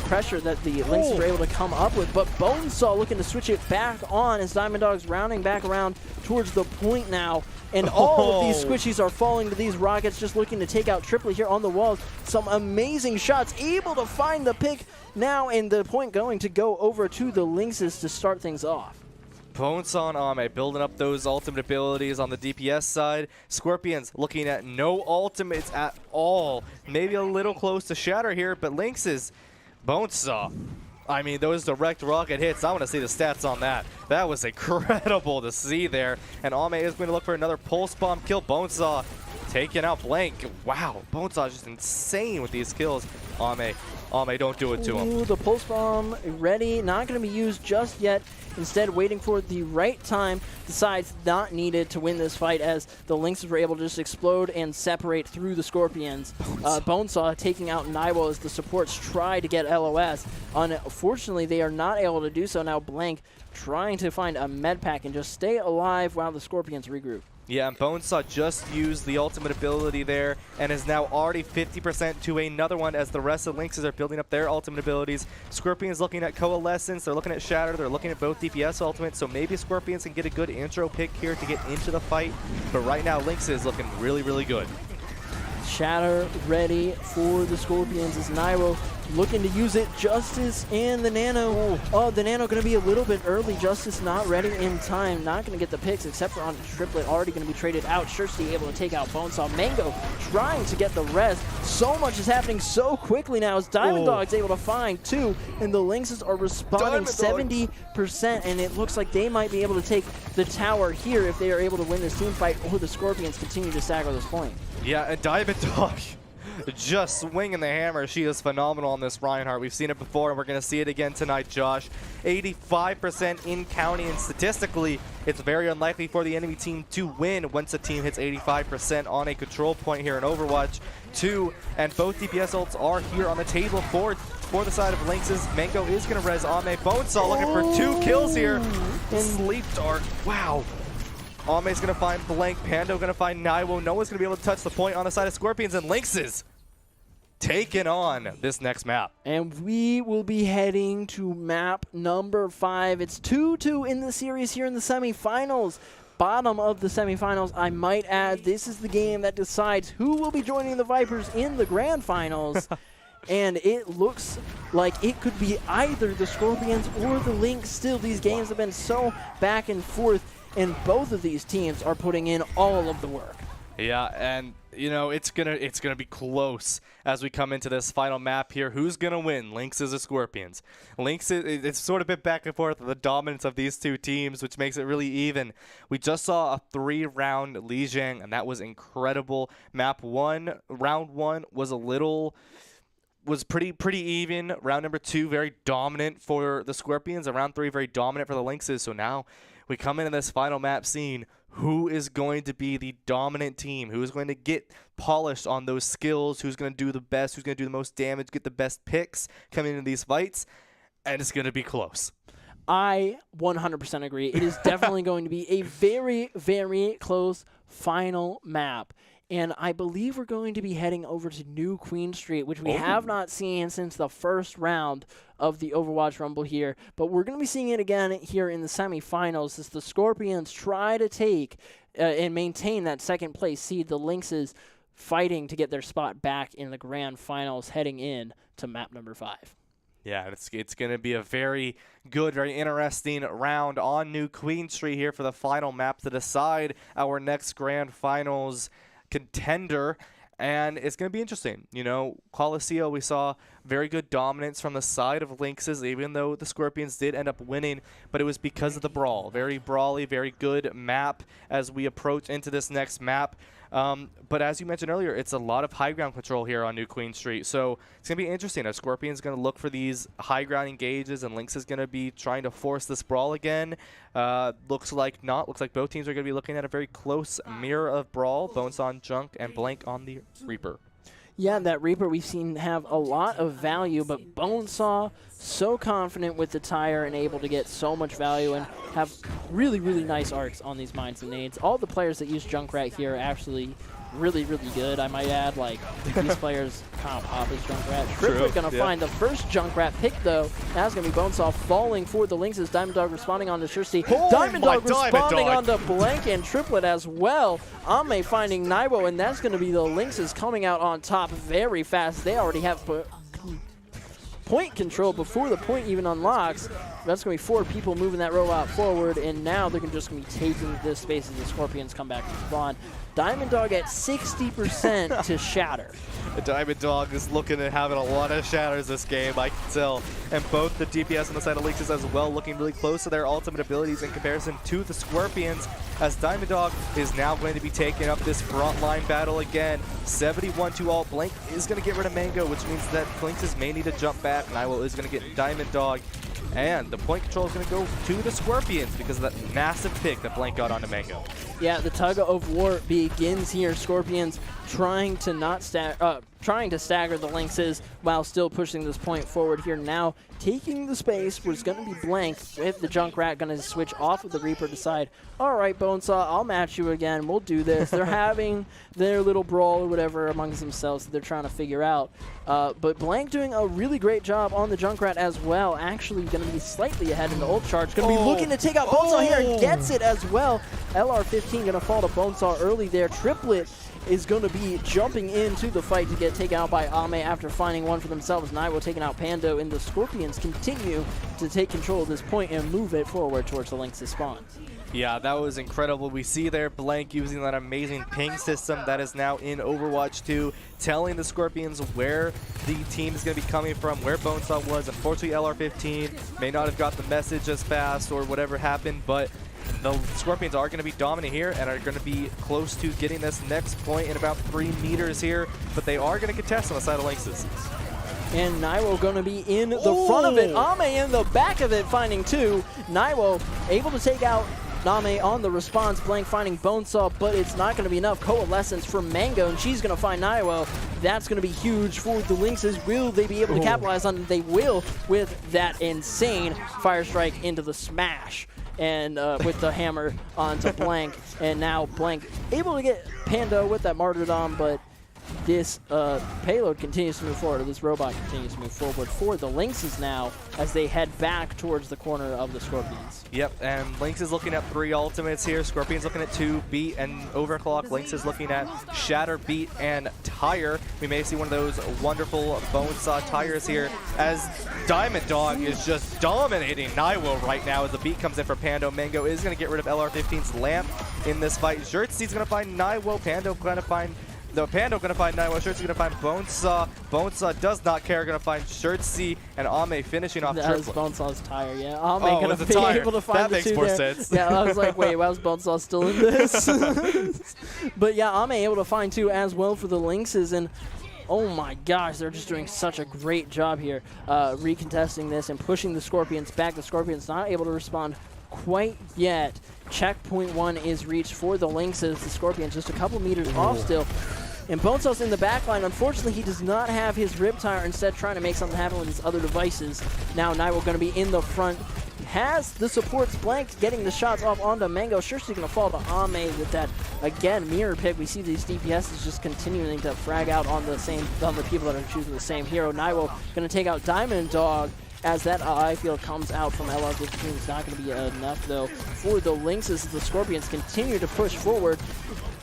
pressure that the Lynx were able to come up with. But Bonesaw looking to switch it back on as Diamond Dog's rounding back around towards the point now. And all of these squishies are falling to these Rockets, just looking to take out Triplet here on the walls. Some amazing shots, able to find the pick now, and the point going to go over to the Lynxes to start things off. Bonesaw and Ame building up those ultimate abilities on the DPS side. Scorpions looking at no ultimates at all. Maybe a little close to Shatter here, but Lynxes, Bonesaw. I mean, those direct rocket hits, I want to see the stats on that. That was incredible to see there. And Ame is going to look for another Pulse Bomb kill. Bonesaw taking out Blank. Wow, Bonesaw is just insane with these kills. Ame, don't do it to him. The Pulse Bomb ready, not going to be used just yet. Instead, waiting for the right time, decides not needed to win this fight as the Lynxes were able to just explode and separate through the Scorpions. Bonesaw taking out Naiwo as the supports try to get LOS. Unfortunately, they are not able to do so. Now Blank trying to find a med pack and just stay alive while the Scorpions regroup. Yeah, and Bonesaw just used the ultimate ability there and is now already 50% to another one as the rest of the Lynxes are building up their ultimate abilities. Scorpions looking at Coalescence, they're looking at Shatter, they're looking at both DPS ultimates, so maybe Scorpions can get a good intro pick here to get into the fight. But right now, Lynx is looking really, really good. Shatter ready for the Scorpions as Nairo looking to use it. Justice and the Nano. Oh, the Nano going to be a little bit early. Justice not ready in time. Not going to get the picks except for on Triplet. Already going to be traded out. Shirsty able to take out Bonesaw. Mango trying to get the rest. So much is happening so quickly now as Diamond Dog's able to find 2. And the Lynxes are responding 70%. And it looks like they might be able to take the tower here if they are able to win this team fight, or the Scorpions continue to stagger this point. Yeah, and Diamond Dog just swinging the hammer. She is phenomenal on this Reinhardt. We've seen it before, and we're going to see it again tonight, Josh. 85% in counting, and statistically, it's very unlikely for the enemy team to win once a team hits 85% on a control point here in Overwatch 2. And both DPS ults are here on the table for the side of Lynx's. Mango is going to res Ame. Bonesaw looking for 2 kills here. And Sleep Dart. Wow. Ame's going to find Blank, Pando going to find Naiwo. No one's going to be able to touch the point on the side of Scorpions, and Lynx's taking on this next map. And we will be heading to map number 5. It's 2-2 in the series here in the semifinals. Bottom of the semifinals, I might add. This is the game that decides who will be joining the Vipers in the grand finals. And it looks like it could be either the Scorpions or the Lynx. Still, these games have been so back and forth, and both of these teams are putting in all of the work. Yeah, and you know it's gonna be close as we come into this final map here. Who's gonna win, Lynxes or Scorpions? Lynx, it's sort of a bit back and forth, the dominance of these two teams, which makes it really even. We just saw a 3-round Lijiang, and that was incredible. Map 1, round 1 was pretty even. Round number 2, very dominant for the Scorpions, and round 3, very dominant for the Lynxes. So now we come into this final map scene. Who is going to be the dominant team? Who is going to get polished on those skills? Who's going to do the best? Who's going to do the most damage, get the best picks coming into these fights? And it's going to be close. I 100% agree. It is definitely going to be a very, very close final map. And I believe we're going to be heading over to New Queen Street, which we have not seen since the first round of the Overwatch Rumble here. But we're going to be seeing it again here in the semifinals as the Scorpions try to take and maintain that second place seed. The Lynxes fighting to get their spot back in the grand finals heading in to map number 5. Yeah, it's going to be a very good, very interesting round on New Queen Street here for the final map to decide our next grand finals contender. And it's going to be interesting. You know, Coliseum, we saw very good dominance from the side of Lynxes, even though the Scorpions did end up winning, but it was because of the brawl. Very brawly, very good map as we approach into this next map. But as you mentioned earlier, it's a lot of high ground control here on New Queen Street. So it's going to be interesting. Are Scorpions going to look for these high ground engages, and Lynx is going to be trying to force this brawl again? Looks like not. Looks like both teams are going to be looking at a very close mirror of brawl. Bones on Junk and Blank on the Reaper. Yeah, that Reaper we've seen have a lot of value, but Bonesaw so confident with the tire and able to get so much value and have really, really nice arcs on these mines and nades. All the players that use Junkrat here are actually really, really good, I might add. Like, these players kind of pop as Junkrat. Triplet going to find the first Junkrat pick, though. That's going to be Bonesaw falling for the Lynxes. Diamond Dog responding on to Shirsty. Diamond Dog responding on to Blank and Triplet as well. Ame finding Naibo, and that's going to be the Lynxes coming out on top very fast. They already have point control before the point even unlocks. That's going to be 4 people moving that robot forward, and now they're just going to be taking this space as the Scorpions come back to spawn. Diamond Dog at 60% to shatter. The Diamond Dog is looking at having a lot of shatters this game, I can tell. And both the DPS on the side of Lynxes as well looking really close to their ultimate abilities in comparison to the Scorpions, as Diamond Dog is now going to be taking up this frontline battle again. 71 all. Blank is going to get rid of Mango, which means that Lynxes may need to jump back. Naiwo is going to get Diamond Dog. And the point control is going to go to the Scorpions because of that massive pick that Blank got onto Mango. Yeah, the tug of war begins here. Scorpions trying to stagger the Lynxes while still pushing this point forward here. Now taking the space was going to be Blank with the Junkrat going to switch off of the Reaper, decide, all right, Bonesaw, I'll match you again. We'll do this. They're having their little brawl or whatever amongst themselves that they're trying to figure out. But Blank doing a really great job on the Junkrat as well. Actually going to be slightly ahead in the ult charge. Going to be looking to take out Bonesaw here and gets it as well. LR15 going to fall to Bonesaw early there. Triplet is going to be jumping into the fight to get taken out by Ame after finding one for themselves. Naiwo taking out Pando, and the Scorpions continue to take control of this point and move it forward towards the Lynx's spawn. Yeah, that was incredible. We see there Blank using that amazing ping system that is now in Overwatch 2, telling the Scorpions where the team is going to be coming from, where Bonesaw was. Unfortunately, LR15 may not have got the message as fast or whatever happened, but the Scorpions are going to be dominant here and are going to be close to getting this next point in about 3 meters here, but they are going to contest on the side of Lynx's. And Naiwo going to be in the front of it. Ame in the back of it, finding 2. Naiwo able to take out Name on the response. Blank finding Bonesaw, but it's not going to be enough. Coalescence from Mango, and she's going to find Naiwo. That's going to be huge for the Lynxes. Will they be able to capitalize on it? They will with that insane fire strike into the smash. And with the hammer onto Blank. And now Blank able to get Pando with that martyrdom, but this payload continues to move forward, or this robot continues to move forward for the Lynxes now as they head back towards the corner of the Scorpions. Yep, and Lynx is looking at 3 ultimates here. Scorpions looking at 2, Beat and Overclock. Lynx is looking at Shatter, Beat, and Tire. We may see one of those wonderful Bonesaw tires here as Diamond Dog is just dominating Naiwo right now as the Beat comes in for Pando. Mango is going to get rid of LR15's lamp in this fight. Xerxes going to find Naiwo. Pando going to find Pando going to find Naiwo. Xerxes going to find Bonesaw. Bonesaw does not care. Going to find Xerxes, and Ame finishing off That was triplet. Bonesaw's tire, yeah. Ame going to be tire. able to find that the makes 2 more there. sense. Yeah, I was like, wait, why was Bonesaw still in this? But yeah, Ame able to find 2 as well for the Lynxes, and oh my gosh, they're just doing such a great job here recontesting this and pushing the Scorpions back. The Scorpions not able to respond quite yet. Checkpoint 1 is reached for the Lynxes. The Scorpions just a couple meters off still. And Bonesaw's in the back line. Unfortunately, he does not have his rip tire, instead trying to make something happen with his other devices. Now Naiwo going to be in the front. Has the supports Blank getting the shots off onto Mango. Xerxes going to fall to Ame with that, again, mirror pick. We see these DPSs just continuing to frag out on the people that are choosing the same hero. Naiwo going to take out Diamond Dog, as that I feel comes out from LR15. It's not going to be enough, though, for the Lynxes. The Scorpions continue to push forward,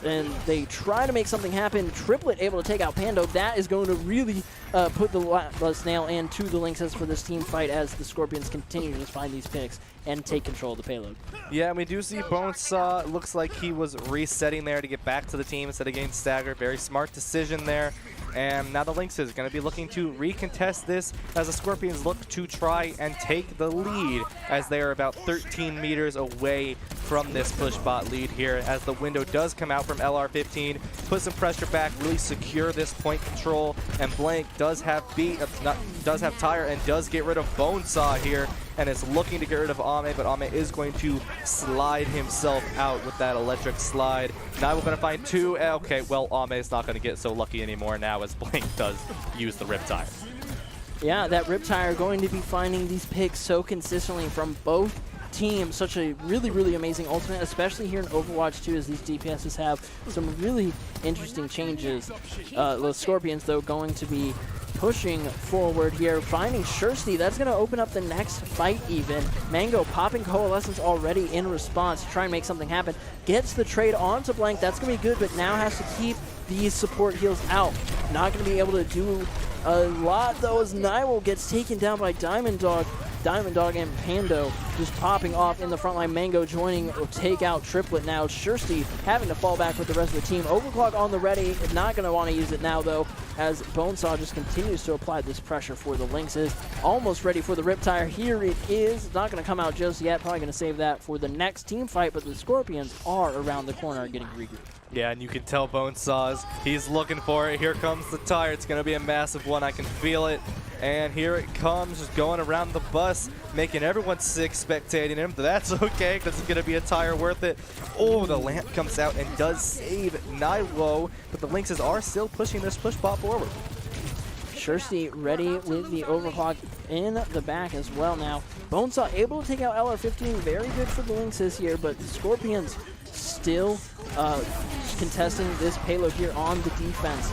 and they try to make something happen. Triplet able to take out Pando. That is going to really put the last nail into the Lynxes for this team fight as the Scorpions continue to just find these picks and take control of the payload. Yeah, and we do see Bonesaw. Looks like he was resetting there to get back to the team instead of getting staggered. Very smart decision there. And now the Lynx is going to be looking to recontest this as the Scorpions look to try and take the lead, as they are about 13 meters away from this push bot lead here, as the window does come out from LR15, put some pressure back, really secure this point control, and Blank does have Tire and does get rid of Bonesaw here, and is looking to get rid of Ame, but Ame is going to slide himself out with that electric slide. Now we're going to find 2. Okay, well, Ame is not going to get so lucky anymore now as Blank does use the Rip Tire. Yeah, that Rip Tire going to be finding these picks so consistently from both teams. Such a really, really amazing ultimate, especially here in Overwatch 2, as these DPSs have some really interesting changes. The Scorpions, though, going to be pushing forward here, finding Xerxes. That's going to open up the next fight even. Mango popping Coalescence already in response to try and make something happen. Gets the trade onto Blank. That's going to be good, but now has to keep these support heals out. Not going to be able to do a lot, though, as Naiwo gets taken down by Diamond Dog. Diamond Dog and Pando just popping off in the front line. Mango joining to take out Triplet now. Xerxes having to fall back with the rest of the team. Overclock on the ready. Not going to want to use it now, though, as Bonesaw just continues to apply this pressure for the Lynxes. Almost ready for the Rip Tire. Here it is. Not going to come out just yet. Probably going to save that for the next team fight, but the Scorpions are around the corner getting regrouped. Yeah, and you can tell Bonesaw's, he's looking for it. Here comes the tire. It's going to be a massive one. I can feel it. And here it comes, just going around the bus, making everyone sick spectating him. But that's okay, because it's going to be a tire worth it. Oh, the lamp comes out and does save Naiwo, but the Lynxes are still pushing this push bot forward. Xerxes ready with the overclock in the back as well now. Bonesaw able to take out LR15. Very good for the Lynxes here, but the Scorpions still contesting this payload here on the defense.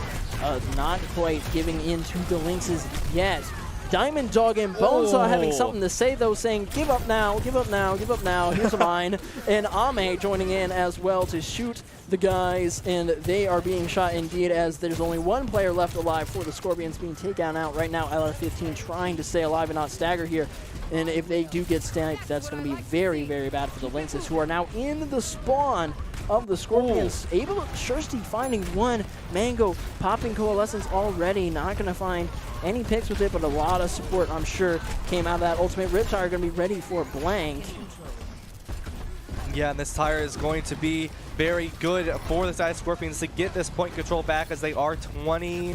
Not quite giving in to the Lynxes yet. Diamond Dog and Bonesaw having something to say, though, saying, give up now, give up now, give up now, here's a mine. And Ame joining in as well to shoot the guys, and they are being shot indeed, as there's only one player left alive for the Scorpions being taken out right now. LR15 trying to stay alive and not stagger here. And if they do get sniped, that's going to be very, very bad for the Lynxes, who are now in the spawn of the Scorpions. Able to, Shirsty finding one. Mango popping Coalescence already. Not going to find any picks with it, but a lot of support, I'm sure, came out of that. Ultimate Riptire going to be ready for blank. Yeah, and this tire is going to be very good for the side Scorpions to get this point control back, as they are 20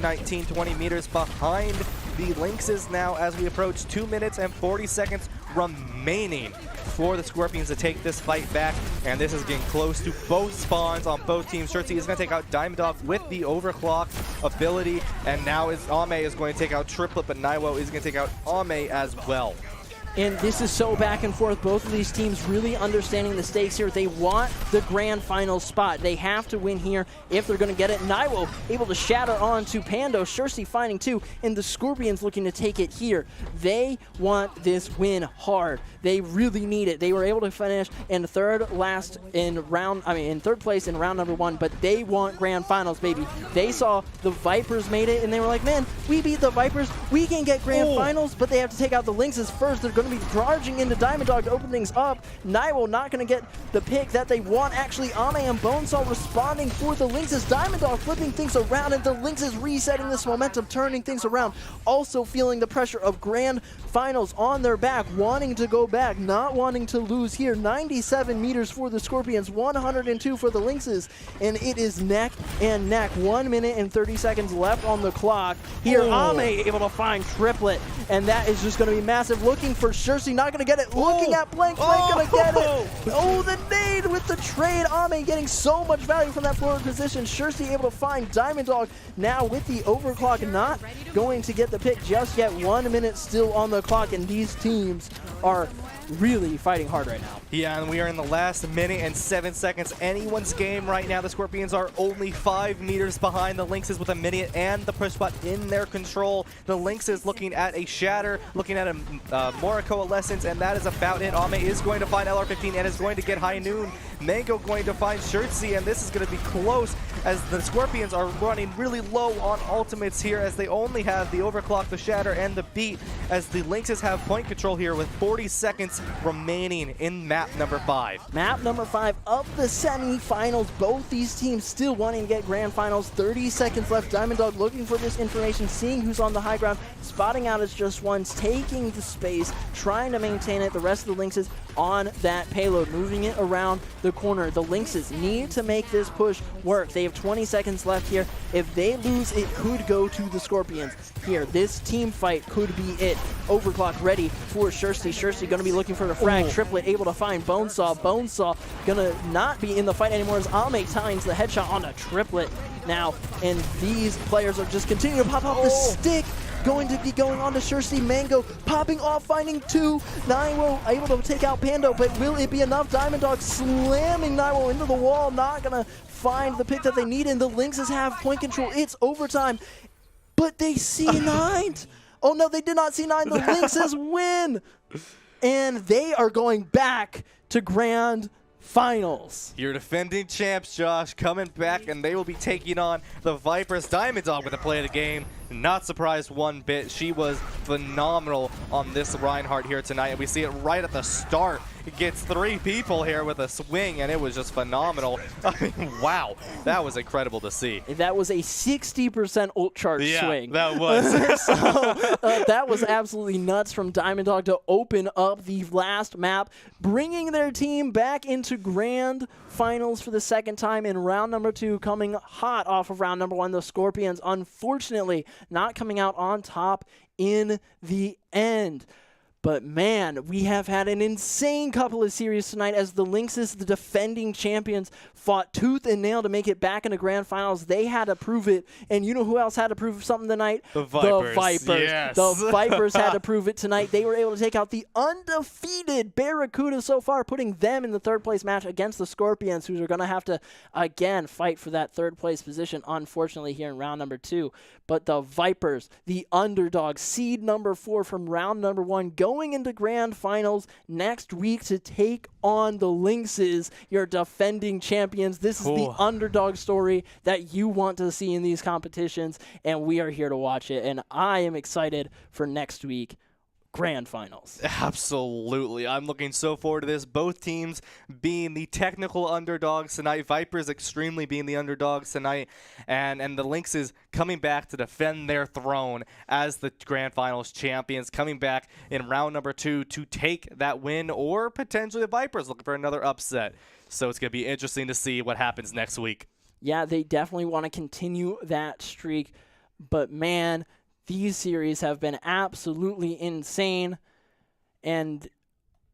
meters behind the Lynxes now as we approach 2 minutes and 40 seconds remaining for the Scorpions to take this fight back. And this is getting close to both spawns on both teams. Shirtsy is going to take out Diamond Dog with the overclock ability, and now Ame is going to take out Triplet, but Naiwo is going to take out Ame as well. And this is so back and forth. Both of these teams really understanding the stakes here. They want the grand final spot. They have to win here if they're going to get it. Naiwo able to shatter on to Pando. Shirsty finding two, and the Scorpions looking to take it here. They want this win hard. They really need it. They were able to finish in third place in round number 1, but they want grand finals, baby. They saw the Vipers made it, and they were like, man, we beat the Vipers. We can get grand finals, but they have to take out the Lynxes first. They're going to be charging into Diamond Dog to open things up. Naiwo not going to get the pick that they want. Actually, Ame and Bonesaw responding for the Lynxes. Diamond Dog flipping things around, and the Lynxes resetting this momentum, turning things around. Also feeling the pressure of grand finals on their back, wanting to go back, not wanting to lose here. 97 meters for the Scorpions, 102 for the Lynxes, and it is neck and neck. 1 minute and 30 seconds left on the clock. Here, Ame able to find Triplet, and that is just going to be massive. Looking for Shirsty, not going to get it. Looking at Blank, going to get it. Oh, the nade with the trade. Ame getting so much value from that forward position. Shirsty able to find Diamond Dog now with the overclock, not going to get the pick just yet. 1 minute still on the clock, and these teams are really fighting hard right now. Yeah, and we are in the last minute and 7 seconds. Anyone's game right now. The Scorpions are only 5 meters behind the Lynxes with a minute and the push spot in their control. The Lynxes looking at a Shatter, looking at a more Coalescence, and that is about it. Ame is going to find LR15 and is going to get High Noon. Mango going to find Shirtsy, and this is going to be close as the Scorpions are running really low on ultimates here, as they only have the Overclock, the Shatter, and the Beat, as the Lynxes have point control here with 40 seconds remaining in map number 5. Map number 5 of the semifinals. Both these teams still wanting to get grand finals. 30 seconds left. Diamond Dog looking for this information, seeing who's on the high ground, spotting out as just ones, taking the space, trying to maintain it. The rest of the Lynxes on that payload, moving it around the corner. The Lynxes need to make this push work. They have 20 seconds left here. If they lose, it could go to the Scorpions. Here, this team fight could be it. Overclock ready for Shirsty. Shirsty going to be looking for the frag. Triplet able to find Bonesaw. Bonesaw going to not be in the fight anymore as Ame times the headshot on a Triplet now. And these players are just continuing to pop off the stick. Going to be going on to Shirsty. Mango popping off, finding two. Naiwo able to take out Pando, but will it be enough? Diamond Dog slamming Naiwo into the wall. Not going to find the pick that they need, and the Lynxes have point control. It's overtime, but they C9'd. Oh no, they did not C9. The Lynxes win, and they are going back to grand finals. Your defending champs, Josh, coming back, and they will be taking on the Vipers. Diamond Dog with the play of the game. Not surprised one bit. She was phenomenal on this Reinhardt here tonight, and we see it right at the start. It gets 3 people here with a swing, and it was just phenomenal. I mean, wow, that was incredible to see. That was a 60% ult charge swing. That was. So that was absolutely nuts from Diamond Dog to open up the last map, bringing their team back into grand finals for the second time in round number 2, coming hot off of round number 1. The Scorpions, unfortunately, not coming out on top in the end. But, man, we have had an insane couple of series tonight as the Lynxes, the defending champions, fought tooth and nail to make it back in the grand finals. They had to prove it. And you know who else had to prove something tonight? The Vipers. The Vipers. Yes. The Vipers had to prove it tonight. They were able to take out the undefeated Barracudas so far, putting them in the third-place match against the Scorpions, who are going to have to, again, fight for that third-place position, unfortunately, here in round number 2. But the Vipers, the underdog, seed number 4 from round number 1, going into grand finals next week to take on the Lynxes, your defending champions. This is the underdog story that you want to see in these competitions, and we are here to watch it. And I am excited for next week. Grand finals. Absolutely. I'm looking so forward to this. Both teams being the technical underdogs tonight. Vipers extremely being the underdogs tonight. And the Lynxes coming back to defend their throne as the grand finals champions, coming back in round number 2 to take that win, or potentially the Vipers looking for another upset. So it's going to be interesting to see what happens next week. Yeah, they definitely want to continue that streak. But, man, these series have been absolutely insane, and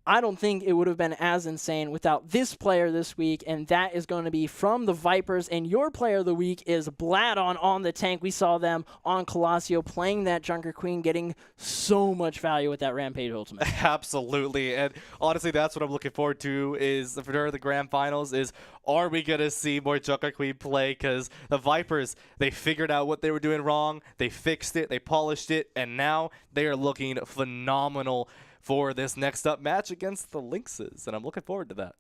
I don't think it would have been as insane without this player this week, and that is going to be from the Vipers. And your player of the week is Bladon on the tank. We saw them on Colosio playing that Junker Queen, getting so much value with that Rampage Ultimate. Absolutely, and honestly, that's what I'm looking forward to is for the grand finals is, are we going to see more Junker Queen play? Because the Vipers, they figured out what they were doing wrong, they fixed it, they polished it, and now they are looking phenomenal for this next up match against the Lynxes, and I'm looking forward to that.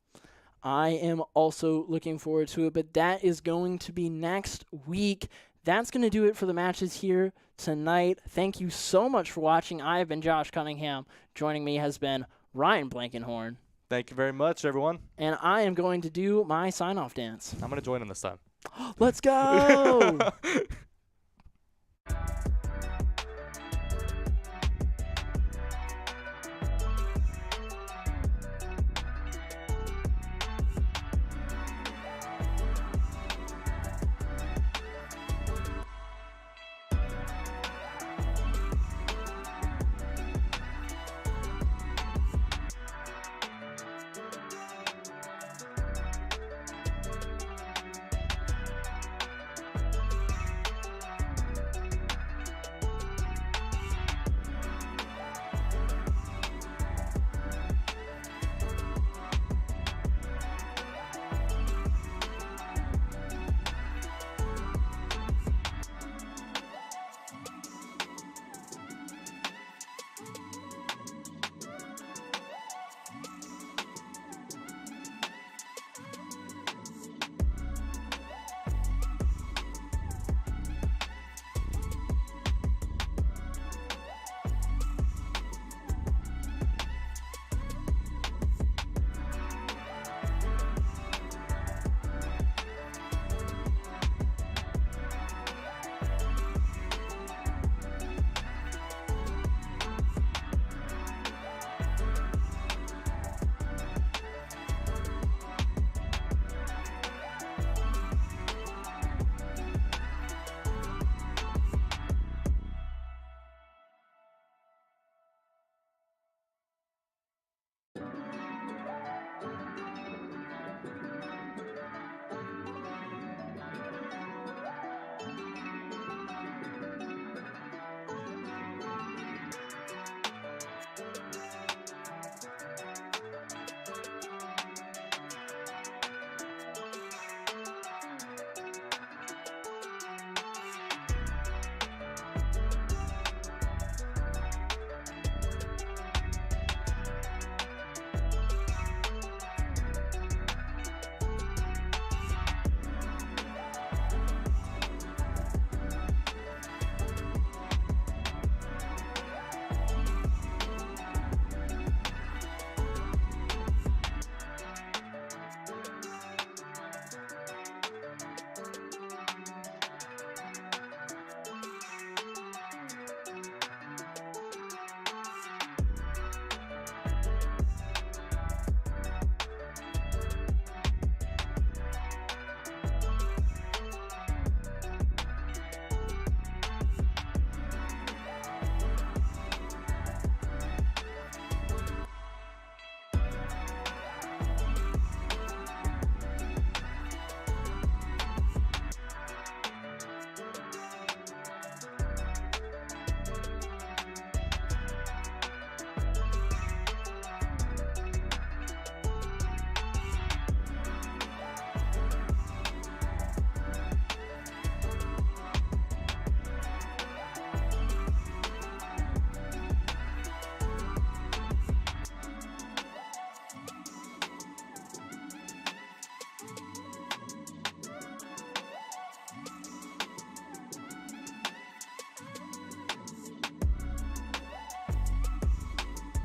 I am also looking forward to it, but that is going to be next week. That's going to do it for the matches here tonight. Thank you so much for watching. I have been Josh Cunningham. Joining me has been Ryan Blankenhorn. Thank you very much, everyone. And I am going to do my sign-off dance. I'm going to join in this time. Let's go!